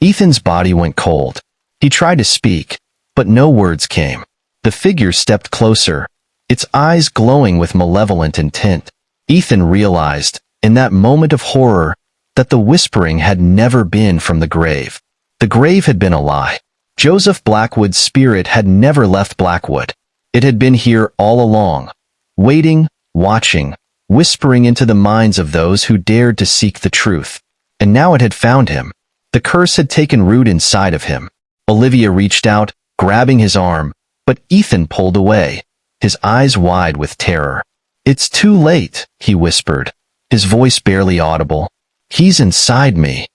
Ethan's body went cold. He tried to speak, but no words came. The figure stepped closer, its eyes glowing with malevolent intent. Ethan realized, in that moment of horror, that the whispering had never been from the grave. The grave had been a lie. Joseph Blackwood's spirit had never left Blackwood. It had been here all along, waiting, watching, whispering into the minds of those who dared to seek the truth. and now it had found him. The curse had taken root inside of him. Olivia reached out, grabbing his arm, but Ethan pulled away, his eyes wide with terror. "It's too late," he whispered, his voice barely audible. "He's inside me."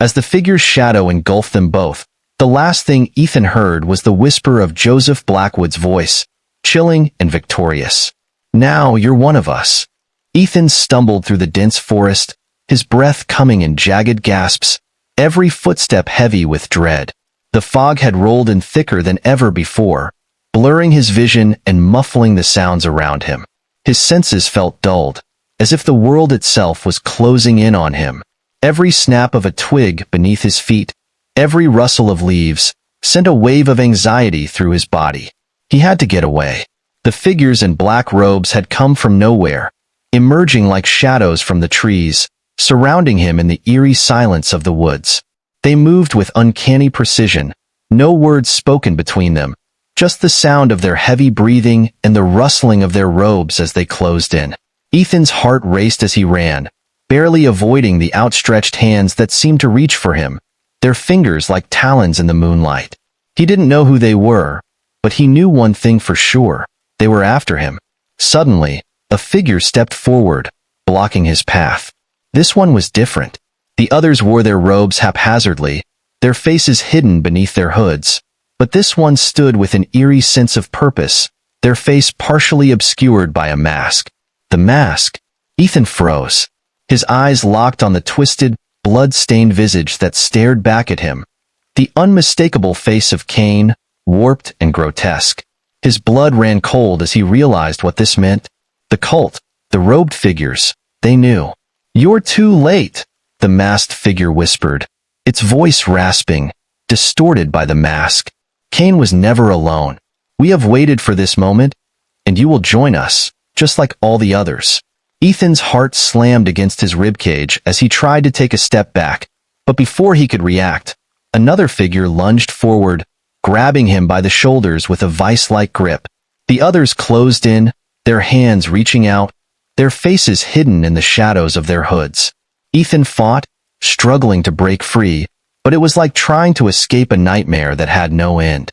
As the figure's shadow engulfed them both, the last thing Ethan heard was the whisper of Joseph Blackwood's voice, chilling and victorious. "Now you're one of us." Ethan stumbled through the dense forest, his breath coming in jagged gasps, every footstep heavy with dread. The fog had rolled in thicker than ever before, blurring his vision and muffling the sounds around him. His senses felt dulled, as if the world itself was closing in on him. Every snap of a twig beneath his feet, every rustle of leaves, sent a wave of anxiety through his body. He had to get away. The figures in black robes had come from nowhere, emerging like shadows from the trees, surrounding him in the eerie silence of the woods. They moved with uncanny precision, no words spoken between them, just the sound of their heavy breathing and the rustling of their robes as they closed in. Ethan's heart raced as he ran, barely avoiding the outstretched hands that seemed to reach for him, their fingers like talons in the moonlight. He didn't know who they were, but he knew one thing for sure: they were after him. Suddenly, a figure stepped forward, blocking his path. This one was different. The others wore their robes haphazardly, their faces hidden beneath their hoods, but this one stood with an eerie sense of purpose, their face partially obscured by a mask. The mask? Ethan froze. His eyes locked on the twisted, blood-stained visage that stared back at him. The unmistakable face of Cain, warped and grotesque. His blood ran cold as he realized what this meant. The cult, the robed figures, they knew. "You're too late," the masked figure whispered, its voice rasping, distorted by the mask. "Cain was never alone. We have waited for this moment, and you will join us, just like all the others." Ethan's heart slammed against his ribcage as he tried to take a step back, but before he could react, another figure lunged forward, grabbing him by the shoulders with a vice-like grip. The others closed in, their hands reaching out, their faces hidden in the shadows of their hoods. Ethan fought, struggling to break free, but it was like trying to escape a nightmare that had no end.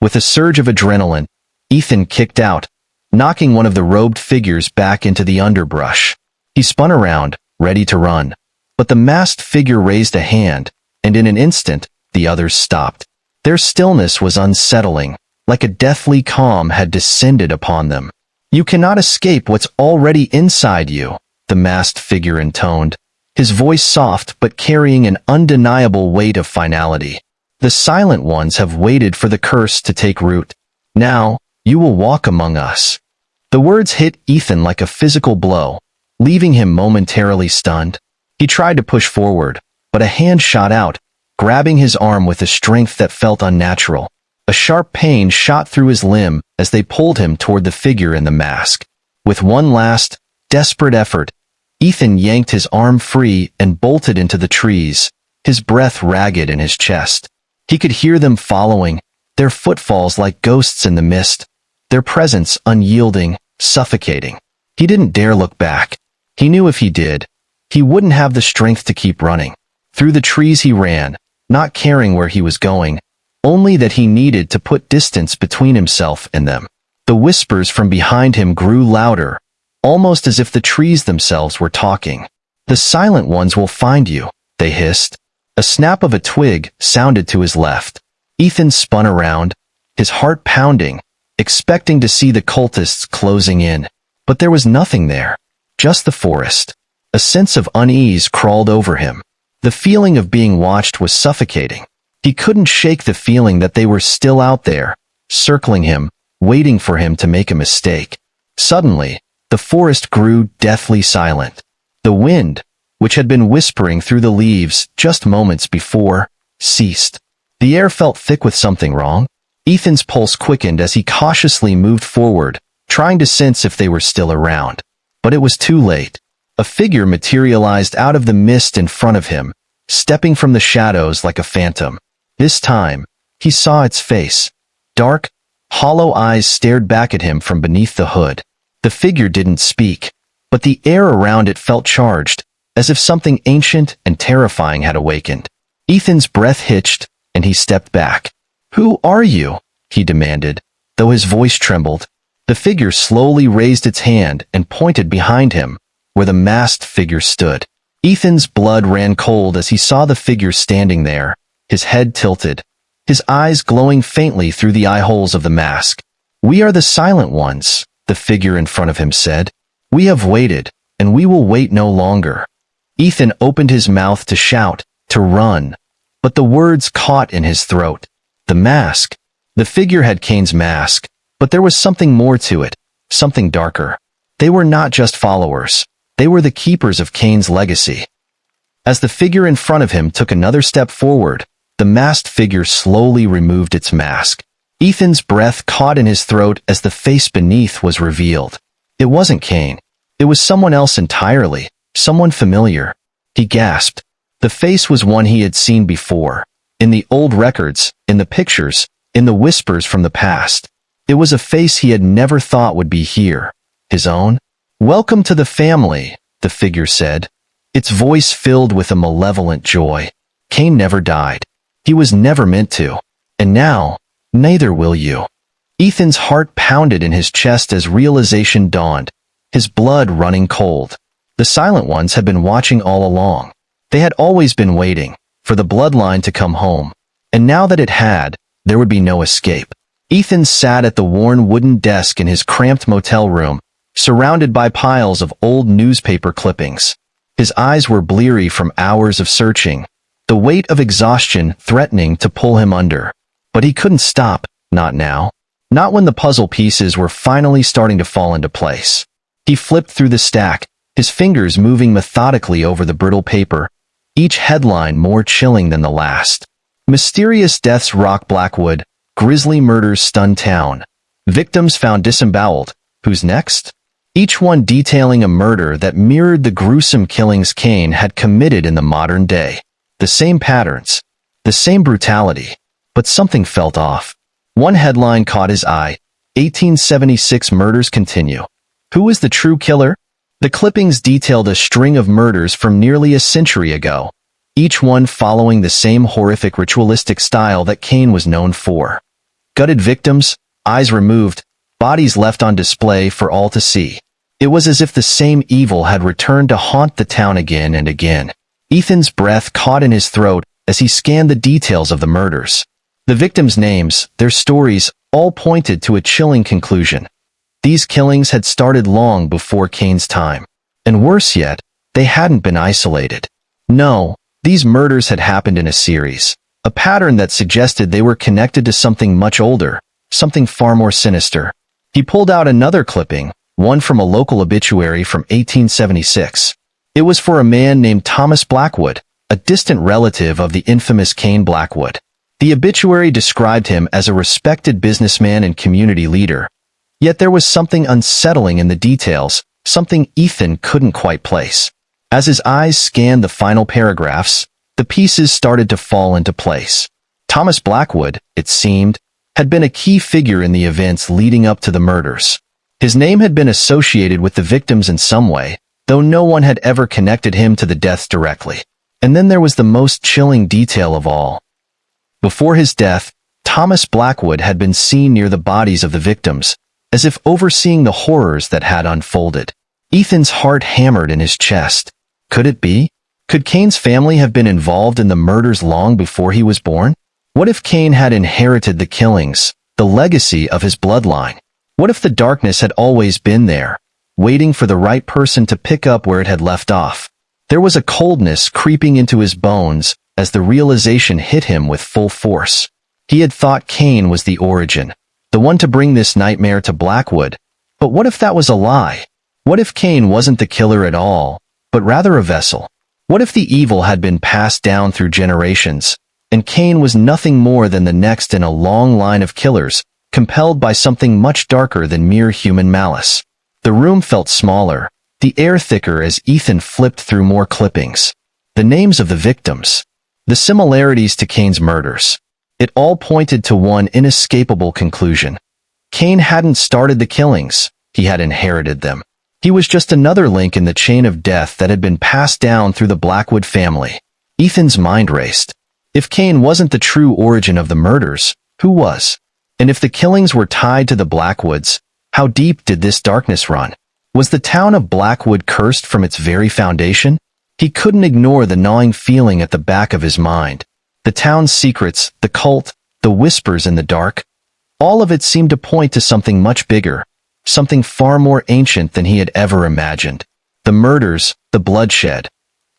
With a surge of adrenaline, Ethan kicked out, knocking one of the robed figures back into the underbrush. He spun around, ready to run, but the masked figure raised a hand, and in an instant, the others stopped. Their stillness was unsettling, like a deathly calm had descended upon them. "You cannot escape what's already inside you," the masked figure intoned, his voice soft but carrying an undeniable weight of finality. "The silent ones have waited for the curse to take root. Now, you will walk among us." The words hit Ethan like a physical blow, leaving him momentarily stunned. He tried to push forward, but a hand shot out, grabbing his arm with a strength that felt unnatural. A sharp pain shot through his limb as they pulled him toward the figure in the mask. With one last, desperate effort, Ethan yanked his arm free and bolted into the trees, his breath ragged in his chest. He could hear them following, their footfalls like ghosts in the mist, their presence unyielding, suffocating. He didn't dare look back. He knew if he did, he wouldn't have the strength to keep running. Through the trees he ran, not caring where he was going, only that he needed to put distance between himself and them. The whispers from behind him grew louder, almost as if the trees themselves were talking. "The silent ones will find you," they hissed. A snap of a twig sounded to his left. Ethan spun around, his heart pounding, expecting to see the cultists closing in. But there was nothing there, just the forest. A sense of unease crawled over him. The feeling of being watched was suffocating. He couldn't shake the feeling that they were still out there, circling him, waiting for him to make a mistake. Suddenly, the forest grew deathly silent. The wind, which had been whispering through the leaves just moments before, ceased. The air felt thick with something wrong. Ethan's pulse quickened as he cautiously moved forward, trying to sense if they were still around. But it was too late. A figure materialized out of the mist in front of him, stepping from the shadows like a phantom. This time, he saw its face. Dark, hollow eyes stared back at him from beneath the hood. The figure didn't speak, but the air around it felt charged, as if something ancient and terrifying had awakened. Ethan's breath hitched, and he stepped back. "Who are you?" he demanded, though his voice trembled. The figure slowly raised its hand and pointed behind him, where the masked figure stood. Ethan's blood ran cold as he saw the figure standing there, his head tilted, his eyes glowing faintly through the eye holes of the mask. "We are the Silent Ones," the figure in front of him said. "We have waited, and we will wait no longer." Ethan opened his mouth to shout, to run, but the words caught in his throat. The mask. The figure had Cain's mask, but there was something more to it, something darker. They were not just followers. They were the keepers of Cain's legacy. As the figure in front of him took another step forward, the masked figure slowly removed its mask. Ethan's breath caught in his throat as the face beneath was revealed. It wasn't Cain. It was someone else entirely, someone familiar. He gasped. The face was one he had seen before, in the old records, in the pictures, in the whispers from the past. It was a face he had never thought would be here, his own. "Welcome to the family," the figure said, its voice filled with a malevolent joy. "Cain never died. He was never meant to. And now, neither will you." Ethan's heart pounded in his chest as realization dawned, his blood running cold. The Silent Ones had been watching all along. They had always been waiting for the bloodline to come home. And now that it had, there would be no escape. Ethan sat at the worn wooden desk in his cramped motel room, surrounded by piles of old newspaper clippings. His eyes were bleary from hours of searching, the weight of exhaustion threatening to pull him under. But he couldn't stop, not now. Not when the puzzle pieces were finally starting to fall into place. He flipped through the stack, his fingers moving methodically over the brittle paper, each headline more chilling than the last. Mysterious deaths rock Blackwood, grisly murders stun town. Victims found disemboweled. Who's next? Each one detailing a murder that mirrored the gruesome killings Cain had committed in the modern day. The same patterns, the same brutality, but something felt off. One headline caught his eye: 1876 murders continue. Who is the true killer? The clippings detailed a string of murders from nearly a century ago, each one following the same horrific ritualistic style that Cain was known for. Gutted victims, eyes removed, bodies left on display for all to see. It was as if the same evil had returned to haunt the town again and again. Ethan's breath caught in his throat as he scanned the details of the murders. The victims' names, their stories, all pointed to a chilling conclusion. These killings had started long before Cain's time. And worse yet, they hadn't been isolated. No, these murders had happened in a series, a pattern that suggested they were connected to something much older, something far more sinister. He pulled out another clipping, one from a local obituary from 1876. It was for a man named Thomas Blackwood, a distant relative of the infamous Cain Blackwood. The obituary described him as a respected businessman and community leader. Yet there was something unsettling in the details, something Ethan couldn't quite place. As his eyes scanned the final paragraphs, the pieces started to fall into place. Thomas Blackwood, it seemed, had been a key figure in the events leading up to the murders. His name had been associated with the victims in some way, though no one had ever connected him to the deaths directly. And then there was the most chilling detail of all. Before his death, Thomas Blackwood had been seen near the bodies of the victims, as if overseeing the horrors that had unfolded. Ethan's heart hammered in his chest. Could it be? Could Cain's family have been involved in the murders long before he was born? What if Cain had inherited the killings, the legacy of his bloodline? What if the darkness had always been there, waiting for the right person to pick up where it had left off? There was a coldness creeping into his bones as the realization hit him with full force. He had thought Cain was the origin, the one to bring this nightmare to Blackwood. But what if that was a lie? What if Cain wasn't the killer at all, but rather a vessel? What if the evil had been passed down through generations, and Cain was nothing more than the next in a long line of killers, compelled by something much darker than mere human malice? The room felt smaller, the air thicker as Ethan flipped through more clippings. The names of the victims, the similarities to Cain's murders. It all pointed to one inescapable conclusion. Cain hadn't started the killings, he had inherited them. He was just another link in the chain of death that had been passed down through the Blackwood family. Ethan's mind raced. If Cain wasn't the true origin of the murders, who was? And if the killings were tied to the Blackwoods, how deep did this darkness run? Was the town of Blackwood cursed from its very foundation? He couldn't ignore the gnawing feeling at the back of his mind. The town's secrets, the cult, the whispers in the dark, all of it seemed to point to something much bigger, something far more ancient than he had ever imagined. The murders, the bloodshed,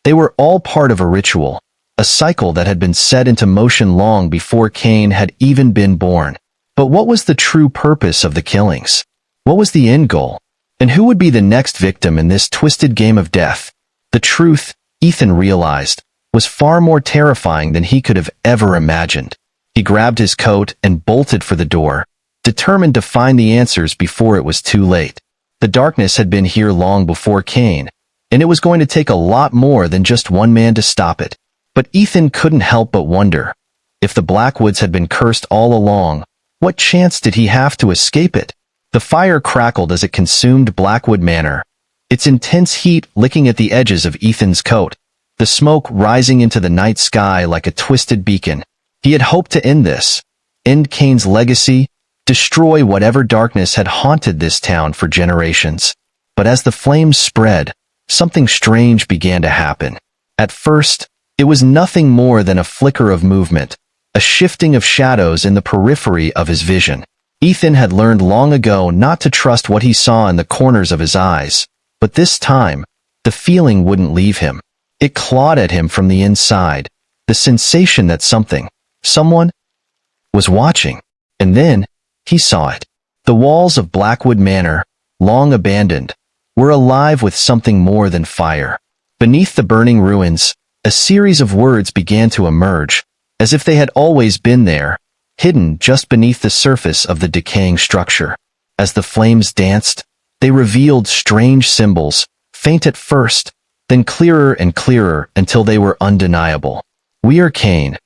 they were all part of a ritual, a cycle that had been set into motion long before Cain had even been born. But what was the true purpose of the killings? What was the end goal? And who would be the next victim in this twisted game of death? The truth, Ethan realized, was far more terrifying than he could have ever imagined. He grabbed his coat and bolted for the door, determined to find the answers before it was too late. The darkness had been here long before Cain, and it was going to take a lot more than just one man to stop it. But Ethan couldn't help but wonder, if the Blackwoods had been cursed all along, what chance did he have to escape it? The fire crackled as it consumed Blackwood Manor, its intense heat licking at the edges of Ethan's coat, the smoke rising into the night sky like a twisted beacon. He had hoped to end this, end Cain's legacy, destroy whatever darkness had haunted this town for generations. But as the flames spread, something strange began to happen. At first, it was nothing more than a flicker of movement, a shifting of shadows in the periphery of his vision. Ethan had learned long ago not to trust what he saw in the corners of his eyes, but this time, the feeling wouldn't leave him. It clawed at him from the inside, the sensation that someone was watching. And then, he saw it. The walls of Blackwood Manor, long abandoned, were alive with something more than fire. Beneath the burning ruins, a series of words began to emerge, as if they had always been there, hidden just beneath the surface of the decaying structure. As the flames danced, they revealed strange symbols, faint at first, then clearer and clearer until they were undeniable. "We are Cain."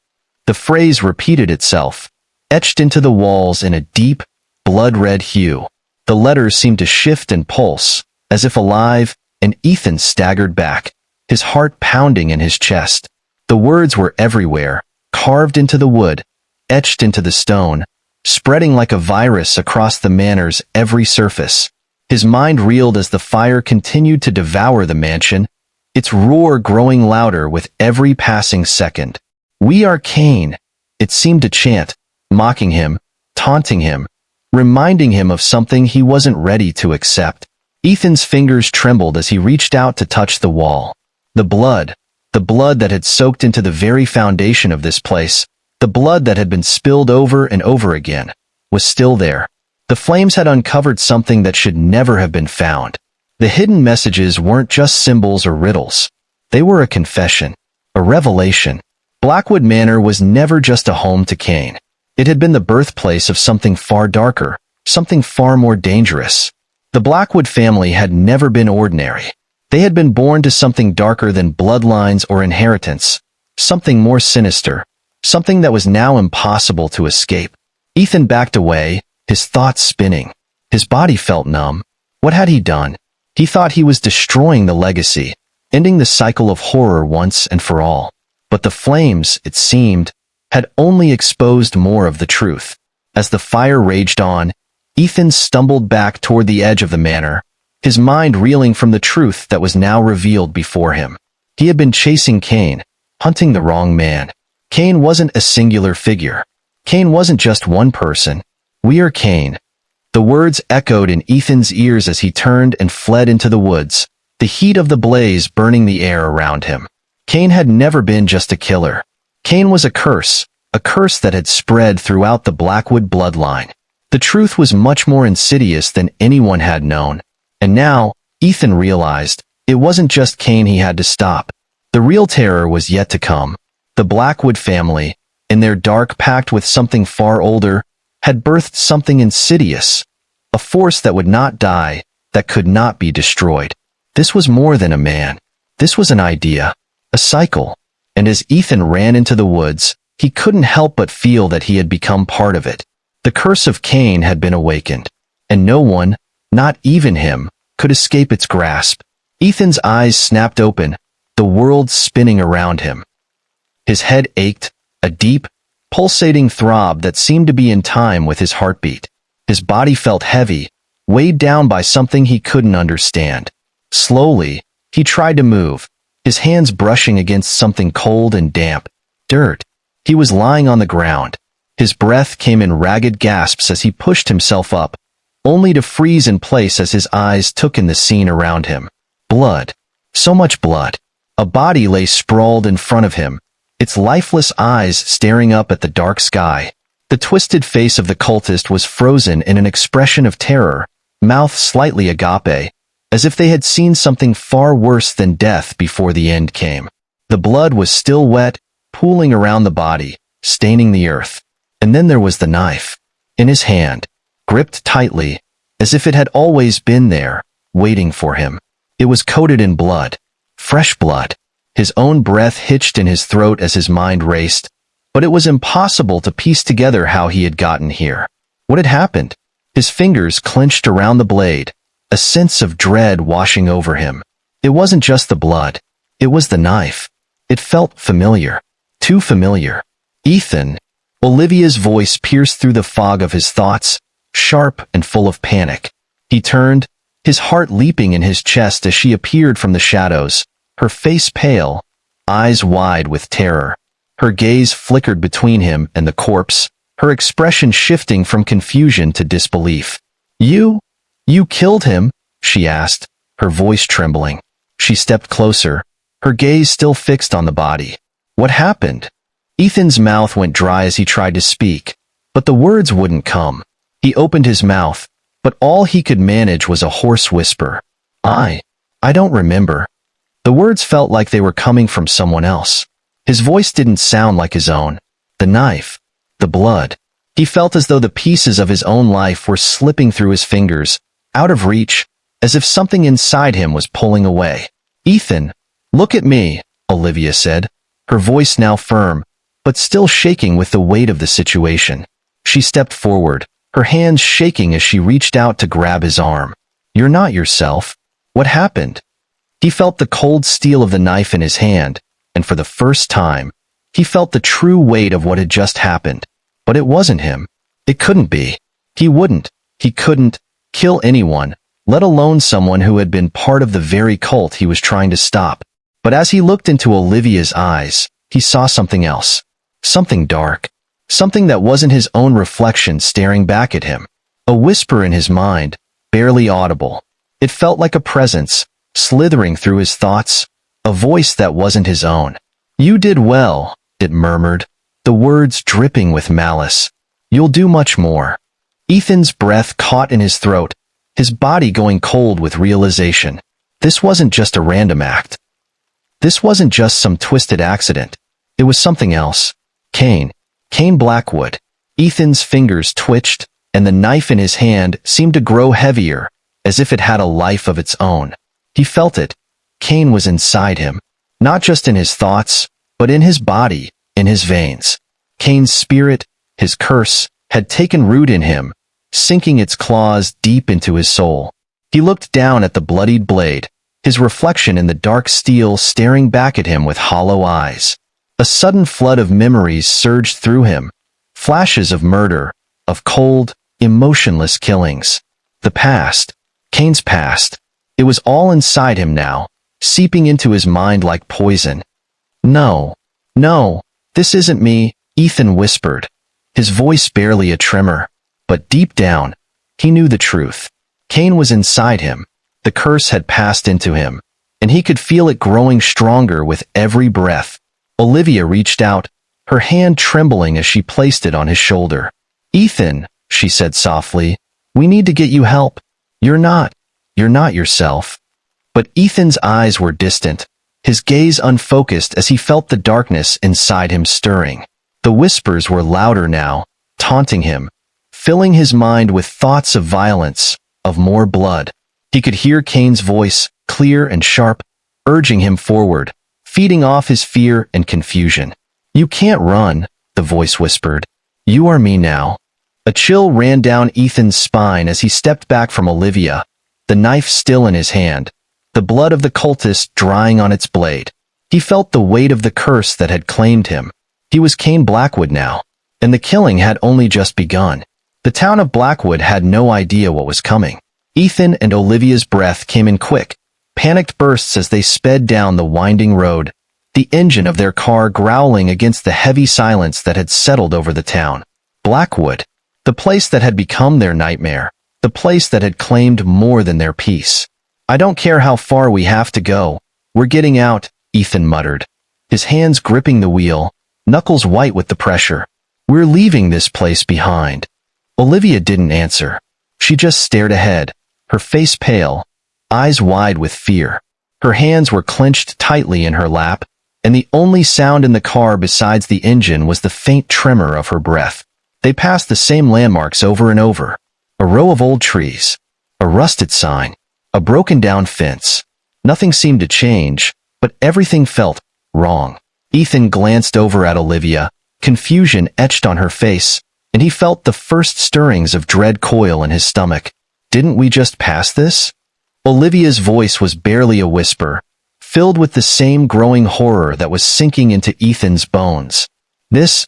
The phrase repeated itself, etched into the walls in a deep, blood-red hue. The letters seemed to shift and pulse, as if alive, and Ethan staggered back, his heart pounding in his chest. The words were everywhere, carved into the wood, etched into the stone, spreading like a virus across the manor's every surface. His mind reeled as the fire continued to devour the mansion, its roar growing louder with every passing second. "We are Cain," it seemed to chant, mocking him, taunting him, reminding him of something he wasn't ready to accept. Ethan's fingers trembled as he reached out to touch the wall. The blood that had soaked into the very foundation of this place, the blood that had been spilled over and over again, was still there. The flames had uncovered something that should never have been found. The hidden messages weren't just symbols or riddles. They were a confession, a revelation. Blackwood Manor was never just a home to Cain. It had been the birthplace of something far darker, something far more dangerous. The Blackwood family had never been ordinary. They had been born to something darker than bloodlines or inheritance, something more sinister, something that was now impossible to escape. Ethan backed away, his thoughts spinning. His body felt numb. What had he done? He thought he was destroying the legacy, ending the cycle of horror once and for all. But the flames, it seemed, had only exposed more of the truth. As the fire raged on, Ethan stumbled back toward the edge of the manor, his mind reeling from the truth that was now revealed before him. He had been chasing Cain, hunting the wrong man. Cain wasn't a singular figure. Cain wasn't just one person. "We are Cain." The words echoed in Ethan's ears as he turned and fled into the woods, the heat of the blaze burning the air around him. Cain had never been just a killer. Cain was a curse that had spread throughout the Blackwood bloodline. The truth was much more insidious than anyone had known. And now, Ethan realized, it wasn't just Cain he had to stop. The real terror was yet to come. The Blackwood family, in their dark pact with something far older, had birthed something insidious, a force that would not die, that could not be destroyed. This was more than a man. This was an idea, a cycle. And as Ethan ran into the woods, he couldn't help but feel that he had become part of it. The curse of Cain had been awakened, and no one, not even him, could escape its grasp. Ethan's eyes snapped open, the world spinning around him. His head ached, a deep, pulsating throb that seemed to be in time with his heartbeat. His body felt heavy, weighed down by something he couldn't understand. Slowly, he tried to move, his hands brushing against something cold and damp. Dirt. He was lying on the ground. His breath came in ragged gasps as he pushed himself up, only to freeze in place as his eyes took in the scene around him. Blood. So much blood. A body lay sprawled in front of him, its lifeless eyes staring up at the dark sky. The twisted face of the cultist was frozen in an expression of terror, mouth slightly agape, as if they had seen something far worse than death before the end came. The blood was still wet, pooling around the body, staining the earth. And then there was the knife. In his hand, gripped tightly, as if it had always been there, waiting for him. It was coated in blood. Fresh blood. His own breath hitched in his throat as his mind raced, but it was impossible to piece together how he had gotten here. What had happened? His fingers clenched around the blade, a sense of dread washing over him. It wasn't just the blood. It was the knife. It felt familiar. Too familiar. Ethan. Olivia's voice pierced through the fog of his thoughts, sharp and full of panic. He turned, his heart leaping in his chest as she appeared from the shadows, her face pale, eyes wide with terror. Her gaze flickered between him and the corpse, her expression shifting from confusion to disbelief. You killed him?" she asked, her voice trembling. She stepped closer, her gaze still fixed on the body. "What happened?" Ethan's mouth went dry as he tried to speak, but the words wouldn't come. He opened his mouth, but all he could manage was a hoarse whisper. I don't remember." The words felt like they were coming from someone else. His voice didn't sound like his own. The knife, the blood. He felt as though the pieces of his own life were slipping through his fingers, out of reach, as if something inside him was pulling away. "Ethan, look at me," Olivia said, her voice now firm, but still shaking with the weight of the situation. She stepped forward, her hands shaking as she reached out to grab his arm. "You're not yourself. What happened?" He felt the cold steel of the knife in his hand, and for the first time, he felt the true weight of what had just happened. But it wasn't him. It couldn't be. He couldn't kill anyone, let alone someone who had been part of the very cult he was trying to stop. But as he looked into Olivia's eyes, he saw something else. Something dark. Something that wasn't his own reflection staring back at him. A whisper in his mind, barely audible. It felt like a presence, slithering through his thoughts, a voice that wasn't his own. "You did well," it murmured, the words dripping with malice. "You'll do much more." Ethan's breath caught in his throat, his body going cold with realization. This wasn't just a random act. This wasn't just some twisted accident. It was something else. Cain Blackwood. Ethan's fingers twitched, and the knife in his hand seemed to grow heavier, as if it had a life of its own. He felt it. Cain was inside him, not just in his thoughts, but in his body, in his veins. Cain's spirit, his curse, had taken root in him, sinking its claws deep into his soul. He looked down at the bloodied blade, his reflection in the dark steel staring back at him with hollow eyes. A sudden flood of memories surged through him, flashes of murder, of cold, emotionless killings. The past, Cain's past. It was all inside him now, seeping into his mind like poison. No, this isn't me," Ethan whispered, his voice barely a tremor. But deep down, he knew the truth. Cain was inside him. The curse had passed into him, and he could feel it growing stronger with every breath. Olivia reached out, her hand trembling as she placed it on his shoulder. "Ethan," she said softly, "we need to get you help. You're not yourself." But Ethan's eyes were distant, his gaze unfocused as he felt the darkness inside him stirring. The whispers were louder now, taunting him, filling his mind with thoughts of violence, of more blood. He could hear Cain's voice, clear and sharp, urging him forward, feeding off his fear and confusion. "You can't run," the voice whispered. "You are me now." A chill ran down Ethan's spine as he stepped back from Olivia, the knife still in his hand, the blood of the cultist drying on its blade. He felt the weight of the curse that had claimed him. He was Cain Blackwood now, and the killing had only just begun. The town of Blackwood had no idea what was coming. Ethan and Olivia's breath came in quick, panicked bursts as they sped down the winding road, the engine of their car growling against the heavy silence that had settled over the town. Blackwood, the place that had become their nightmare, the place that had claimed more than their peace. "I don't care how far we have to go. We're getting out," Ethan muttered, his hands gripping the wheel, knuckles white with the pressure. "We're leaving this place behind." Olivia didn't answer. She just stared ahead, her face pale, eyes wide with fear. Her hands were clenched tightly in her lap, and the only sound in the car besides the engine was the faint tremor of her breath. They passed the same landmarks over and over. A row of old trees, a rusted sign, a broken-down fence. Nothing seemed to change, but everything felt wrong. Ethan glanced over at Olivia, confusion etched on her face, and he felt the first stirrings of dread coil in his stomach. "Didn't we just pass this?" Olivia's voice was barely a whisper, filled with the same growing horror that was sinking into Ethan's bones. This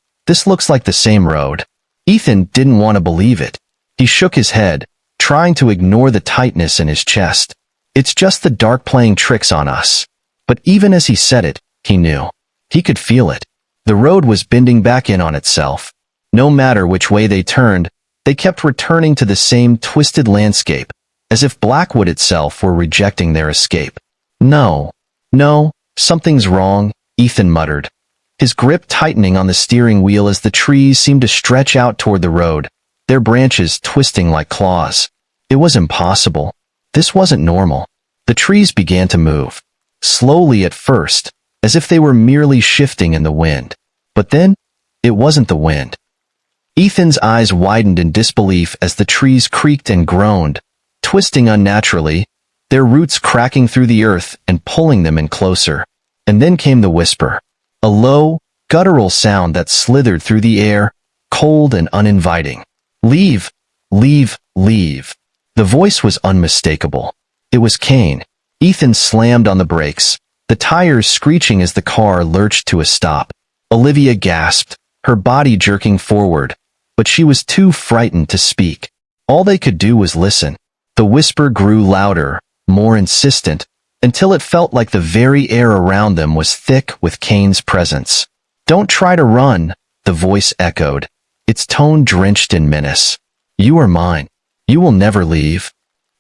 looks like the same road." Ethan didn't want to believe it. He shook his head, trying to ignore the tightness in his chest. "It's just the dark playing tricks on us." But even as he said it, he knew. He could feel it. The road was bending back in on itself. No matter which way they turned, they kept returning to the same twisted landscape, as if Blackwood itself were rejecting their escape. No, something's wrong," Ethan muttered, his grip tightening on the steering wheel as the trees seemed to stretch out toward the road, their branches twisting like claws. It was impossible. This wasn't normal. The trees began to move, slowly at first, as if they were merely shifting in the wind. But then, it wasn't the wind. Ethan's eyes widened in disbelief as the trees creaked and groaned, twisting unnaturally, their roots cracking through the earth and pulling them in closer. And then came the whisper, a low, guttural sound that slithered through the air, cold and uninviting. "Leave, leave, leave." The voice was unmistakable. It was Cain. Ethan slammed on the brakes, the tires screeching as the car lurched to a stop. Olivia gasped, her body jerking forward, but she was too frightened to speak. All they could do was listen. The whisper grew louder, more insistent, until it felt like the very air around them was thick with Cain's presence. "Don't try to run," the voice echoed, its tone drenched in menace. "You are mine. You will never leave."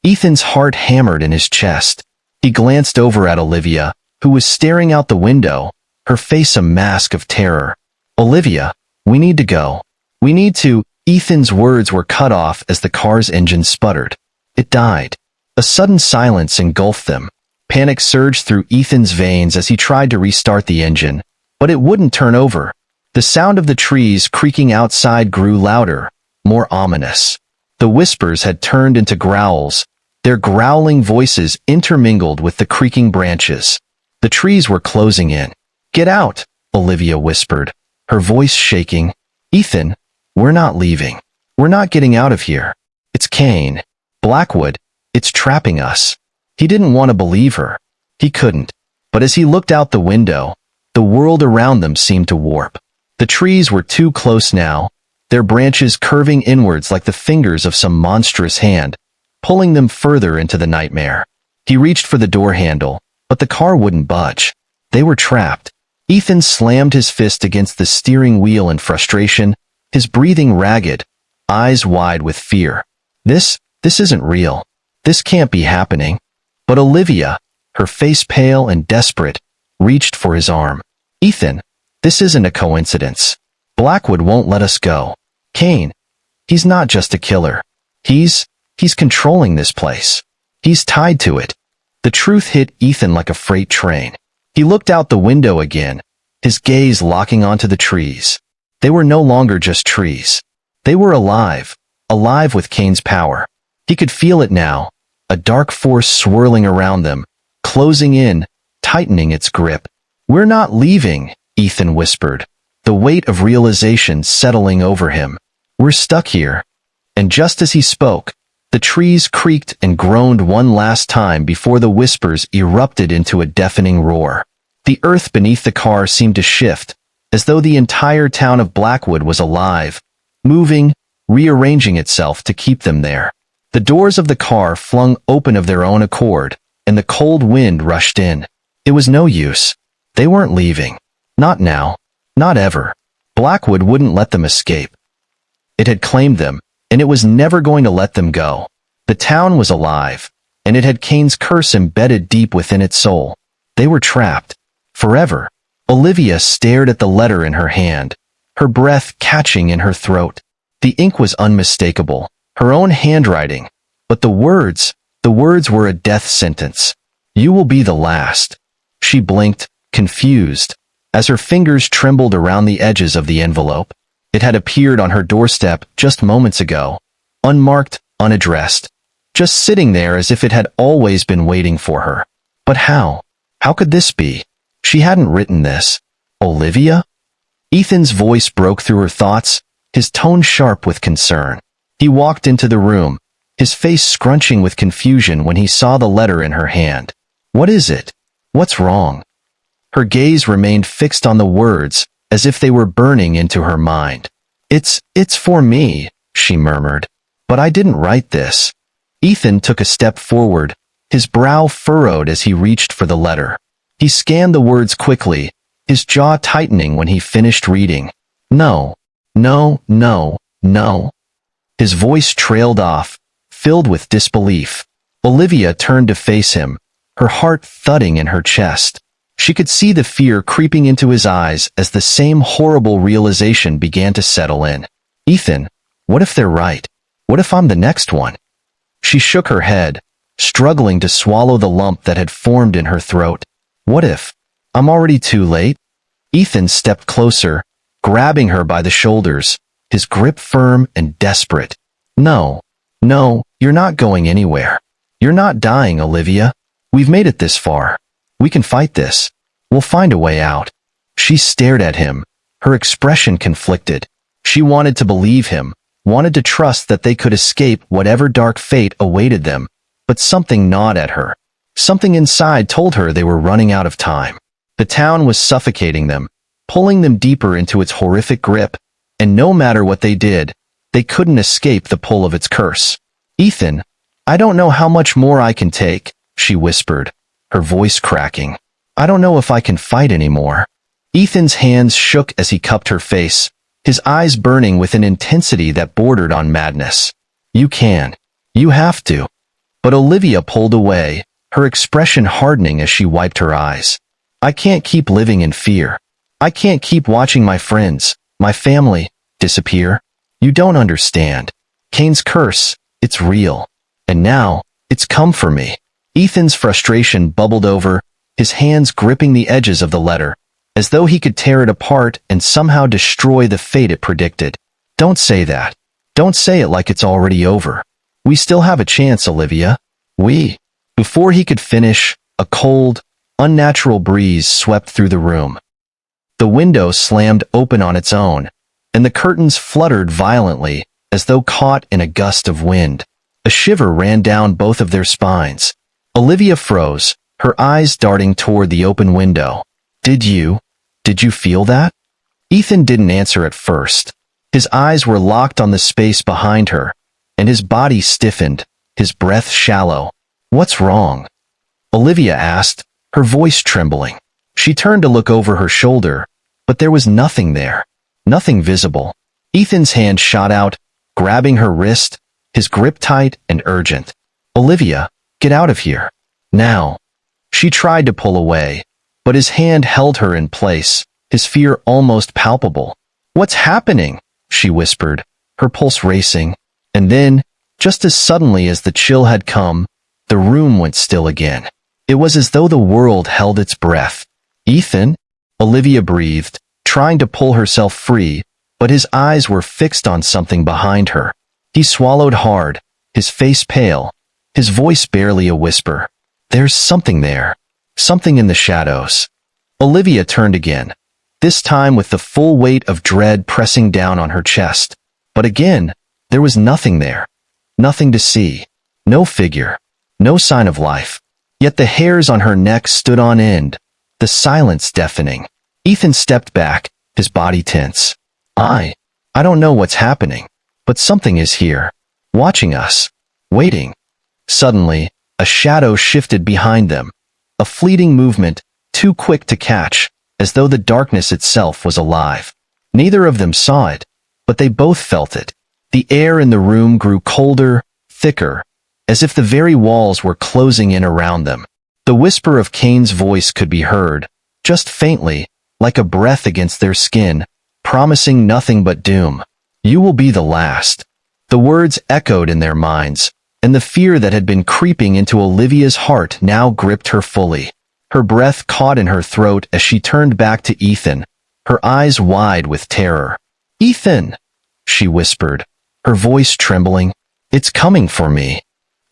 Ethan's heart hammered in his chest. He glanced over at Olivia, who was staring out the window, her face a mask of terror. "Olivia, we need to go. We need to—" Ethan's words were cut off as the car's engine sputtered. It died. A sudden silence engulfed them. Panic surged through Ethan's veins as he tried to restart the engine, but it wouldn't turn over. The sound of the trees creaking outside grew louder, more ominous. The whispers had turned into growls, their growling voices intermingled with the creaking branches. The trees were closing in. "Get out," Olivia whispered, her voice shaking. "Ethan, we're not leaving. We're not getting out of here. It's Cain. Blackwood, it's trapping us." He didn't want to believe her. He couldn't. But as he looked out the window, the world around them seemed to warp. The trees were too close now, their branches curving inwards like the fingers of some monstrous hand, pulling them further into the nightmare. He reached for the door handle, but the car wouldn't budge. They were trapped. Ethan slammed his fist against the steering wheel in frustration, his breathing ragged, eyes wide with fear. This isn't real. This can't be happening. But Olivia, her face pale and desperate, reached for his arm. "Ethan, this isn't a coincidence. Blackwood won't let us go. Cain, he's not just a killer. He's controlling this place. He's tied to it." The truth hit Ethan like a freight train. He looked out the window again, his gaze locking onto the trees. They were no longer just trees. They were alive with Cain's power. He could feel it now, a dark force swirling around them, closing in, tightening its grip. "We're not leaving," Ethan whispered, the weight of realization settling over him. "We're stuck here." And just as he spoke, The trees creaked and groaned one last time before the whispers erupted into a deafening roar. The earth beneath the car seemed to shift, as though the entire town of Blackwood was alive, moving, rearranging itself to keep them there. The doors of the car flung open of their own accord, and the cold wind rushed in. It was no use. They weren't leaving. Not now. Not ever. Blackwood wouldn't let them escape. It had claimed them, and it was never going to let them go. The town was alive, and it had Cain's curse embedded deep within its soul. They were trapped. Forever. Olivia stared at the letter in her hand, her breath catching in her throat. The ink was unmistakable, her own handwriting, but the words were a death sentence. You will be the last. She blinked, confused, as her fingers trembled around the edges of the envelope. It had appeared on her doorstep just moments ago, unmarked, unaddressed, just sitting there as if it had always been waiting for her. But how? How could this be? She hadn't written this. Olivia? Ethan's voice broke through her thoughts, his tone sharp with concern. He walked into the room, his face scrunching with confusion when he saw the letter in her hand. What is it? What's wrong? Her gaze remained fixed on the words, as if they were burning into her mind. It's for me, she murmured. But I didn't write this. Ethan took a step forward, his brow furrowed as he reached for the letter. He scanned the words quickly, his jaw tightening when he finished reading. No, no, no, no. His voice trailed off, filled with disbelief. Olivia turned to face him, her heart thudding in her chest. She could see the fear creeping into his eyes as the same horrible realization began to settle in. Ethan, what if they're right? What if I'm the next one? She shook her head, struggling to swallow the lump that had formed in her throat. What if I'm already too late? Ethan stepped closer, grabbing her by the shoulders, his grip firm and desperate. No, no, you're not going anywhere. You're not dying, Olivia. We've made it this far. We can fight this. We'll find a way out. She stared at him, her expression conflicted. She wanted to believe him, wanted to trust that they could escape whatever dark fate awaited them, but something gnawed at her. Something inside told her they were running out of time. The town was suffocating them, pulling them deeper into its horrific grip, and no matter what they did, they couldn't escape the pull of its curse. Ethan, I don't know how much more I can take, she whispered, her voice cracking. I don't know if I can fight anymore. Ethan's hands shook as he cupped her face, his eyes burning with an intensity that bordered on madness. You can. You have to. But Olivia pulled away, her expression hardening as she wiped her eyes. I can't keep living in fear. I can't keep watching my friends, my family, disappear. You don't understand. Cain's curse, it's real. And now, it's come for me. Ethan's frustration bubbled over, his hands gripping the edges of the letter, as though he could tear it apart and somehow destroy the fate it predicted. Don't say that. Don't say it like it's already over. We still have a chance, Olivia. Before he could finish, a cold, unnatural breeze swept through the room. The window slammed open on its own, and the curtains fluttered violently, as though caught in a gust of wind. A shiver ran down both of their spines. Olivia froze, her eyes darting toward the open window. Did you feel that? Ethan didn't answer at first. His eyes were locked on the space behind her, and his body stiffened, his breath shallow. What's wrong? Olivia asked, her voice trembling. She turned to look over her shoulder, but there was nothing there. Nothing visible. Ethan's hand shot out, grabbing her wrist, his grip tight and urgent. Olivia, get out of here. Now. She tried to pull away, but his hand held her in place, his fear almost palpable. What's happening? She whispered, her pulse racing. And then, just as suddenly as the chill had come, the room went still again. It was as though the world held its breath. Ethan? Olivia breathed, trying to pull herself free, but his eyes were fixed on something behind her. He swallowed hard, his face pale, his voice barely a whisper. There's something there. Something in the shadows. Olivia turned again, this time with the full weight of dread pressing down on her chest. But again, there was nothing there. Nothing to see. No figure. No sign of life. Yet the hairs on her neck stood on end, the silence deafening. Ethan stepped back, his body tense. I don't know what's happening, but something is here, watching us, waiting. Suddenly, a shadow shifted behind them, a fleeting movement, too quick to catch, as though the darkness itself was alive. Neither of them saw it, but they both felt it. The air in the room grew colder, thicker, as if the very walls were closing in around them. The whisper of Cain's voice could be heard, just faintly, like a breath against their skin, promising nothing but doom. You will be the last. The words echoed in their minds, and the fear that had been creeping into Olivia's heart now gripped her fully. Her breath caught in her throat as she turned back to Ethan, her eyes wide with terror. "Ethan," she whispered, her voice trembling, "it's coming for me."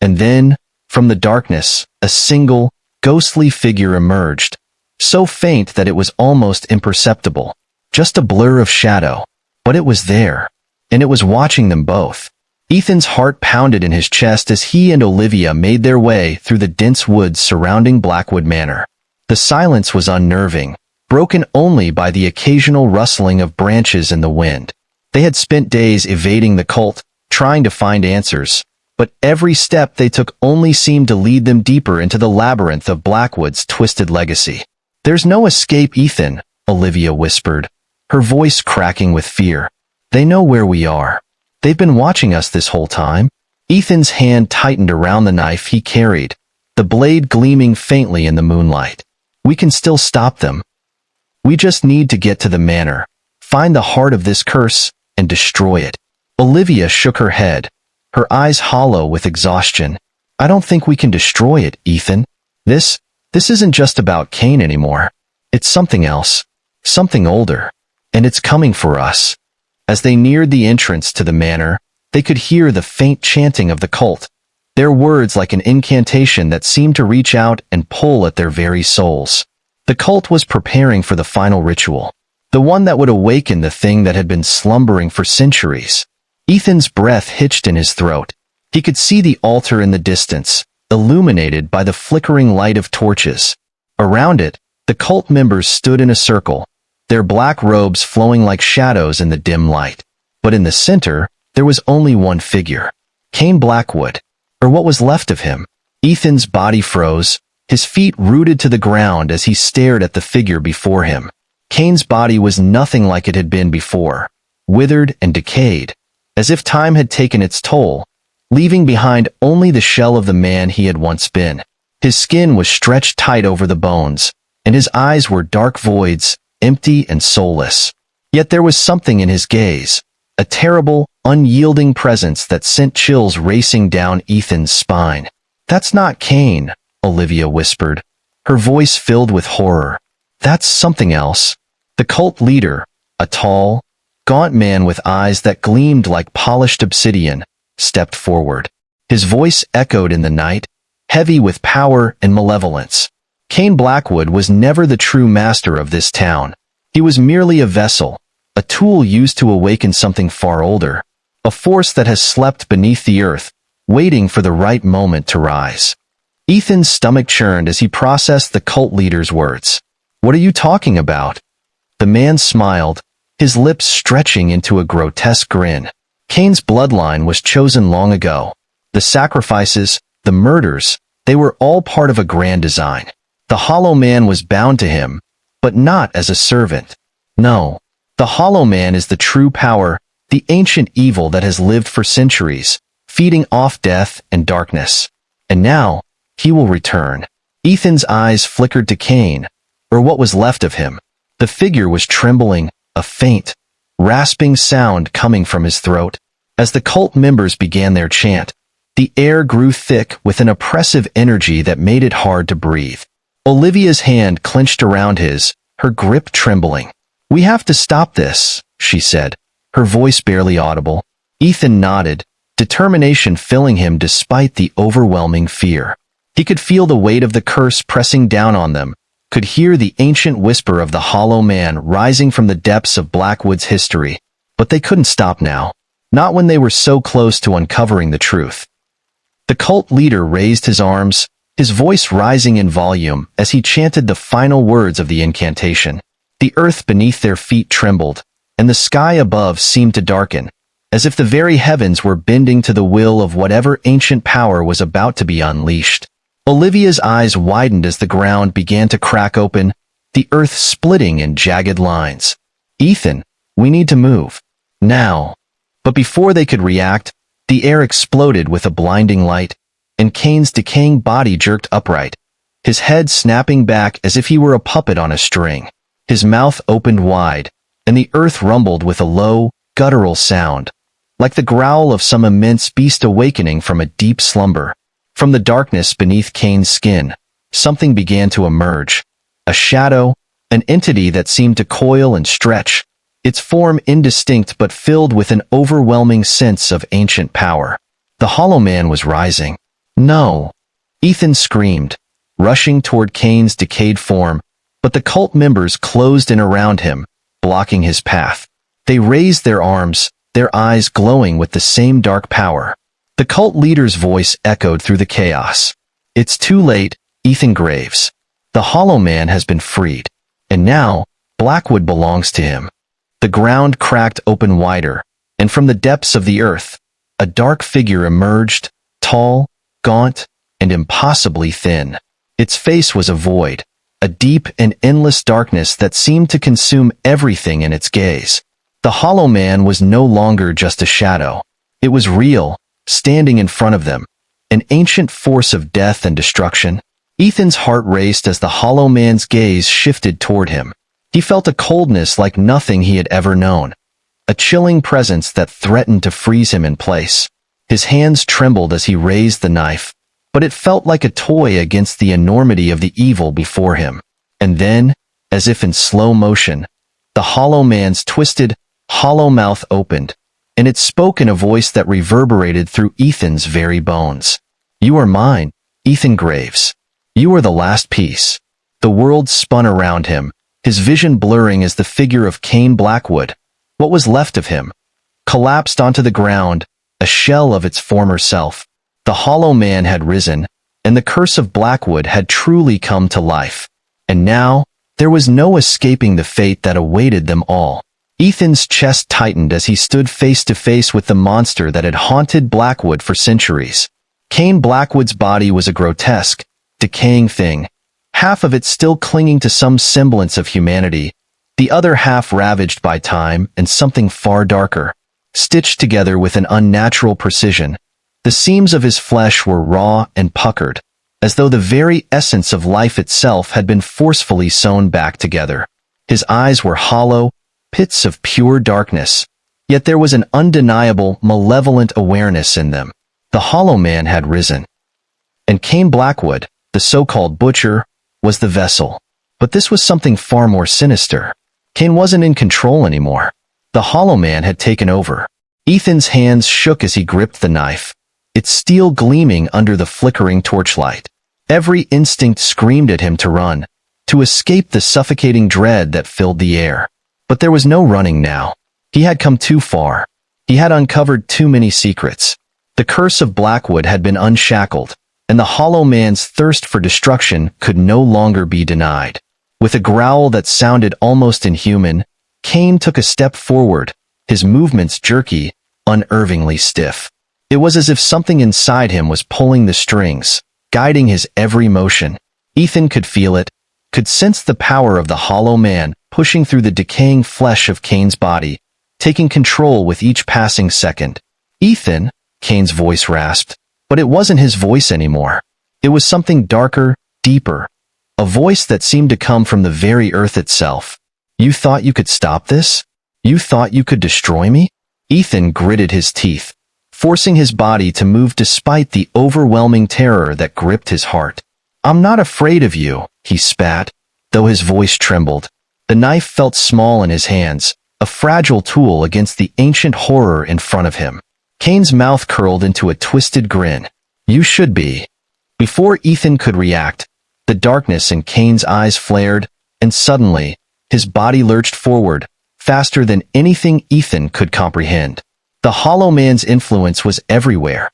And then, from the darkness, a single, ghostly figure emerged, so faint that it was almost imperceptible. Just a blur of shadow, but it was there, and it was watching them both. Ethan's heart pounded in his chest as he and Olivia made their way through the dense woods surrounding Blackwood Manor. The silence was unnerving, broken only by the occasional rustling of branches in the wind. They had spent days evading the cult, trying to find answers, but every step they took only seemed to lead them deeper into the labyrinth of Blackwood's twisted legacy. "There's no escape, Ethan," Olivia whispered, her voice cracking with fear. "They know where we are. They've been watching us this whole time." Ethan's hand tightened around the knife he carried, the blade gleaming faintly in the moonlight. "We can still stop them. We just need to get to the manor, find the heart of this curse, and destroy it." Olivia shook her head, her eyes hollow with exhaustion. "I don't think we can destroy it, Ethan. This isn't just about Cain anymore. It's something else, something older, and it's coming for us." As they neared the entrance to the manor, they could hear the faint chanting of the cult, their words like an incantation that seemed to reach out and pull at their very souls. The cult was preparing for the final ritual, the one that would awaken the thing that had been slumbering for centuries. Ethan's breath hitched in his throat. He could see the altar in the distance, illuminated by the flickering light of torches. Around it, the cult members stood in a circle, their black robes flowing like shadows in the dim light. But in the center, there was only one figure. Cain Blackwood, or what was left of him. Ethan's body froze, his feet rooted to the ground as he stared at the figure before him. Cain's body was nothing like it had been before, withered and decayed, as if time had taken its toll, leaving behind only the shell of the man he had once been. His skin was stretched tight over the bones, and his eyes were dark voids, empty and soulless. Yet there was something in his gaze, a terrible, unyielding presence that sent chills racing down Ethan's spine. "That's not Cain," Olivia whispered, her voice filled with horror. "That's something else." The cult leader, a tall, gaunt man with eyes that gleamed like polished obsidian, stepped forward. His voice echoed in the night, heavy with power and malevolence. Cain Blackwood was never the true master of this town. He was merely a vessel, a tool used to awaken something far older, a force that has slept beneath the earth, waiting for the right moment to rise. Ethan's stomach churned as he processed the cult leader's words. "What are you talking about?" The man smiled, his lips stretching into a grotesque grin. Cain's bloodline was chosen long ago. The sacrifices, the murders, they were all part of a grand design. The Hollow Man was bound to him, but not as a servant. No, the Hollow Man is the true power, the ancient evil that has lived for centuries, feeding off death and darkness. And now, he will return. Ethan's eyes flickered to Cain, or what was left of him. The figure was trembling, a faint, rasping sound coming from his throat. As the cult members began their chant, the air grew thick with an oppressive energy that made it hard to breathe. Olivia's hand clenched around his, her grip trembling. "We have to stop this," she said, her voice barely audible. Ethan nodded, determination filling him despite the overwhelming fear. He could feel the weight of the curse pressing down on them, could hear the ancient whisper of the Hollow Man rising from the depths of Blackwood's history. But they couldn't stop now. not when they were so close to uncovering the truth. The cult leader raised his arms, his voice rising in volume as he chanted the final words of the incantation. The earth beneath their feet trembled, and the sky above seemed to darken, as if the very heavens were bending to the will of whatever ancient power was about to be unleashed. Olivia's eyes widened as the ground began to crack open, the earth splitting in jagged lines. "Ethan, we need to move. Now." But before they could react, the air exploded with a blinding light, and Cain's decaying body jerked upright, his head snapping back as if he were a puppet on a string. His mouth opened wide, and the earth rumbled with a low, guttural sound, like the growl of some immense beast awakening from a deep slumber. From the darkness beneath Cain's skin, something began to emerge. A shadow, an entity that seemed to coil and stretch, its form indistinct but filled with an overwhelming sense of ancient power. The Hollow Man was rising. "No!" Ethan screamed, rushing toward Cain's decayed form, but the cult members closed in around him, blocking his path. They raised their arms, their eyes glowing with the same dark power. The cult leader's voice echoed through the chaos. "It's too late, Ethan Graves. The Hollow Man has been freed, and now Blackwood belongs to him." The ground cracked open wider, and from the depths of the earth, a dark figure emerged, tall, gaunt, and impossibly thin. Its face was a void, a deep and endless darkness that seemed to consume everything in its gaze. The Hollow Man was no longer just a shadow. It was real, standing in front of them, an ancient force of death and destruction. Ethan's heart raced as the Hollow Man's gaze shifted toward him. He felt a coldness like nothing he had ever known, a chilling presence that threatened to freeze him in place. His hands trembled as he raised the knife, but it felt like a toy against the enormity of the evil before him. And then, as if in slow motion, the Hollow Man's twisted, hollow mouth opened, and it spoke in a voice that reverberated through Ethan's very bones. "You are mine, Ethan Graves. You are the last piece." The world spun around him, his vision blurring as the figure of Cain Blackwood, what was left of him, collapsed onto the ground, a shell of its former self. The Hollow Man had risen, and the curse of Blackwood had truly come to life. And now, there was no escaping the fate that awaited them all. Ethan's chest tightened as he stood face to face with the monster that had haunted Blackwood for centuries. Cain Blackwood's body was a grotesque, decaying thing, half of it still clinging to some semblance of humanity, the other half ravaged by time and something far darker. Stitched together with an unnatural precision, the seams of his flesh were raw and puckered, as though the very essence of life itself had been forcefully sewn back together. His eyes were hollow, pits of pure darkness, yet there was an undeniable, malevolent awareness in them. The Hollow Man had risen. And Cain Blackwood, the so-called butcher, was the vessel. But this was something far more sinister. Cain wasn't in control anymore. The Hollow Man had taken over. Ethan's hands shook as he gripped the knife, its steel gleaming under the flickering torchlight. Every instinct screamed at him to run, to escape the suffocating dread that filled the air. But there was no running now. He had come too far. He had uncovered too many secrets. The curse of Blackwood had been unshackled, and the Hollow Man's thirst for destruction could no longer be denied. With a growl that sounded almost inhuman, Cain took a step forward, his movements jerky, unnervingly stiff. It was as if something inside him was pulling the strings, guiding his every motion. Ethan could feel it, could sense the power of the Hollow Man pushing through the decaying flesh of Cain's body, taking control with each passing second. "Ethan," Cain's voice rasped, but it wasn't his voice anymore. It was something darker, deeper, a voice that seemed to come from the very earth itself. "You thought you could stop this? You thought you could destroy me?" Ethan gritted his teeth, forcing his body to move despite the overwhelming terror that gripped his heart. "I'm not afraid of you," he spat, though his voice trembled. The knife felt small in his hands, a fragile tool against the ancient horror in front of him. Cain's mouth curled into a twisted grin. "You should be." Before Ethan could react, the darkness in Cain's eyes flared, and suddenly, his body lurched forward, faster than anything Ethan could comprehend. The The Hollow Man's influence was everywhere.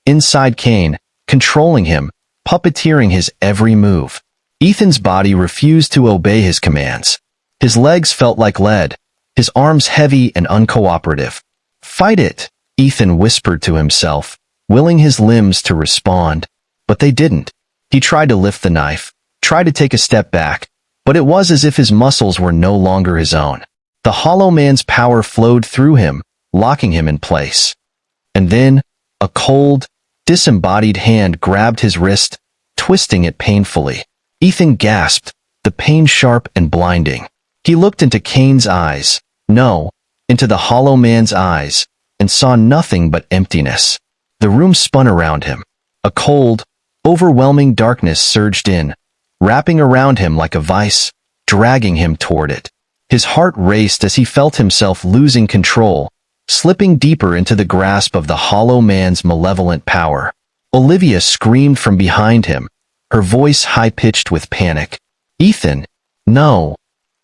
Inside Cain, controlling him, puppeteering his every move. Ethan's body refused to obey his commands. His legs felt like lead, his arms heavy and uncooperative. "Fight it," Ethan whispered to himself, willing his limbs to respond. But they didn't. He tried to lift the knife, tried to take a step back, but it was as if his muscles were no longer his own. The Hollow Man's power flowed through him, locking him in place. And then, a cold, disembodied hand grabbed his wrist, twisting it painfully. Ethan gasped, the pain sharp and blinding. He looked into Cain's eyes, no, into the Hollow Man's eyes, and saw nothing but emptiness. The room spun around him. A cold, overwhelming darkness surged in, wrapping around him like a vice, dragging him toward it. His heart raced as he felt himself losing control, slipping deeper into the grasp of the Hollow Man's malevolent power. Olivia screamed from behind him, her voice high-pitched with panic. "Ethan, no."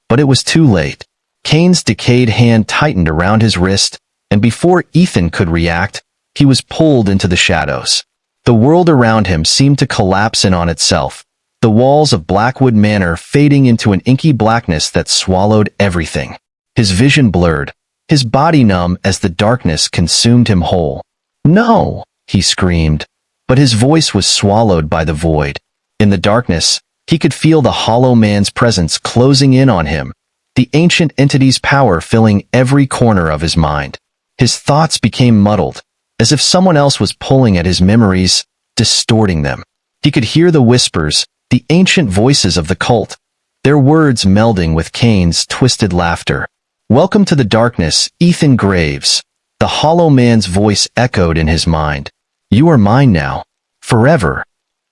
But it was too late. Cain's decayed hand tightened around his wrist, and before Ethan could react, he was pulled into the shadows. The world around him seemed to collapse in on itself, the walls of Blackwood Manor fading into an inky blackness that swallowed everything. His vision blurred, his body numb as the darkness consumed him whole. "No!" he screamed, but his voice was swallowed by the void. In the darkness, he could feel the Hollow Man's presence closing in on him, the ancient entity's power filling every corner of his mind. His thoughts became muddled, as if someone else was pulling at his memories, distorting them. He could hear the whispers, the ancient voices of the cult, their words melding with Cain's twisted laughter. "Welcome to the darkness, Ethan Graves." The Hollow Man's voice echoed in his mind. "You are mine now, forever."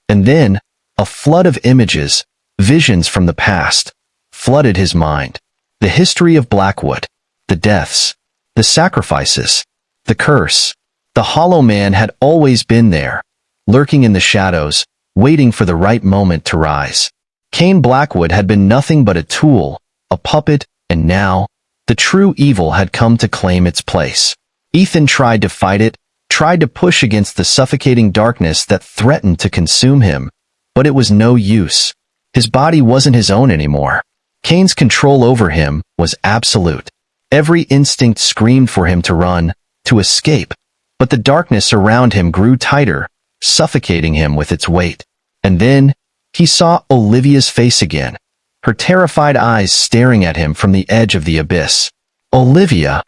And then, a flood of images, visions from the past, flooded his mind. The history of Blackwood, the deaths, the sacrifices, the curse. The Hollow Man had always been there, lurking in the shadows, waiting for the right moment to rise. Cain Blackwood had been nothing but a tool, a puppet, and now, the true evil had come to claim its place. Ethan tried to fight it, tried to push against the suffocating darkness that threatened to consume him, but it was no use. His body wasn't his own anymore. Cain's control over him was absolute. Every instinct screamed for him to run, to escape, but the darkness around him grew tighter, suffocating him with its weight. And then, he saw Olivia's face again, her terrified eyes staring at him from the edge of the abyss. "Olivia!"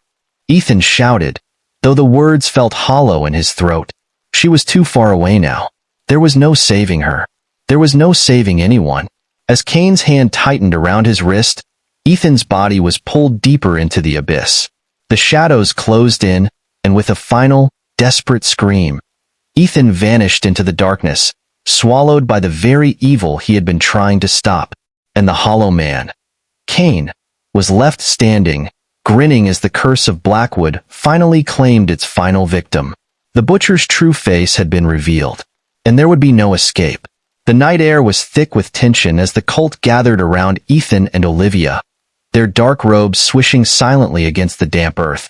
Ethan shouted, though the words felt hollow in his throat. She was too far away now. There was no saving her. There was no saving anyone. As Cain's hand tightened around his wrist, Ethan's body was pulled deeper into the abyss. The shadows closed in, and with a final, desperate scream, Ethan vanished into the darkness, swallowed by the very evil he had been trying to stop. And the Hollow Man, Cain, was left standing, grinning as the curse of Blackwood finally claimed its final victim. The butcher's true face had been revealed, and there would be no escape. The night air was thick with tension as the cult gathered around Ethan and Olivia, their dark robes swishing silently against the damp earth.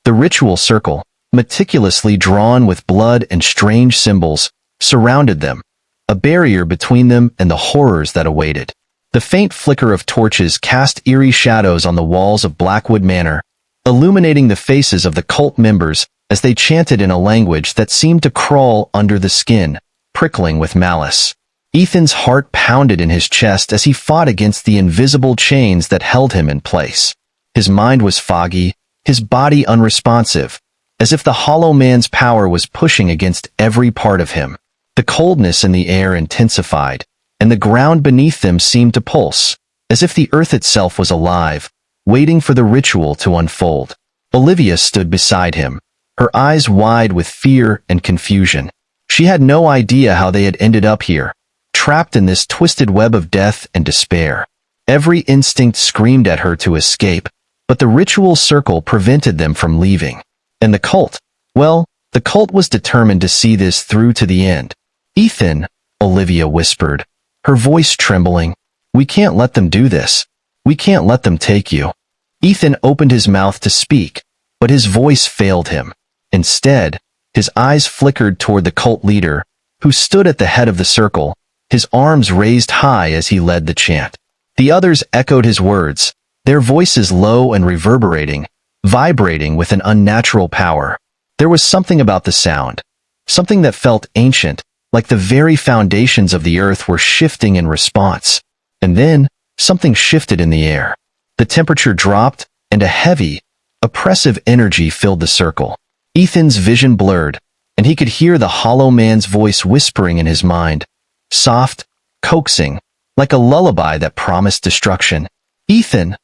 The ritual circle, meticulously drawn with blood and strange symbols, surrounded them, a barrier between them and the horrors that awaited. The faint flicker of torches cast eerie shadows on the walls of Blackwood Manor, illuminating the faces of the cult members as they chanted in a language that seemed to crawl under the skin, prickling with malice. Ethan's heart pounded in his chest as he fought against the invisible chains that held him in place. His mind was foggy, his body unresponsive, as if the Hollow Man's power was pushing against every part of him. The coldness in the air intensified, and the ground beneath them seemed to pulse, as if the earth itself was alive, waiting for the ritual to unfold. Olivia stood beside him, her eyes wide with fear and confusion. She had no idea how they had ended up here, trapped in this twisted web of death and despair. Every instinct screamed at her to escape, but the ritual circle prevented them from leaving. And the cult? Well, the cult was determined to see this through to the end. "Ethan," Olivia whispered, her voice trembling, "we can't let them do this. We can't let them take you." Ethan opened his mouth to speak, but his voice failed him. Instead, his eyes flickered toward the cult leader, who stood at the head of the circle, his arms raised high as he led the chant. The others echoed his words, their voices low and reverberating, vibrating with an unnatural power. There was something about the sound, something that felt ancient, like the very foundations of the earth were shifting in response. And then, something shifted in the air. The temperature dropped, and a heavy, oppressive energy filled the circle. Ethan's vision blurred, and he could hear the hollow man's voice whispering in his mind, soft, coaxing, like a lullaby that promised destruction. "Ethan!"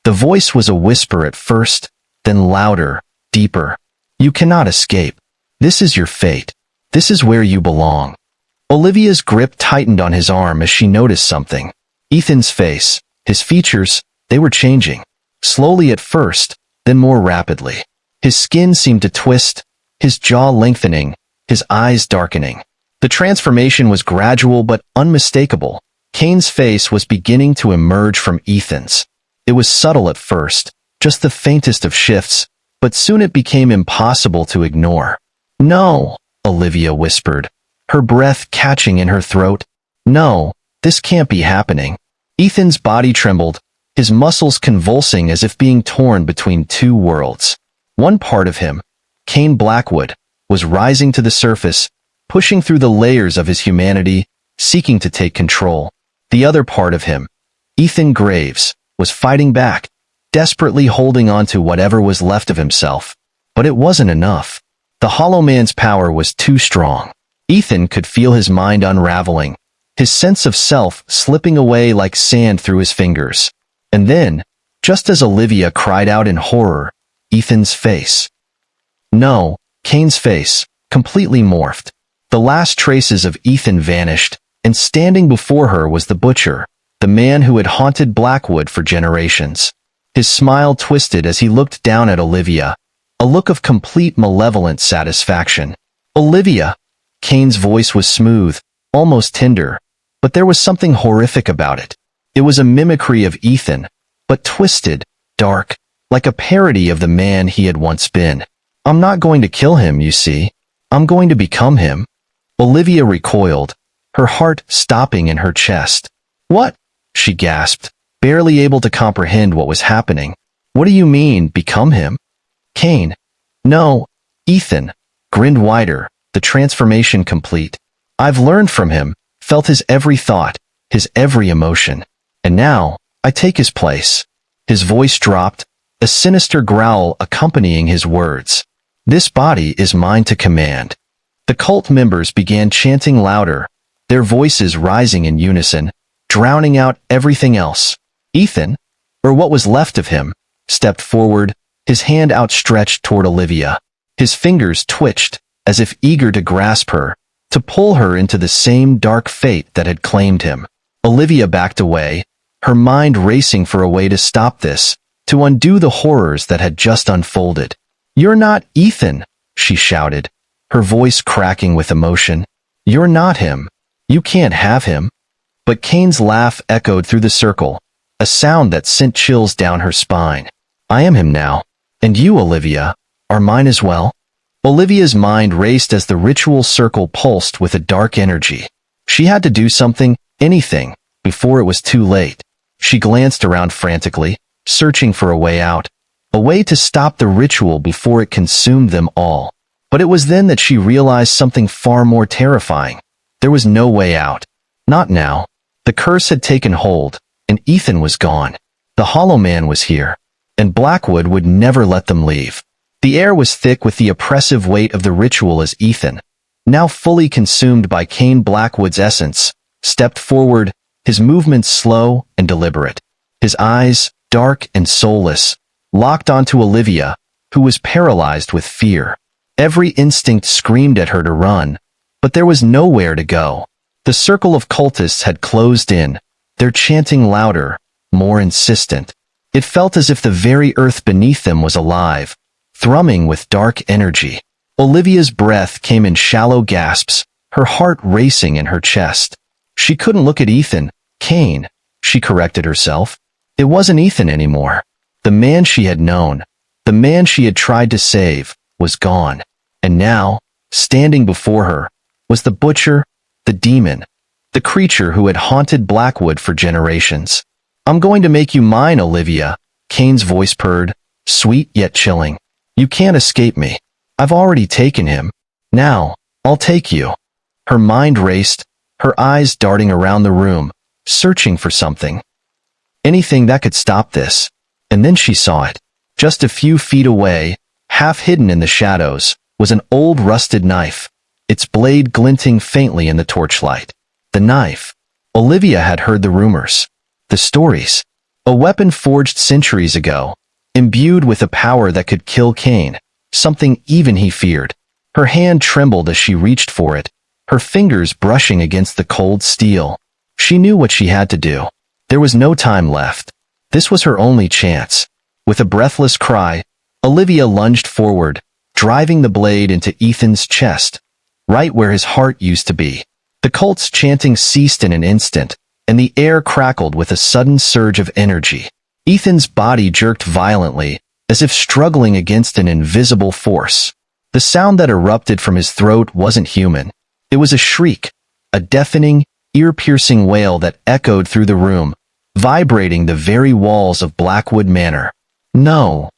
The voice was a whisper at first, then louder, deeper. "You cannot escape. This is your fate. This is where you belong." Olivia's grip tightened on his arm as she noticed something. Ethan's face, his features, they were changing. Slowly at first, then more rapidly. His skin seemed to twist, his jaw lengthening, his eyes darkening. The transformation was gradual but unmistakable. Cain's face was beginning to emerge from Ethan's. It was subtle at first, just the faintest of shifts, but soon it became impossible to ignore. "No," Olivia whispered, her breath catching in her throat. "No, this can't be happening." Ethan's body trembled, his muscles convulsing as if being torn between two worlds. One part of him, Cain Blackwood, was rising to the surface, pushing through the layers of his humanity, seeking to take control. The other part of him, Ethan Graves, was fighting back, desperately holding on to whatever was left of himself. But it wasn't enough. The Hollow Man's power was too strong. Ethan could feel his mind unraveling, his sense of self slipping away like sand through his fingers. And then, just as Olivia cried out in horror, Ethan's face. No, Cain's face, completely morphed. The last traces of Ethan vanished, and standing before her was the butcher, the man who had haunted Blackwood for generations. His smile twisted as he looked down at Olivia, a look of complete malevolent satisfaction. "Olivia!" Cain's voice was smooth, almost tender, but there was something horrific about it. It was a mimicry of Ethan, but twisted, dark, like a parody of the man he had once been. "I'm not going to kill him, you see. I'm going to become him." Olivia recoiled, her heart stopping in her chest. "What?" she gasped, barely able to comprehend what was happening. "What do you mean, become him?" Cain. "No." Ethan grinned wider, the transformation complete. "I've learned from him, felt his every thought, his every emotion. And now, I take his place." His voice dropped, a sinister growl accompanying his words. "This body is mine to command." The cult members began chanting louder, their voices rising in unison, drowning out everything else. Ethan, or what was left of him, stepped forward, his hand outstretched toward Olivia. His fingers twitched, as if eager to grasp her, to pull her into the same dark fate that had claimed him. Olivia backed away, her mind racing for a way to stop this, to undo the horrors that had just unfolded. "You're not Ethan," she shouted, her voice cracking with emotion. "You're not him. You can't have him." But Cain's laugh echoed through the circle, a sound that sent chills down her spine. "I am him now. And you, Olivia, are mine as well." Olivia's mind raced as the ritual circle pulsed with a dark energy. She had to do something, anything, before it was too late. She glanced around frantically, searching for a way out, a way to stop the ritual before it consumed them all. But it was then that she realized something far more terrifying. There was no way out. Not now. The curse had taken hold, and Ethan was gone. The Hollow Man was here, and Blackwood would never let them leave. The air was thick with the oppressive weight of the ritual as Ethan, now fully consumed by Cain Blackwood's essence, stepped forward, his movements slow and deliberate. His eyes, dark and soulless, locked onto Olivia, who was paralyzed with fear. Every instinct screamed at her to run, but there was nowhere to go. The circle of cultists had closed in, their chanting louder, more insistent. It felt as if the very earth beneath them was alive, thrumming with dark energy. Olivia's breath came in shallow gasps, her heart racing in her chest. She couldn't look at Ethan. Cain, she corrected herself. It wasn't Ethan anymore. The man she had known, The man she had tried to save was gone. And now, standing before her, was the butcher, the demon, the creature who had haunted Blackwood for generations. "I'm going to make you mine, Olivia," Cain's voice purred, sweet yet chilling. "You can't escape me. I've already taken him. Now, I'll take you." Her mind raced, her eyes darting around the room, searching for something. Anything that could stop this. And then she saw it. Just a few feet away, half hidden in the shadows, was an old rusted knife, its blade glinting faintly in the torchlight. The knife. Olivia had heard the rumors, the stories. A weapon forged centuries ago, imbued with a power that could kill Cain, something even he feared. Her hand trembled as she reached for it, her fingers brushing against the cold steel. She knew what she had to do. There was no time left. This was her only chance. With a breathless cry, Olivia lunged forward, driving the blade into Ethan's chest, right where his heart used to be. The cult's chanting ceased in an instant, and the air crackled with a sudden surge of energy. Ethan's body jerked violently, as if struggling against an invisible force. The sound that erupted from his throat wasn't human. It was a shriek, a deafening, ear-piercing wail that echoed through the room, vibrating the very walls of Blackwood Manor. "No!"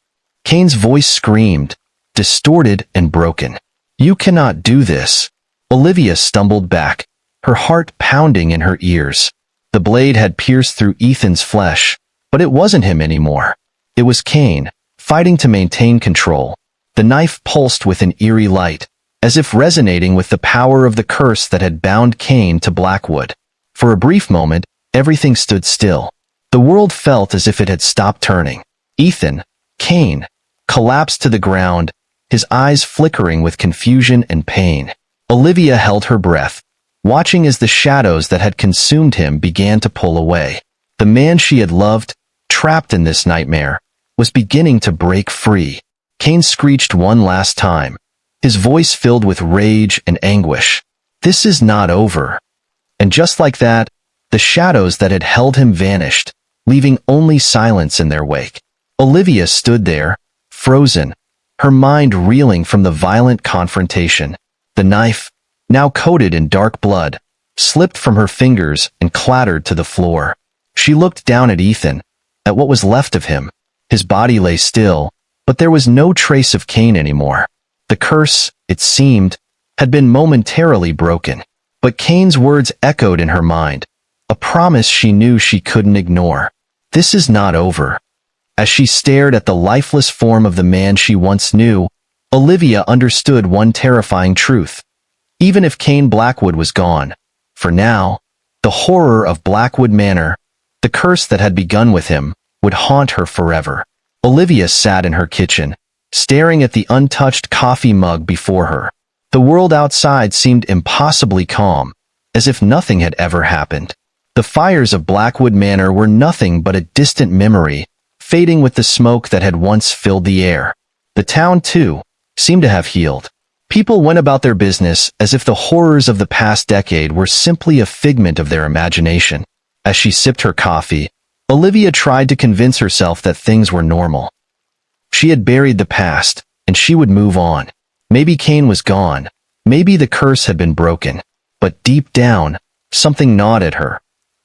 Cain's voice screamed, distorted and broken. "You cannot do this." Olivia stumbled back, her heart pounding in her ears. The blade had pierced through Ethan's flesh, but it wasn't him anymore. It was Cain, fighting to maintain control. The knife pulsed with an eerie light, as if resonating with the power of the curse that had bound Cain to Blackwood. For a brief moment, everything stood still. The world felt as if it had stopped turning. Ethan, Cain, collapsed to the ground, his eyes flickering with confusion and pain. Olivia held her breath, watching as the shadows that had consumed him began to pull away. The man she had loved, trapped in this nightmare, was beginning to break free. Cain screeched one last time, his voice filled with rage and anguish. "This is not over." And just like that, the shadows that had held him vanished, leaving only silence in their wake. Olivia stood there, frozen, her mind reeling from the violent confrontation. The knife, now coated in dark blood, slipped from her fingers and clattered to the floor. She looked down at Ethan, at what was left of him. His body lay still, but there was no trace of Cain anymore. The curse, it seemed, had been momentarily broken. But Cain's words echoed in her mind, a promise she knew she couldn't ignore. "This is not over." As she stared at the lifeless form of the man she once knew, Olivia understood one terrifying truth. Even if Cain Blackwood was gone, for now, the horror of Blackwood Manor, the curse that had begun with him, would haunt her forever. Olivia sat in her kitchen, staring at the untouched coffee mug before her. The world outside seemed impossibly calm, as if nothing had ever happened. The fires of Blackwood Manor were nothing but a distant memory, fading with the smoke that had once filled the air. The town, too, seemed to have healed. People went about their business as if the horrors of the past decade were simply a figment of their imagination. As she sipped her coffee, Olivia tried to convince herself that things were normal. She had buried the past, and she would move on. Maybe Cain was gone. Maybe the curse had been broken. But deep down, something gnawed at her.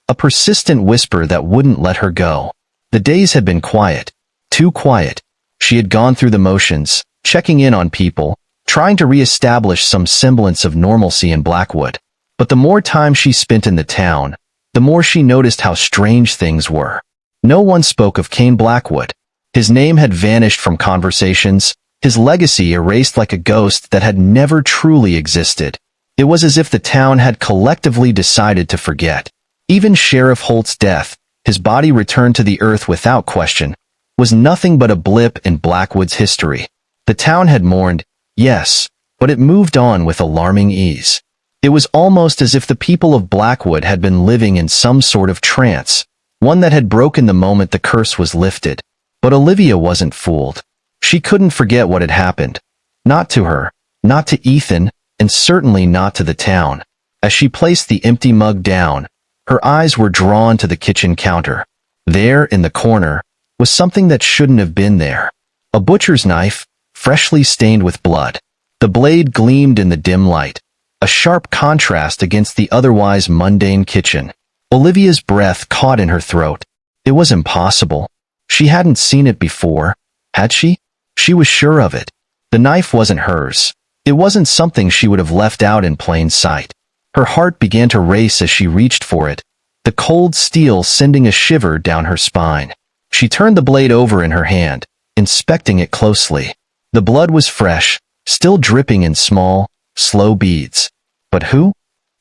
A persistent whisper that wouldn't let her go. The days had been quiet. Too quiet. She had gone through the motions, checking in on people, trying to re-establish some semblance of normalcy in Blackwood. But the more time she spent in the town, the more she noticed how strange things were. No one spoke of Cain Blackwood. His name had vanished from conversations, his legacy erased like a ghost that had never truly existed. It was as if the town had collectively decided to forget. Even Sheriff Holt's death, his body returned to the earth without question, was nothing but a blip in Blackwood's history. The town had mourned, yes, but it moved on with alarming ease. It was almost as if the people of Blackwood had been living in some sort of trance, one that had broken the moment the curse was lifted. But Olivia wasn't fooled. She couldn't forget what had happened. Not to her, not to Ethan, and certainly not to the town. As she placed the empty mug down, her eyes were drawn to the kitchen counter. There, in the corner, was something that shouldn't have been there. A butcher's knife, freshly stained with blood. The blade gleamed in the dim light, a sharp contrast against the otherwise mundane kitchen. Olivia's breath caught in her throat. It was impossible. She hadn't seen it before, had she? She was sure of it. The knife wasn't hers. It wasn't something she would have left out in plain sight. Her heart began to race as she reached for it, the cold steel sending a shiver down her spine. She turned the blade over in her hand, inspecting it closely. The blood was fresh, still dripping in small, slow beads. But who?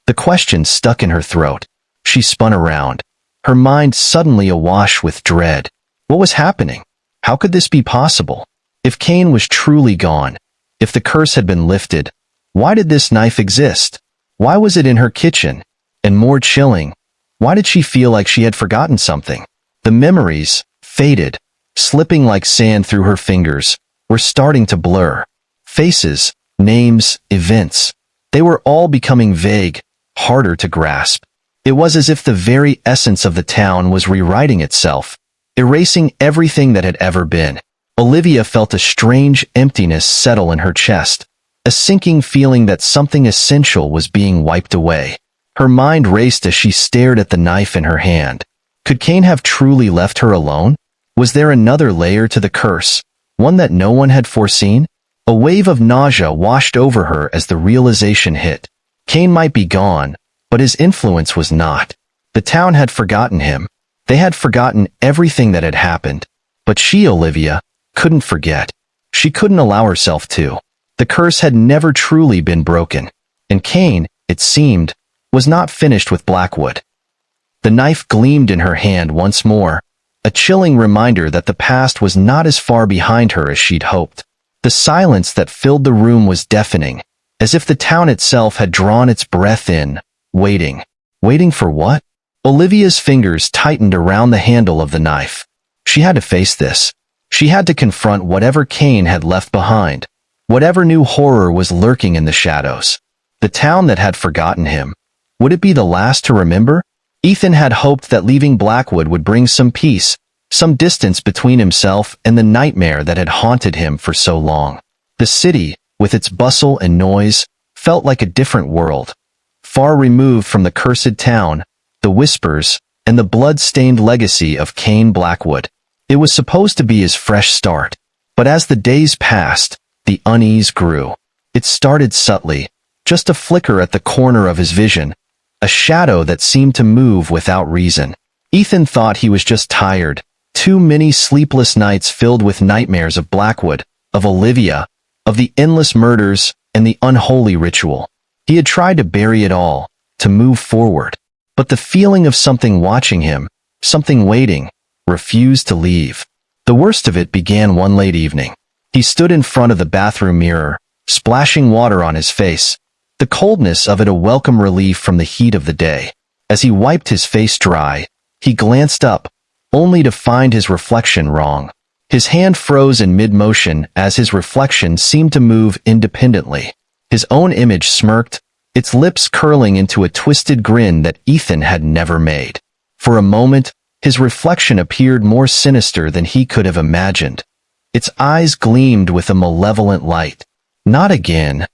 The question stuck in her throat. She spun around, her mind suddenly awash with dread. What was happening? How could this be possible? If Cain was truly gone, if the curse had been lifted, why did this knife exist? Why was it in her kitchen? And more chilling, why did she feel like she had forgotten something? The memories, faded, slipping like sand through her fingers, were starting to blur. Faces, names, events. They were all becoming vague, harder to grasp. It was as if the very essence of the town was rewriting itself, erasing everything that had ever been. Olivia felt a strange emptiness settle in her chest, a sinking feeling that something essential was being wiped away. Her mind raced as she stared at the knife in her hand. Could Cain have truly left her alone? Was there another layer to the curse, one that no one had foreseen? A wave of nausea washed over her as the realization hit. Cain might be gone, but his influence was not. The town had forgotten him. They had forgotten everything that had happened. But she, Olivia, couldn't forget. She couldn't allow herself to. The curse had never truly been broken. And Cain, it seemed, was not finished with Blackwood. The knife gleamed in her hand once more, a chilling reminder that the past was not as far behind her as she'd hoped. The silence that filled the room was deafening, as if the town itself had drawn its breath in, waiting. Waiting for what? Olivia's fingers tightened around the handle of the knife. She had to face this. She had to confront whatever Cain had left behind, whatever new horror was lurking in the shadows. The town that had forgotten him. Would it be the last to remember? Ethan had hoped that leaving Blackwood would bring some peace, some distance between himself and the nightmare that had haunted him for so long. The city, with its bustle and noise, felt like a different world, far removed from the cursed town, the whispers, and the blood-stained legacy of Cain Blackwood. It was supposed to be his fresh start, but as the days passed, the unease grew. It started subtly, just a flicker at the corner of his vision, a shadow that seemed to move without reason. Ethan thought he was just tired. Too many sleepless nights filled with nightmares of Blackwood, of Olivia, of the endless murders and the unholy ritual. He had tried to bury it all, to move forward. But the feeling of something watching him, something waiting, refused to leave. The worst of it began one late evening. He stood in front of the bathroom mirror, splashing water on his face, the coldness of it a welcome relief from the heat of the day. As he wiped his face dry, he glanced up, only to find his reflection wrong. His hand froze in mid-motion as his reflection seemed to move independently. His own image smirked, its lips curling into a twisted grin that Ethan had never made. For a moment, his reflection appeared more sinister than he could have imagined. Its eyes gleamed with a malevolent light. Not again,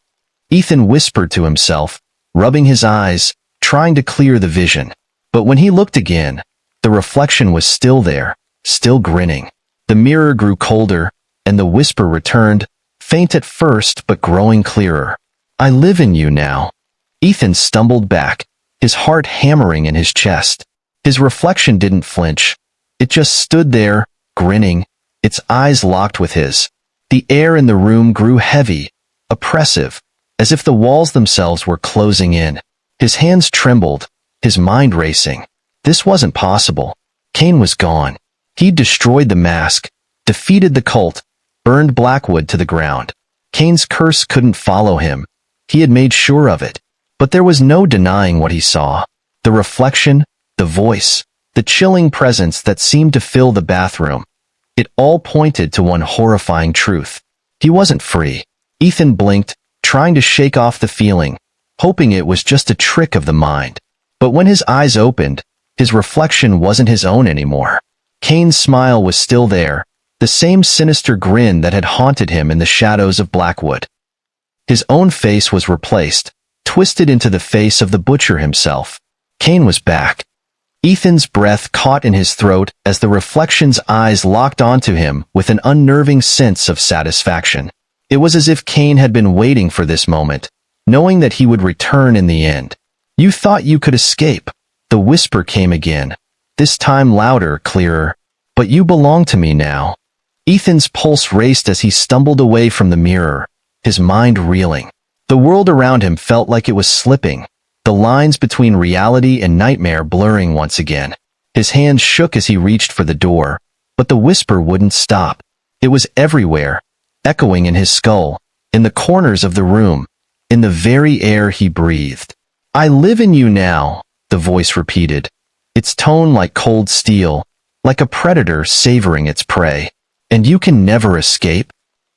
Ethan whispered to himself, rubbing his eyes, trying to clear the vision. But when he looked again, the reflection was still there, still grinning. The mirror grew colder, and the whisper returned, faint at first but growing clearer. "I live in you now." Ethan stumbled back, his heart hammering in his chest. His reflection didn't flinch. It just stood there, grinning, its eyes locked with his. The air in the room grew heavy, oppressive, as if the walls themselves were closing in. His hands trembled, his mind racing. This wasn't possible. Cain was gone. He'd destroyed the mask, defeated the cult, burned Blackwood to the ground. Cain's curse couldn't follow him. He had made sure of it. But there was no denying what he saw. The reflection, the voice, the chilling presence that seemed to fill the bathroom. It all pointed to one horrifying truth. He wasn't free. Ethan blinked, trying to shake off the feeling, hoping it was just a trick of the mind. But when his eyes opened, his reflection wasn't his own anymore. Cain's smile was still there, the same sinister grin that had haunted him in the shadows of Blackwood. His own face was replaced, twisted into the face of the butcher himself. Cain was back. Ethan's breath caught in his throat as the reflection's eyes locked onto him with an unnerving sense of satisfaction. It was as if Cain had been waiting for this moment, knowing that he would return in the end. "You thought you could escape." The whisper came again, this time louder, clearer. "But you belong to me now." Ethan's pulse raced as he stumbled away from the mirror, his mind reeling. The world around him felt like it was slipping, the lines between reality and nightmare blurring once again. His hands shook as he reached for the door, but the whisper wouldn't stop. It was everywhere, echoing in his skull, in the corners of the room, in the very air he breathed. "I live in you now," the voice repeated, its tone like cold steel, like a predator savoring its prey. "And you can never escape."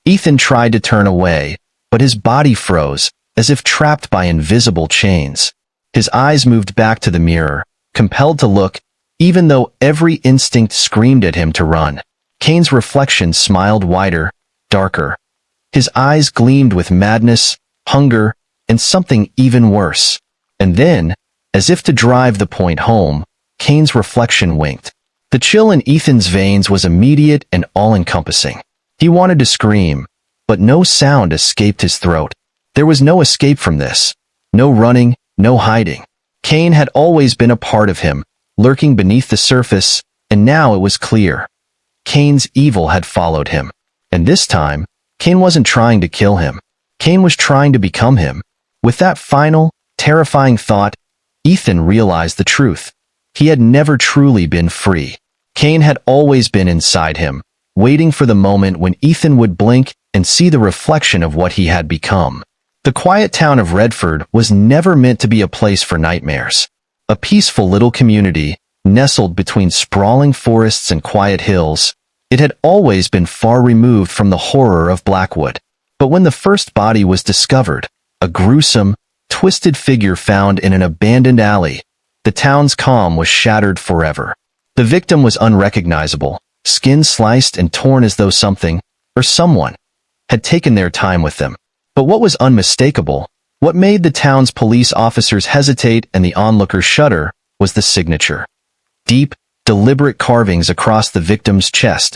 Ethan tried to turn away, but his body froze, as if trapped by invisible chains. His eyes moved back to the mirror, compelled to look, even though every instinct screamed at him to run. Cain's reflection smiled wider, darker. His eyes gleamed with madness, hunger, and something even worse. And then, as if to drive the point home, Cain's reflection winked. The chill in Ethan's veins was immediate and all-encompassing. He wanted to scream, but no sound escaped his throat. There was no escape from this. No running, no hiding. Cain had always been a part of him, lurking beneath the surface, and now it was clear. Cain's evil had followed him. And this time, Cain wasn't trying to kill him. Cain was trying to become him. With that final, terrifying thought, Ethan realized the truth. He had never truly been free. Cain had always been inside him, waiting for the moment when Ethan would blink and see the reflection of what he had become. The quiet town of Redford was never meant to be a place for nightmares. A peaceful little community, nestled between sprawling forests and quiet hills, it had always been far removed from the horror of Blackwood. But when the first body was discovered, a gruesome, twisted figure found in an abandoned alley, the town's calm was shattered forever. The victim was unrecognizable, skin sliced and torn as though something, or someone, had taken their time with them. But what was unmistakable, what made the town's police officers hesitate and the onlookers shudder, was the signature. Deep, deliberate carvings across the victim's chest,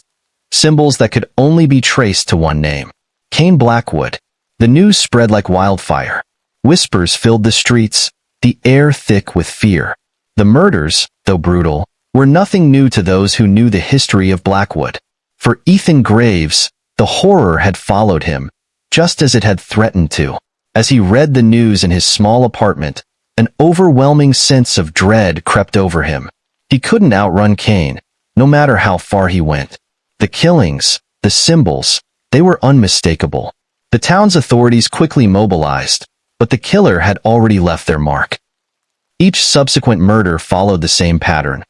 symbols that could only be traced to one name: Cain Blackwood. The news spread like wildfire. Whispers filled the streets, the air thick with fear. The murders, though brutal, were nothing new to those who knew the history of Blackwood. For Ethan Graves, the horror had followed him, just as it had threatened to. As he read the news in his small apartment, an overwhelming sense of dread crept over him. He couldn't outrun Cain, no matter how far he went. The killings, the symbols, they were unmistakable. The town's authorities quickly mobilized, but the killer had already left their mark. Each subsequent murder followed the same pattern.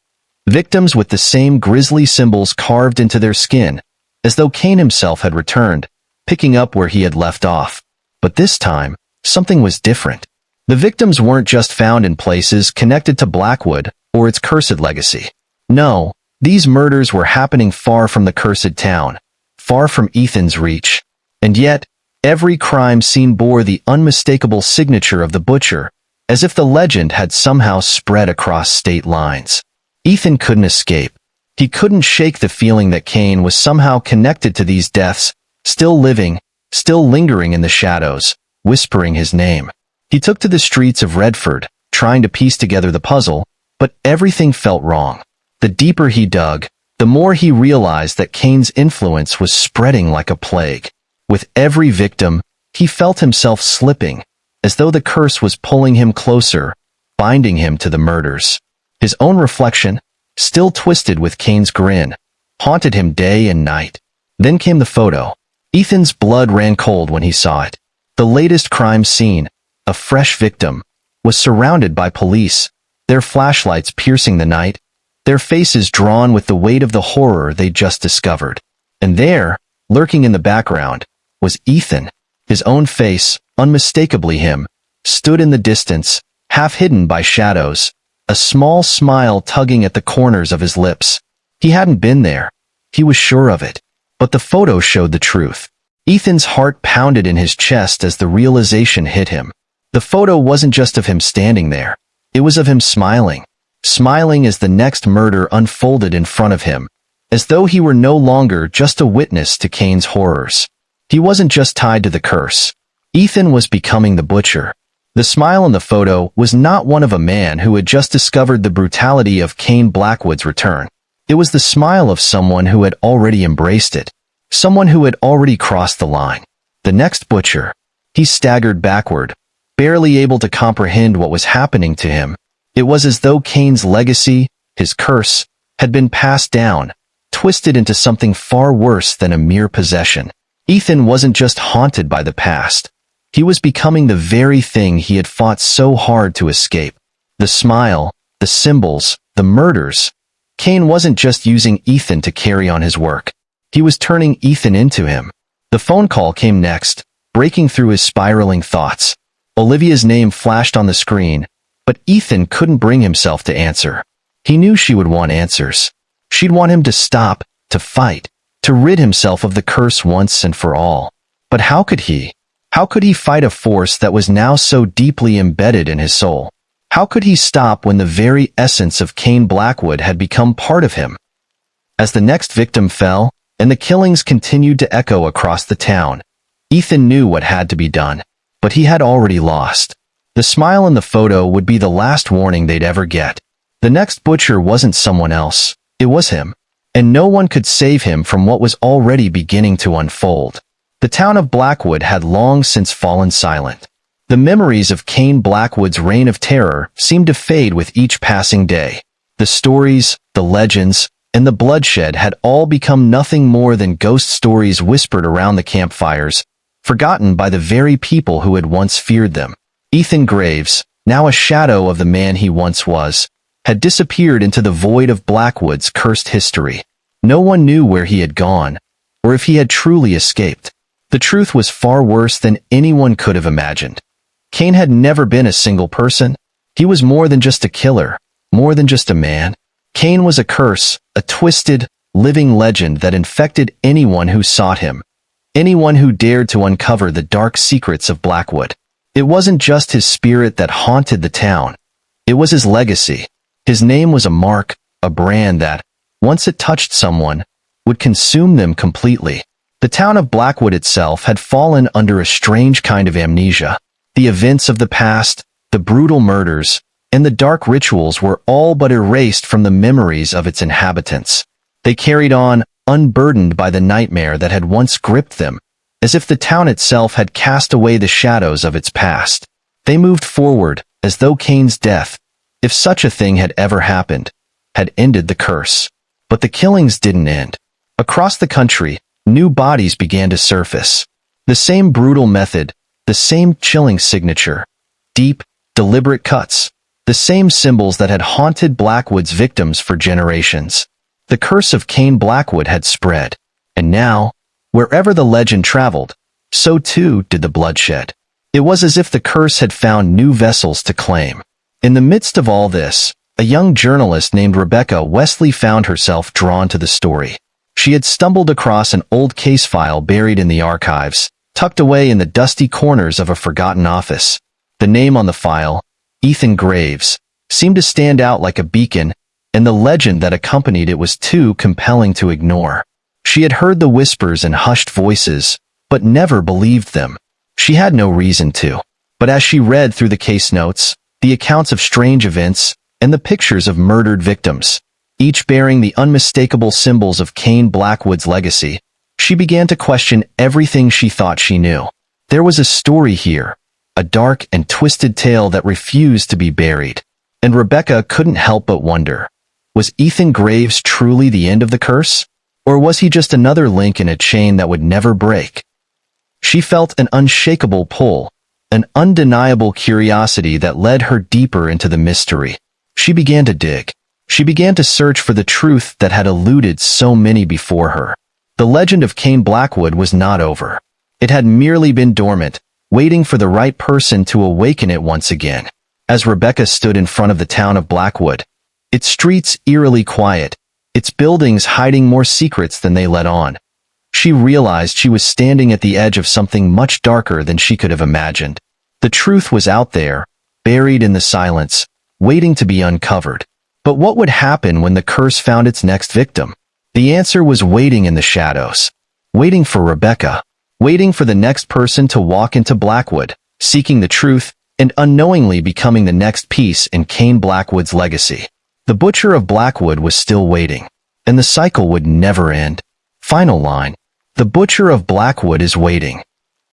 Victims with the same grisly symbols carved into their skin, as though Cain himself had returned, picking up where he had left off. But this time, something was different. The victims weren't just found in places connected to Blackwood or its cursed legacy. No, these murders were happening far from the cursed town, far from Ethan's reach. And yet, every crime scene bore the unmistakable signature of the butcher, as if the legend had somehow spread across state lines. Ethan couldn't escape. He couldn't shake the feeling that Cain was somehow connected to these deaths, still living, still lingering in the shadows, whispering his name. He took to the streets of Redford, trying to piece together the puzzle, but everything felt wrong. The deeper he dug, the more he realized that Cain's influence was spreading like a plague. With every victim, he felt himself slipping, as though the curse was pulling him closer, binding him to the murders. His own reflection, still twisted with Cain's grin, haunted him day and night. Then came the photo. Ethan's blood ran cold when he saw it. The latest crime scene, a fresh victim, was surrounded by police, their flashlights piercing the night, their faces drawn with the weight of the horror they'd just discovered. And there, lurking in the background, was Ethan. His own face, unmistakably him, stood in the distance, half hidden by shadows, a small smile tugging at the corners of his lips. He hadn't been there. He was sure of it. But the photo showed the truth. Ethan's heart pounded in his chest as the realization hit him. The photo wasn't just of him standing there. It was of him smiling. Smiling as the next murder unfolded in front of him, as though he were no longer just a witness to Cain's horrors. He wasn't just tied to the curse. Ethan was becoming the butcher. The smile in the photo was not one of a man who had just discovered the brutality of Cain Blackwood's return. It was the smile of someone who had already embraced it. Someone who had already crossed the line. The next butcher. He staggered backward, barely able to comprehend what was happening to him. It was as though Cain's legacy, his curse, had been passed down, twisted into something far worse than a mere possession. Ethan wasn't just haunted by the past. He was becoming the very thing he had fought so hard to escape. The smile, the symbols, the murders. Cain wasn't just using Ethan to carry on his work. He was turning Ethan into him. The phone call came next, breaking through his spiraling thoughts. Olivia's name flashed on the screen, but Ethan couldn't bring himself to answer. He knew she would want answers. She'd want him to stop, to fight, to rid himself of the curse once and for all. But how could he? How could he fight a force that was now so deeply embedded in his soul? How could he stop when the very essence of Cain Blackwood had become part of him? As the next victim fell, and the killings continued to echo across the town, Ethan knew what had to be done, but he had already lost. The smile in the photo would be the last warning they'd ever get. The next butcher wasn't someone else, it was him, and no one could save him from what was already beginning to unfold. The town of Blackwood had long since fallen silent. The memories of Cain Blackwood's reign of terror seemed to fade with each passing day. The stories, the legends, and the bloodshed had all become nothing more than ghost stories whispered around the campfires, forgotten by the very people who had once feared them. Ethan Graves, now a shadow of the man he once was, had disappeared into the void of Blackwood's cursed history. No one knew where he had gone, or if he had truly escaped. The truth was far worse than anyone could have imagined. Cain had never been a single person. He was more than just a killer, more than just a man. Cain was a curse, a twisted, living legend that infected anyone who sought him, anyone who dared to uncover the dark secrets of Blackwood. It wasn't just his spirit that haunted the town. It was his legacy. His name was a mark, a brand that, once it touched someone, would consume them completely. The town of Blackwood itself had fallen under a strange kind of amnesia. The events of the past, the brutal murders, and the dark rituals were all but erased from the memories of its inhabitants. They carried on, unburdened by the nightmare that had once gripped them, as if the town itself had cast away the shadows of its past. They moved forward, as though Cain's death, if such a thing had ever happened, had ended the curse. But the killings didn't end. Across the country, new bodies began to surface. The same brutal method, the same chilling signature. Deep, deliberate cuts. The same symbols that had haunted Blackwood's victims for generations. The curse of Cain Blackwood had spread. And now, wherever the legend traveled, so too did the bloodshed. It was as if the curse had found new vessels to claim. In the midst of all this, a young journalist named Rebecca Wesley found herself drawn to the story. She had stumbled across an old case file buried in the archives, tucked away in the dusty corners of a forgotten office. The name on the file, Ethan Graves, seemed to stand out like a beacon, and the legend that accompanied it was too compelling to ignore. She had heard the whispers and hushed voices, but never believed them. She had no reason to. But as she read through the case notes, the accounts of strange events, and the pictures of murdered victims, each bearing the unmistakable symbols of Cain Blackwood's legacy, she began to question everything she thought she knew. There was a story here, a dark and twisted tale that refused to be buried. And Rebecca couldn't help but wonder, was Ethan Graves truly the end of the curse? Or was he just another link in a chain that would never break? She felt an unshakable pull, an undeniable curiosity that led her deeper into the mystery. She began to dig. She began to search for the truth that had eluded so many before her. The legend of Cain Blackwood was not over. It had merely been dormant, waiting for the right person to awaken it once again. As Rebecca stood in front of the town of Blackwood, its streets eerily quiet, its buildings hiding more secrets than they let on, she realized she was standing at the edge of something much darker than she could have imagined. The truth was out there, buried in the silence, waiting to be uncovered. But what would happen when the curse found its next victim? The answer was waiting in the shadows. Waiting for Rebecca. Waiting for the next person to walk into Blackwood, seeking the truth, and unknowingly becoming the next piece in Cain Blackwood's legacy. The butcher of Blackwood was still waiting, and the cycle would never end. Final line. The butcher of Blackwood is waiting.